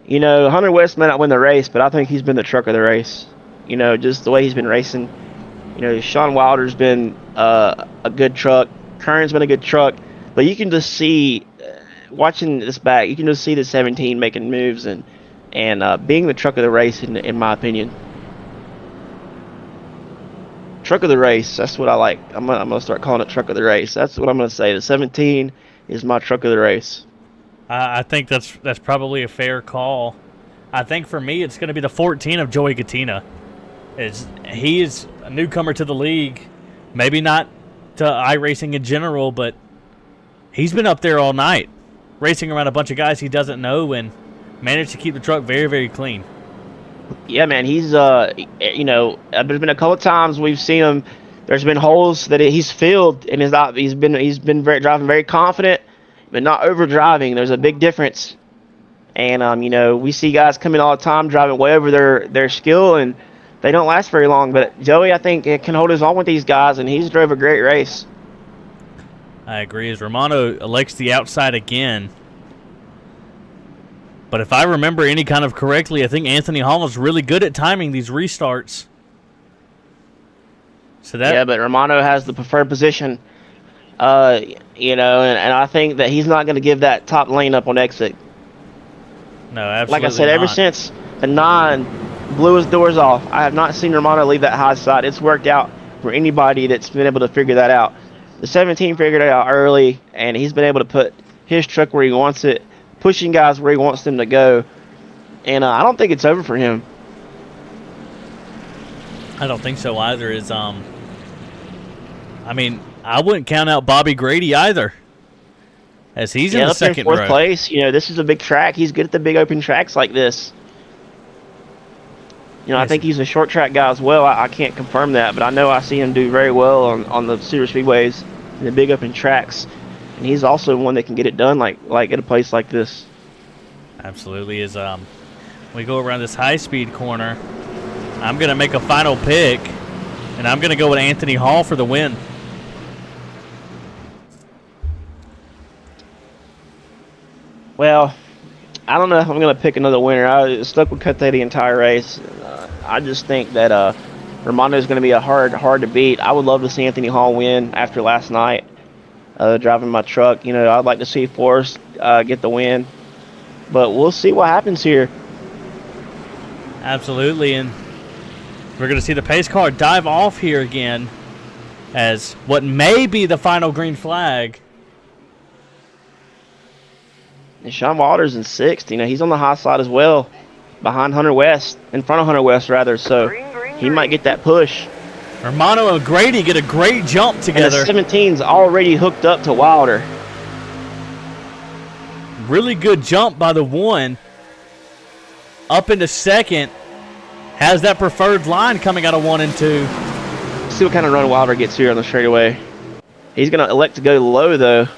you know, Hunter West may not win the race, but I think he's been the truck of the race. You know, just the way he's been racing. You know, Sean Wilder's been a good truck. Kern's been a good truck, but you can just see, watching this back, you can just see the 17 making moves and being the truck of the race, in my opinion. Truck of the race, that's what I like. I'm gonna start calling it truck of the race. That's what I'm gonna say. The 17 is my truck of the race. I think that's probably a fair call. I think for me, it's going to be the 14 of Joey Katina. He is a newcomer to the league, maybe not to iRacing in general, but he's been up there all night, racing around a bunch of guys he doesn't know and managed to keep the truck very, very clean. Yeah, man, he's you know, there's been a couple of times we've seen him. There's been holes that he's filled, and he's been driving very confident, but not over driving. There's a big difference, and you know, we see guys come in all the time driving way over their skill, and they don't last very long. But Joey, I think, can hold his own with these guys, and he's drove a great race. I agree. As Romano elects the outside again. But if I remember any kind of correctly, I think Anthony Hall was really good at timing these restarts. So Yeah, but Romano has the preferred position, you know, and I think that he's not going to give that top lane up on exit. No, absolutely Like I said, ever since the 9 blew his doors off, I have not seen Romano leave that high side. It's worked out for anybody that's been able to figure that out. The 17 figured it out early, and he's been able to put his truck where he wants it, pushing guys where he wants them to go. And I don't think it's over for him. I don't think so either. I mean, I wouldn't count out Bobby Grady either, as he's in the second row. Fourth place. You know, this is a big track. He's good at the big open tracks like this. You know, I think he's a short track guy as well. I can't confirm that, but I know I see him do very well on the super speedways and the big open tracks. And he's also one that can get it done like at a place like this. Absolutely. We go around this high-speed corner, I'm going to make a final pick, and I'm going to go with Anthony Hall for the win. Well, I don't know if I'm going to pick another winner. I stuck with Cote the entire race. I just think that Romano is going to be a hard to beat. I would love to see Anthony Hall win after last night, driving my truck. You know, I'd like to see Forrest get the win, but we'll see what happens here. Absolutely, and we're going to see the pace car dive off here again as what may be the final green flag. And Sean Walters in 6th. You know, he's on the high side as well, behind Hunter West, in front of Hunter West rather. So he might get that push. Romano and Grady get a great jump together. And the 17's already hooked up to Wilder. Really good jump by the 1. Up into 2nd. Has that preferred line coming out of 1 and 2. See what kind of run Wilder gets here on the straightaway. He's going to elect to go low, though.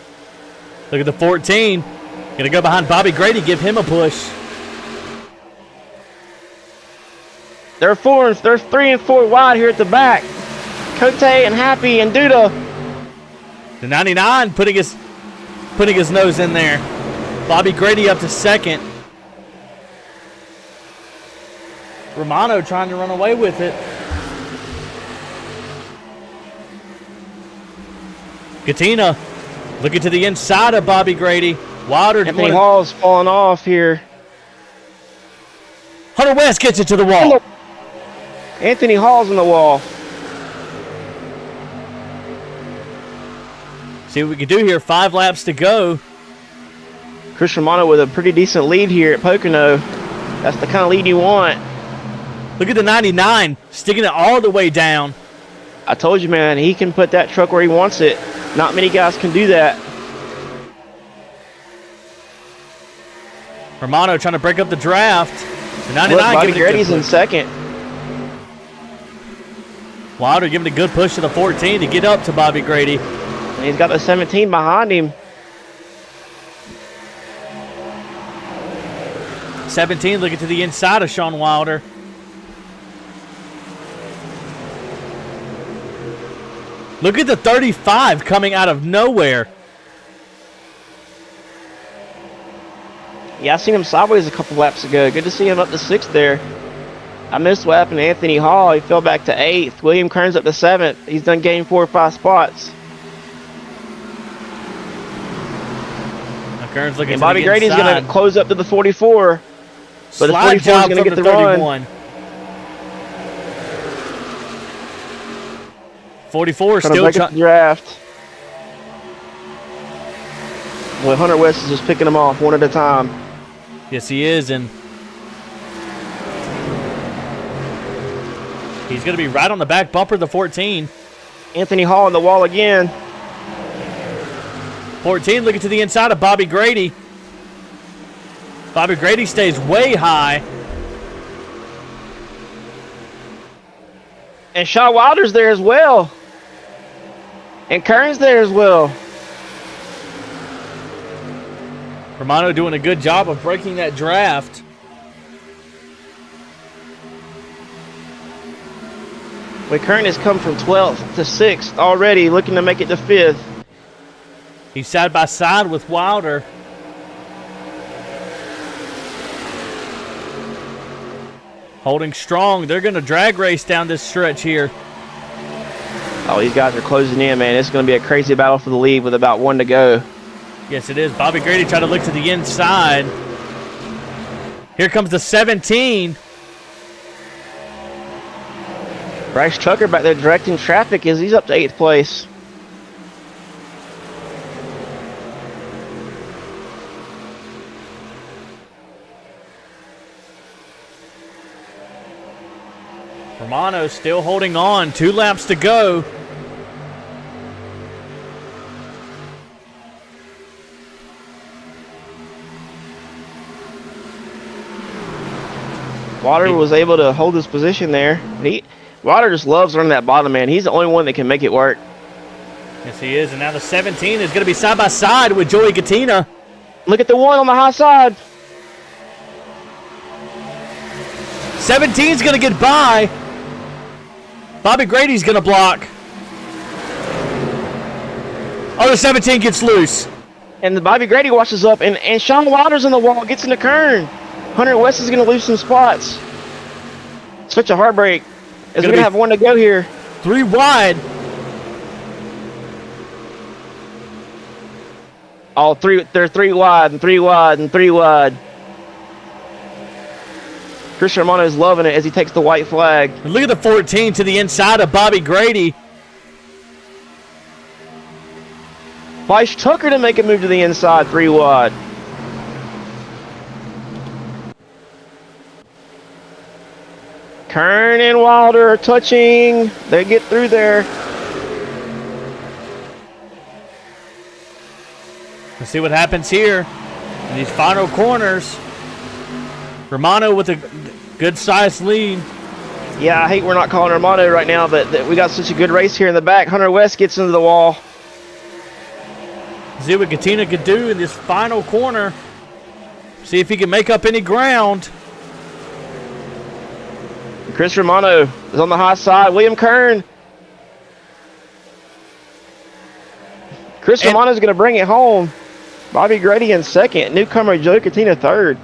Look at the 14. Going to go behind Bobby Grady, give him a push. They're 3 and 4 wide here at the back. Cote and Happy and Duda. The 99 putting his nose in there. Bobby Grady up to 2nd. Romano trying to run away with it. Katina looking to the inside of Bobby Grady. Wilder. Anthony Hall's falling off here. Hunter West gets it to the wall. Anthony Hall's in the wall. See what we can do here. 5 laps to go. Chris Romano with a pretty decent lead here at Pocono. That's the kind of lead you want. Look at the 99, sticking it all the way down. I told you, man, he can put that truck where he wants it. Not many guys can do that. Romano trying to break up the draft. The 99 Look, Bobby giving it a Grady's good in push. second. Wilder giving a good push to the 14 to get up to Bobby Grady. And he's got the 17 behind him. 17 looking to the inside of Sean Wilder. Look at the 35 coming out of nowhere. Yeah, I seen him sideways a couple laps ago. Good to see him up to 6th there. I missed what happened to Anthony Hall. He fell back to 8th. William Kern's up to 7th. He's done gained 4 or 5 spots. Now Kern's looking And to Bobby the Grady's inside. going to close up to the 44. But the Slide 44 is job going to from get the run. 31. 44 Trying to still break up the draft. Well, Hunter West is just picking them off one at a time. Yes, he is, and he's going to be right on the back bumper of the 14. Anthony Hall on the wall again. 14 looking to the inside of Bobby Grady. Bobby Grady stays way high. And Shaw Wilder's there as well. And Kern's there as well. Romano doing a good job of breaking that draft. Well, Kern has come from 12th to 6th already, looking to make it to 5th. He's side by side with Wilder. Holding strong. They're going to drag race down this stretch here. Oh, these guys are closing in, man. It's going to be a crazy battle for the lead with about 1 to go. Yes, it is. Bobby Grady trying to look to the inside. Here comes the 17. Bryce Tucker back there directing traffic as he's up to 8th place. Romano still holding on. 2 laps to go. Water was able to hold his position there. Water just loves running that bottom, man. He's the only one that can make it work. Yes, he is. And now the 17 is going to be side by side with Joey Gattina. Look at the 1 on the high side. 17's going to get by. Bobby Grady's going to block. Oh, the 17 gets loose. And the Bobby Grady washes up, and Sean Wilder's in the wall, gets in the Kern. Hunter West is going to lose some spots. Such a heartbreak. As we're going to have 1 to go here. 3 wide. All 3, they're 3 wide and 3 wide and 3 wide. Chris Romano is loving it as he takes the white flag. And look at the 14 to the inside of Bobby Grady. Bryce Tucker to make a move to the inside, 3 wide. Kern and Wilder are touching. They get through there. Let's see what happens here in these final corners. Romano with a good sized lead. Yeah, I hate we're not calling Romano right now, but we got such a good race here in the back. Hunter West gets into the wall. See what Gattina could do in this final corner. See if he can make up any ground. Chris Romano is on the high side. William Kern. Chris Romano is going to bring it home. Bobby Grady in second. Newcomer Joe Gattina third.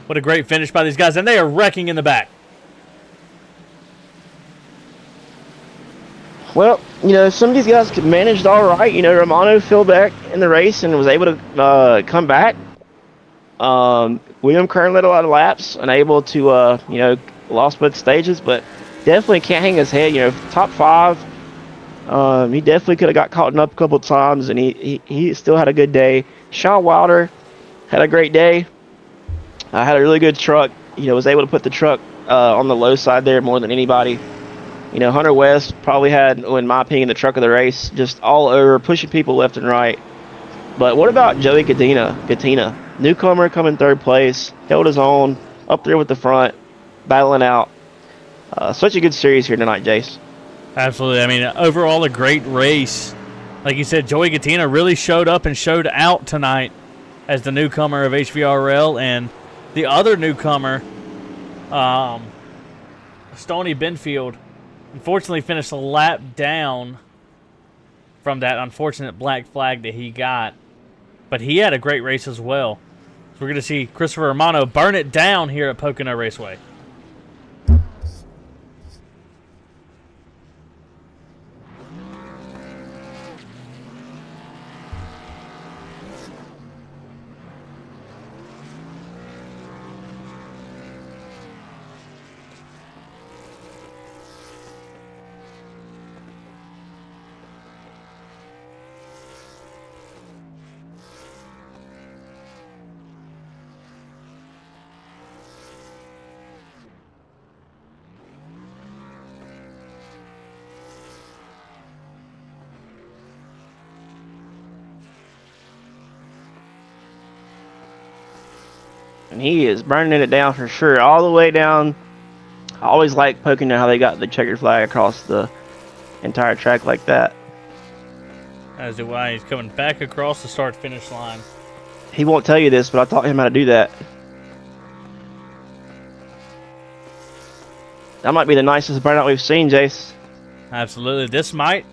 What a great finish by these guys. And they are wrecking in the back. Well, you know, some of these guys managed all right. You know, Romano fell back in the race and was able to come back. William Kern led a lot of laps, unable to, lost both stages, but definitely can't hang his head. Top 5. He definitely could have got caught up a couple of times, and he still had a good day. Sean Wilder had a great day. Had a really good truck. Was able to put the truck on the low side there more than anybody. Hunter West probably had, in my opinion, the truck of the race, just all over, pushing people left and right. But what about Joey Katina, newcomer coming third place, held his own, up there with the front, battling out. Such a good series here tonight, Jace. Absolutely. I mean, overall, a great race. Like you said, Joey Katina really showed up and showed out tonight as the newcomer of HVRL, and the other newcomer, Stoney Benfield, unfortunately finished a lap down from that unfortunate black flag that he got. But he had a great race as well. So we're going to see Christopher Romano burn it down here at Pocono Raceway. And he is burning it down for sure, all the way down. I always like Pocono how they got the checkered flag across the entire track like that. As to why he's coming back across the start-finish line. He won't tell you this, but I taught him how to do that. That might be the nicest burnout we've seen, Jace. Absolutely. This might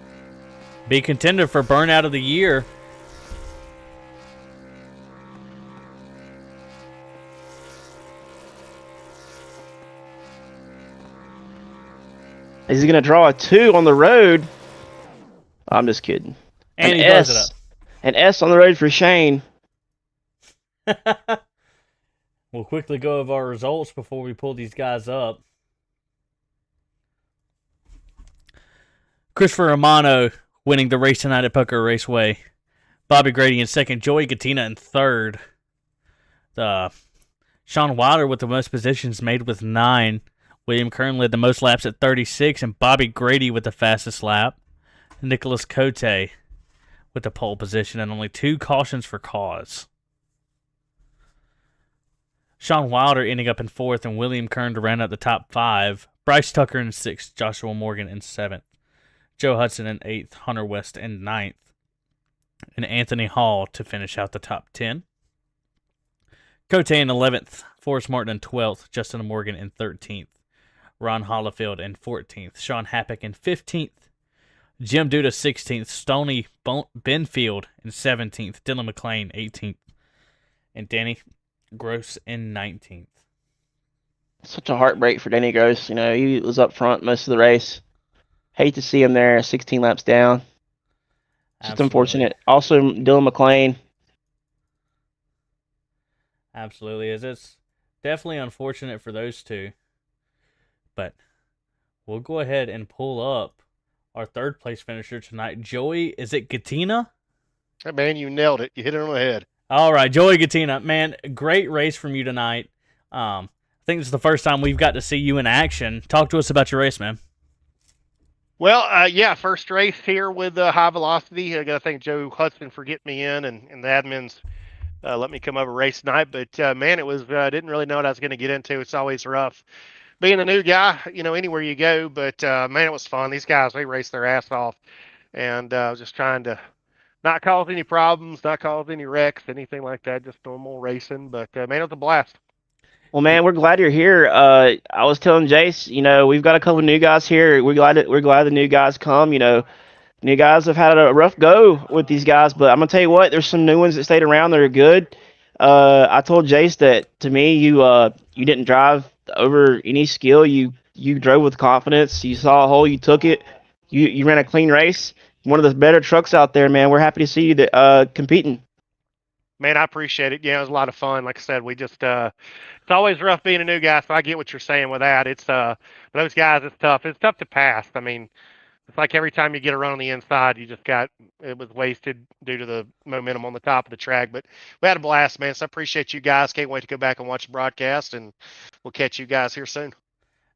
be contender for burnout of the year. Is he going to draw a 2 on the road? I'm just kidding. And an he S. does An S on the road for Shane. it up. We'll quickly go over our results before we pull these guys up. Christopher Romano winning the race tonight at Pocono Raceway. Bobby Grady in second. Joey Katina in third. Sean Wilder with the most positions made with 9. William Kern led the most laps at 36, and Bobby Grady with the fastest lap. Nicholas Cote with the pole position and only 2 cautions for cause. Sean Wilder ending up in 4th, and William Kern to round out the top 5. Bryce Tucker in 6th, Joshua Morgan in 7th. Joe Hudson in 8th, Hunter West in 9th. And Anthony Hall to finish out the top 10. Cote in 11th, Forrest Martin in 12th, Justin Morgan in 13th. Ron Hollifield in 14th. Sean Happick in 15th. Jim Duda 16th. Stoney Benfield in 17th. Dylan McClain 18th. And Danny Gross in 19th. Such a heartbreak for Danny Gross. He was up front most of the race. Hate to see him there, 16 laps down. Just Absolutely. unfortunate. Also, Dylan McClain. Absolutely. It's definitely unfortunate for those two. But we'll go ahead and pull up our third place finisher tonight. Joey, is it Katina? Hey, man, you nailed it. You hit it on the head. All right, Joey Katina. Man, great race from you tonight. I think this is the first time we've got to see you in action. Talk to us about your race, man. Well, first race here with High Velocity. I got to thank Joe Hudson for getting me in, and the admins let me come over race tonight. But, man, it was didn't really know what I was going to get into. It's always rough being a new guy, anywhere you go. But, man, it was fun. These guys, they raced their ass off. And I was just trying to not cause any problems, not cause any wrecks, anything like that, just normal racing. But, man, it was a blast. Well, man, we're glad you're here. I was telling Jace, we've got a couple of new guys here. We're glad the new guys come. New guys have had a rough go with these guys, but I'm gonna tell you what, there's some new ones that stayed around that are good. I told Jace that to me, you didn't drive over any skill. You drove with confidence. You saw a hole, you took it. You ran a clean race. One of the better trucks out there, man. We're happy to see you competing. Man, I appreciate it. Yeah, it was a lot of fun. Like I said, we just it's always rough being a new guy, so I get what you're saying with that. It's those guys, it's tough. It's tough to pass. I mean, it's like every time you get a run on the inside, you just got it was wasted due to the momentum on the top of the track. But we had a blast, man. So I appreciate you guys. Can't wait to go back and watch the broadcast, and we'll catch you guys here soon.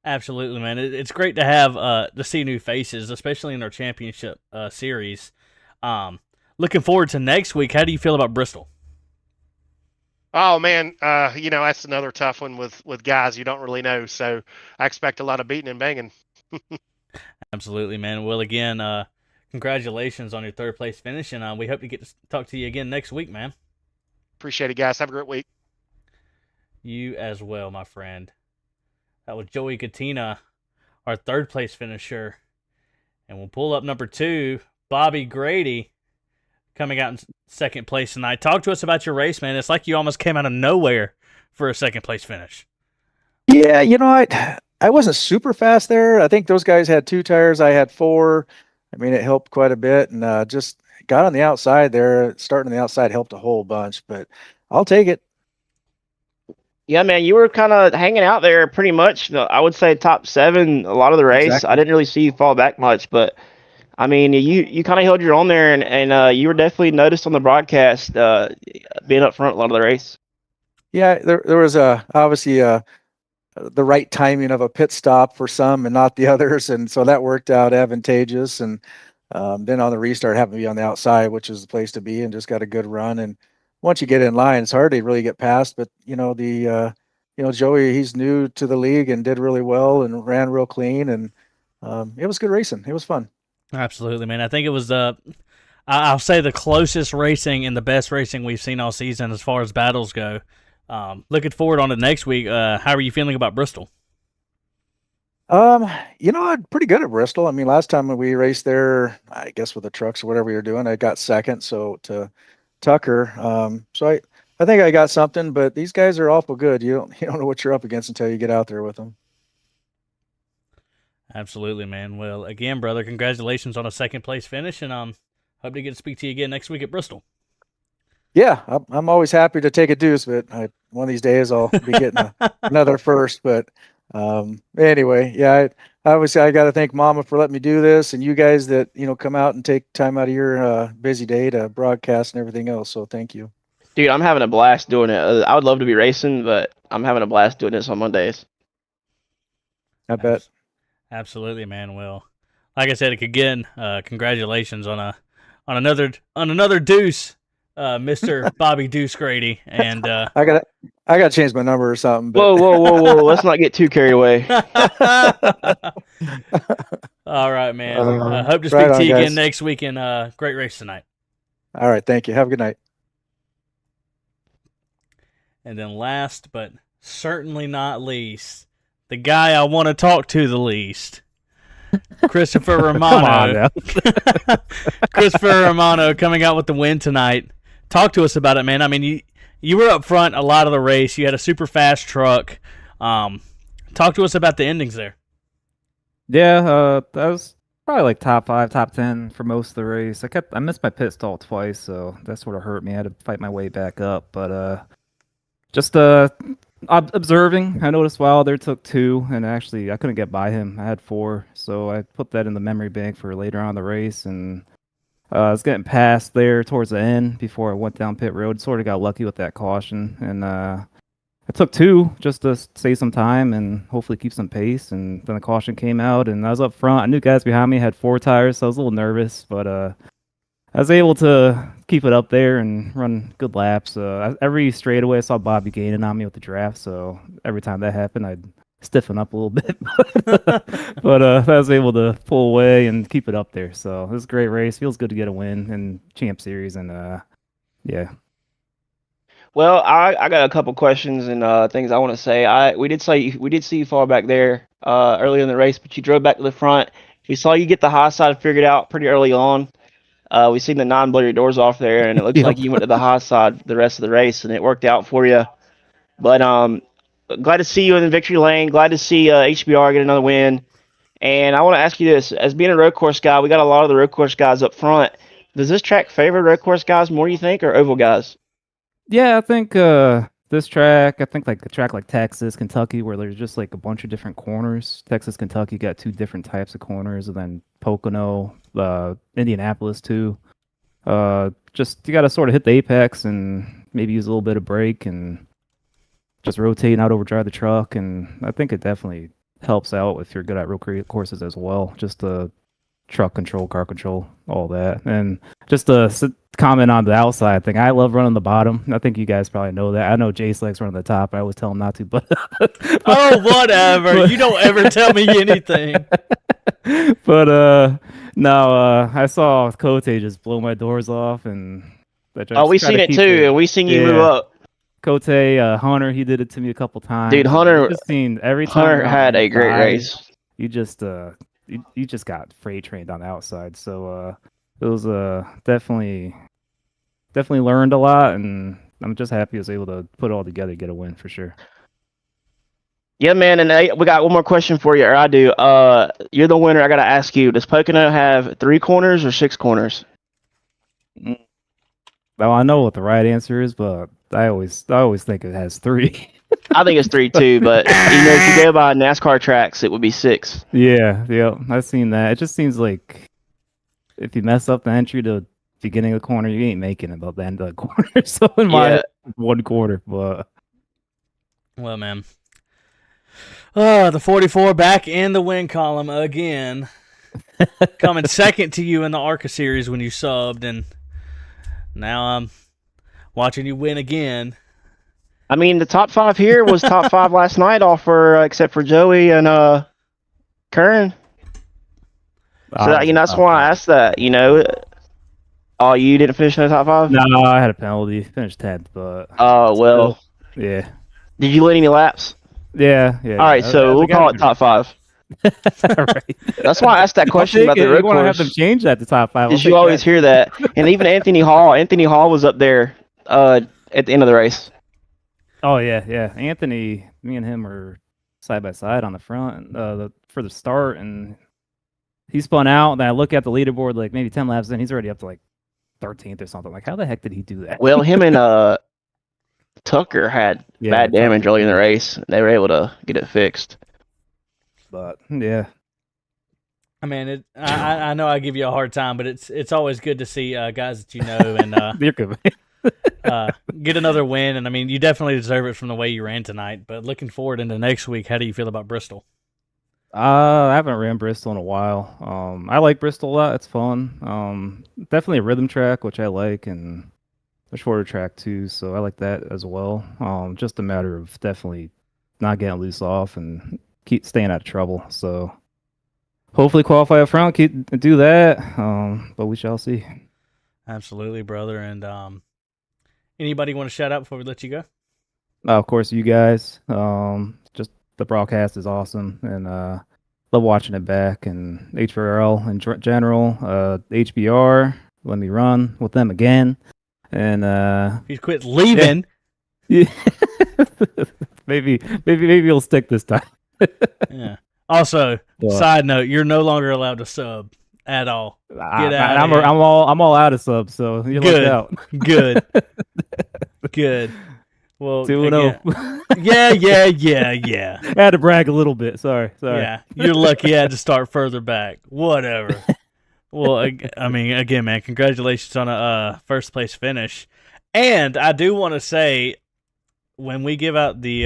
Absolutely, man. It's great to have to see new faces, especially in our championship series. Looking forward to next week. How do you feel about Bristol? Oh man, that's another tough one with guys you don't really know. So I expect a lot of beating and banging. Absolutely, man. Well, again, congratulations on your third place finish, and we hope to get to talk to you again next week, man. Appreciate it, guys. Have a great week. You as well, my friend. That was Joey Katina, our third place finisher. And we'll pull up number 2, Bobby Grady, coming out in second place tonight. Talk to us about your race, man. It's like you almost came out of nowhere for a second place finish. Yeah, I wasn't super fast there. I think those guys had 2 tires. I had 4. I mean, it helped quite a bit, and just got on the outside there. Starting on the outside helped a whole bunch, but I'll take it. Yeah, man, you were kind of hanging out there pretty much. I would say top 7 a lot of the race. Exactly. I didn't really see you fall back much, but I mean, you kind of held your own there, and you were definitely noticed on the broadcast being up front a lot of the race. Yeah, there was obviously the right timing of a pit stop for some and not the others, and so that worked out advantageous. And then on the restart, happened to be on the outside, which is the place to be, and just got a good run. And once you get in line, it's hard to really get past. But Joey, he's new to the league and did really well and ran real clean, and it was good racing. It was fun. Absolutely, man. I think it was I'll say the closest racing and the best racing we've seen all season as far as battles go. Looking forward on to next week. How are you feeling about Bristol? I'm pretty good at Bristol. I mean, last time we raced there, I guess with the trucks or whatever you're doing, I got second. So to Tucker. So I think I got something, but these guys are awful good. You don't know what you're up against until you get out there with them. Absolutely, man. Well, again, brother, congratulations on a second place finish, and hope to get to speak to you again next week at Bristol. Yeah, I'm always happy to take a deuce, but one of these days I'll be getting another first. But anyway, yeah, obviously I got to thank Mama for letting me do this, and you guys that come out and take time out of your busy day to broadcast and everything else. So thank you, Dude. I'm having a blast doing it. I would love to be racing, but I'm having a blast doing this on Mondays. I bet. Absolutely, man. Well, like I said, again, congratulations on another deuce, Mr. Bobby Deuce Grady. And I gotta change my number or something. But... Whoa! Let's not get too carried away. All right, man. I hope to speak to you again next week, and great race tonight. All right, thank you. Have a good night. And then last, but certainly not least, the guy I want to talk to the least, Christopher Romano. Christopher Romano coming out with the win tonight. Talk to us about it, man. I mean, you were up front a lot of the race. You had a super fast truck. Talk to us about the endings there. Yeah, that was probably like top 5, top 10 for most of the race. I missed my pit stall twice, so that sort of hurt me. I had to fight my way back up, but just observing, I noticed Wilder took 2, and actually I couldn't get by him. I had 4, so I put that in the memory bank for later on in the race, and I was getting past there towards the end before I went down pit road. Sort of got lucky with that caution, and I took 2 just to save some time and hopefully keep some pace, and then the caution came out, and I was up front. I knew guys behind me had 4 tires, so I was a little nervous, but I was able to keep it up there and run good laps. Every straightaway I saw Bobby gaining on me with the draft, so every time that happened, I'd stiffen up a little bit. But I was able to pull away and keep it up there. So it was a great race. Feels good to get a win in Champ Series, and yeah. Well, I got a couple questions and things I want to say. We did see you fall back there earlier in the race, but you drove back to the front. We saw you get the high side figured out pretty early on. We seen the non-blow your doors off there, and it looks like you went to the high side the rest of the race, and it worked out for you. But glad to see you in the victory lane. Glad to see HVR get another win. And I want to ask you this: as being a road course guy, we got a lot of the road course guys up front. Does this track favor road course guys more, you think, or oval guys? Yeah, I think this track, I think like a track like Texas, Kentucky, where there's just like a bunch of different corners. Texas, Kentucky got two different types of corners, and then Pocono, Indianapolis too. Just you got to sort of hit the apex and maybe use a little bit of brake and just rotate, not overdrive the truck. And I think it definitely helps out if you're good at real courses as well. Just the truck control, car control, all that. And just to comment on the outside thing, I love running the bottom. I think you guys probably know that. I know Jace likes running the top. I always tell him not to, but Oh, whatever. You don't ever tell me anything. But no, I saw Cote just blow my doors off, and Oh, we seen it too, and we seen you move up. Cote, Hunter, he did it to me a couple times. Dude, Hunter, just seen every time Hunter had a great race. You just you just got freight trained on the outside, so it was definitely learned a lot, and I'm just happy I was able to put it all together, get a win for sure. Yeah, man, and we got one more question for you, or I do. You're the winner. I gotta ask you: does Pocono have 3 corners or 6 corners? Well, I know what the right answer is, but I always think it has 3. I think it's 3 too, but if you go by NASCAR tracks, it would be 6. Yeah, I've seen that. It just seems like if you mess up the entry to the beginning of the corner, you ain't making it about the end of the corner. So in my 1 quarter, but well, man. The 44 back in the win column again. Coming second to you in the ARCA series when you subbed, and now I'm watching you win again. I mean, the top 5 here was top 5 last night, all for except for Joey and Curran. So that's why I asked that. Oh, you didn't finish in the top 5? No, I had a penalty. Finished 10th, but oh well. Yeah. Did you lead any laps? Yeah. All right, so we'll call it top 5. Right. That's why I asked that question about the road course. I want to have them change that to top 5. Because you always hear that, and even Anthony Hall was up there at the end of the race. Oh yeah. Anthony, me and him were side by side on the front for the start, and he spun out. And I look at the leaderboard like maybe 10 laps in, he's already up to like 13th or something. Like, how the heck did he do that? Well, him and Tucker had bad damage early in the race. They were able to get it fixed. But yeah, I mean, I know I give you a hard time, but it's always good to see guys that you know and you're good. Get another win. And I mean, you definitely deserve it from the way you ran tonight. But looking forward into next week, how do you feel about Bristol? I haven't ran Bristol in a while. I like Bristol a lot. It's fun. Definitely a rhythm track, which I like, and a shorter track too. So I like that as well. Just a matter of definitely not getting loose off and keep staying out of trouble. So hopefully qualify up front, do that. But we shall see. Absolutely, brother. And anybody want to shout out before we let you go? Of course, you guys. Just the broadcast is awesome, and love watching it back. And HVRL in general, HBR. Let me run with them again. And he's quit leaving. Yeah. maybe he'll stick this time. Yeah. Also, side note, you're no longer allowed to sub at all. Get out. I'm all out of subs, so you look out. Good. Good. Well, 2-0. Yeah. I had to brag a little bit. Sorry. Yeah, you're lucky I had to start further back. Whatever. Well, I mean, again, man, congratulations on a first place finish. And I do want to say, when we give out the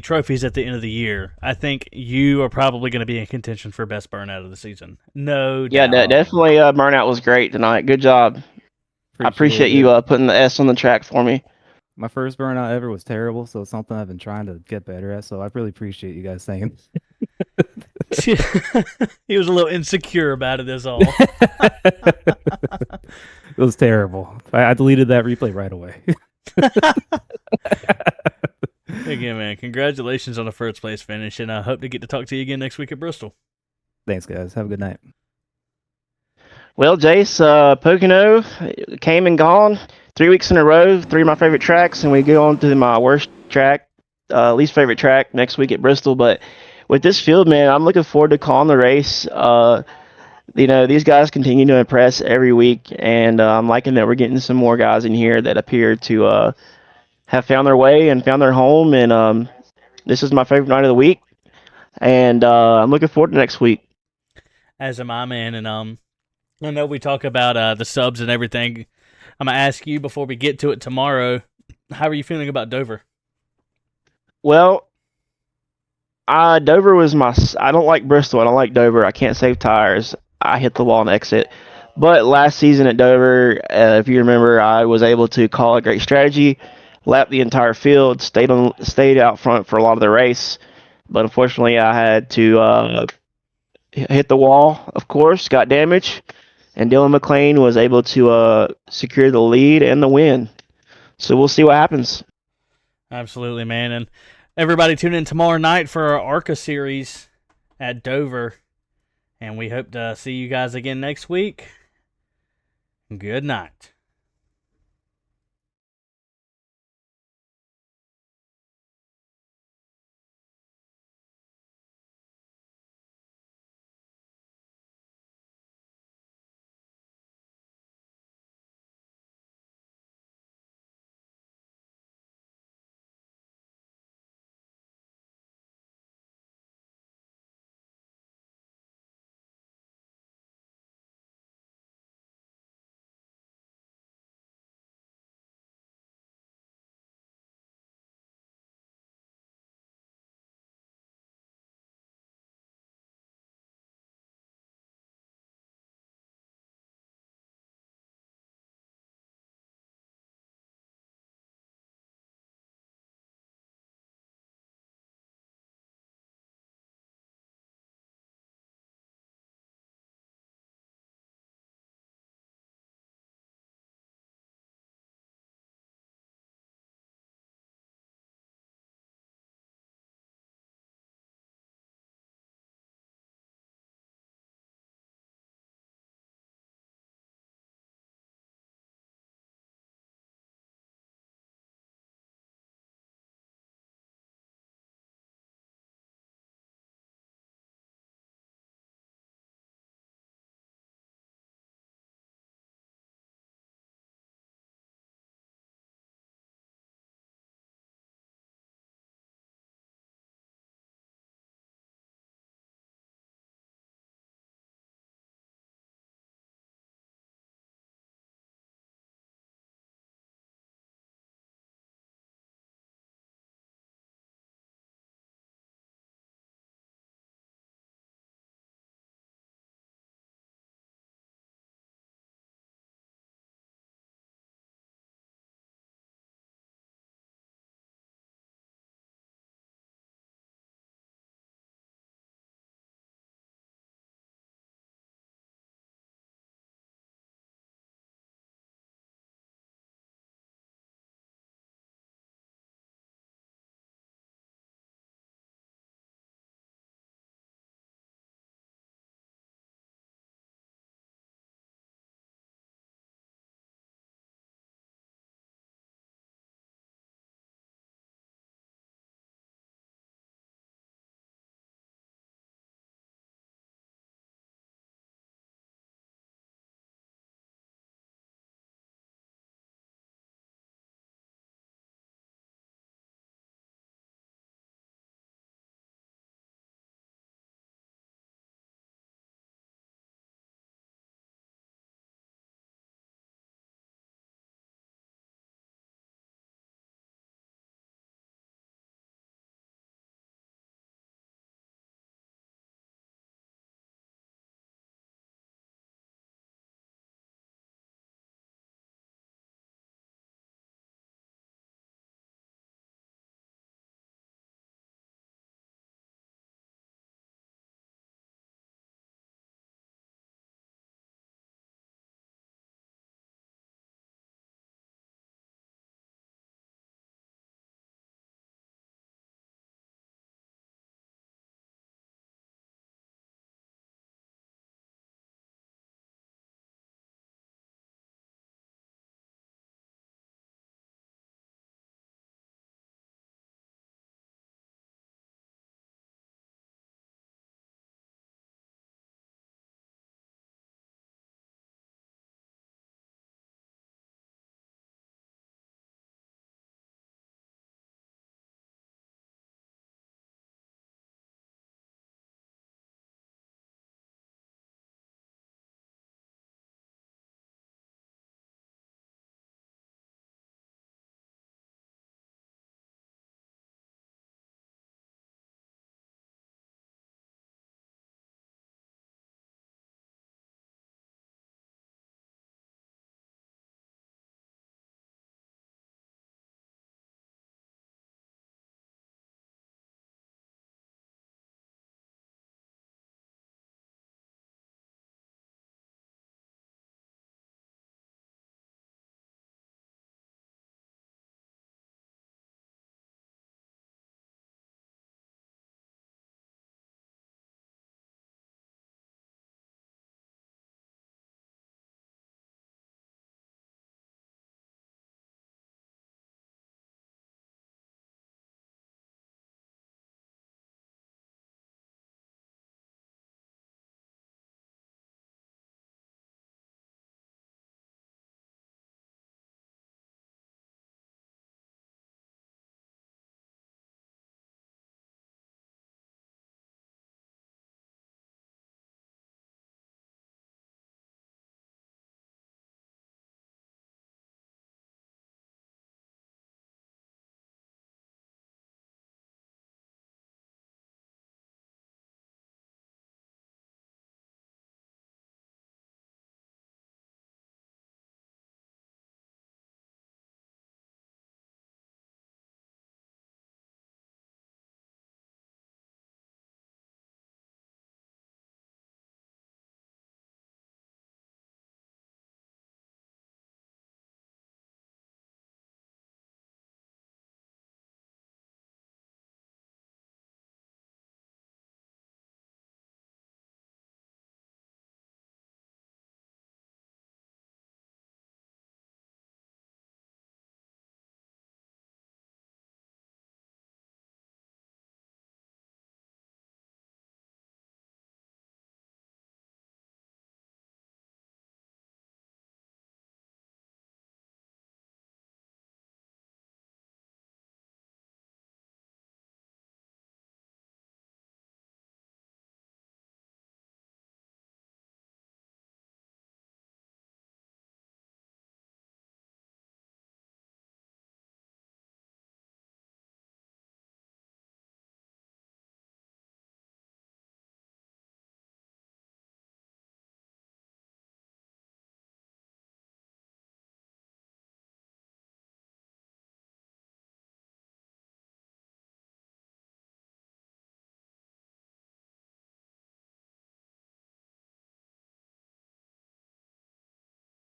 trophies at the end of the year, I think you are probably going to be in contention for best burnout of the season. No doubt. Yeah, definitely. Burnout was great tonight. Good job. I appreciate you putting the S on the track for me. My first burnout ever was terrible, so it's something I've been trying to get better at. So I really appreciate you guys saying. He was a little insecure about it, is all. It was terrible. I deleted that replay right away. Again, man, congratulations on the first place finish, and I hope to get to talk to you again next week at Bristol. Thanks, guys. Have a good night. Well, Jace, Pocono came and gone 3 weeks in a row, 3 of my favorite tracks, and we go on to my worst track, least favorite track next week at Bristol. But with this field, man, I'm looking forward to calling the race. these guys continue to impress every week, and I'm liking that we're getting some more guys in here that appear to have found their way and found their home. And this is my favorite night of the week, and I'm looking forward to next week. As am I, man. And I know we talk about the subs and everything. I'm gonna ask you before we get to it tomorrow. How are you feeling about Dover? Well, Dover was I don't like Bristol. I don't like Dover. I can't save tires. I hit the wall and exit. But last season at Dover, if you remember, I was able to call a great strategy, lap the entire field, stayed out front for a lot of the race. But unfortunately, I had to hit the wall, of course, got damaged, and Dylan McLean was able to secure the lead and the win. So we'll see what happens. Absolutely, man. And everybody tune in tomorrow night for our ARCA series at Dover. And we hope to see you guys again next week. Good night.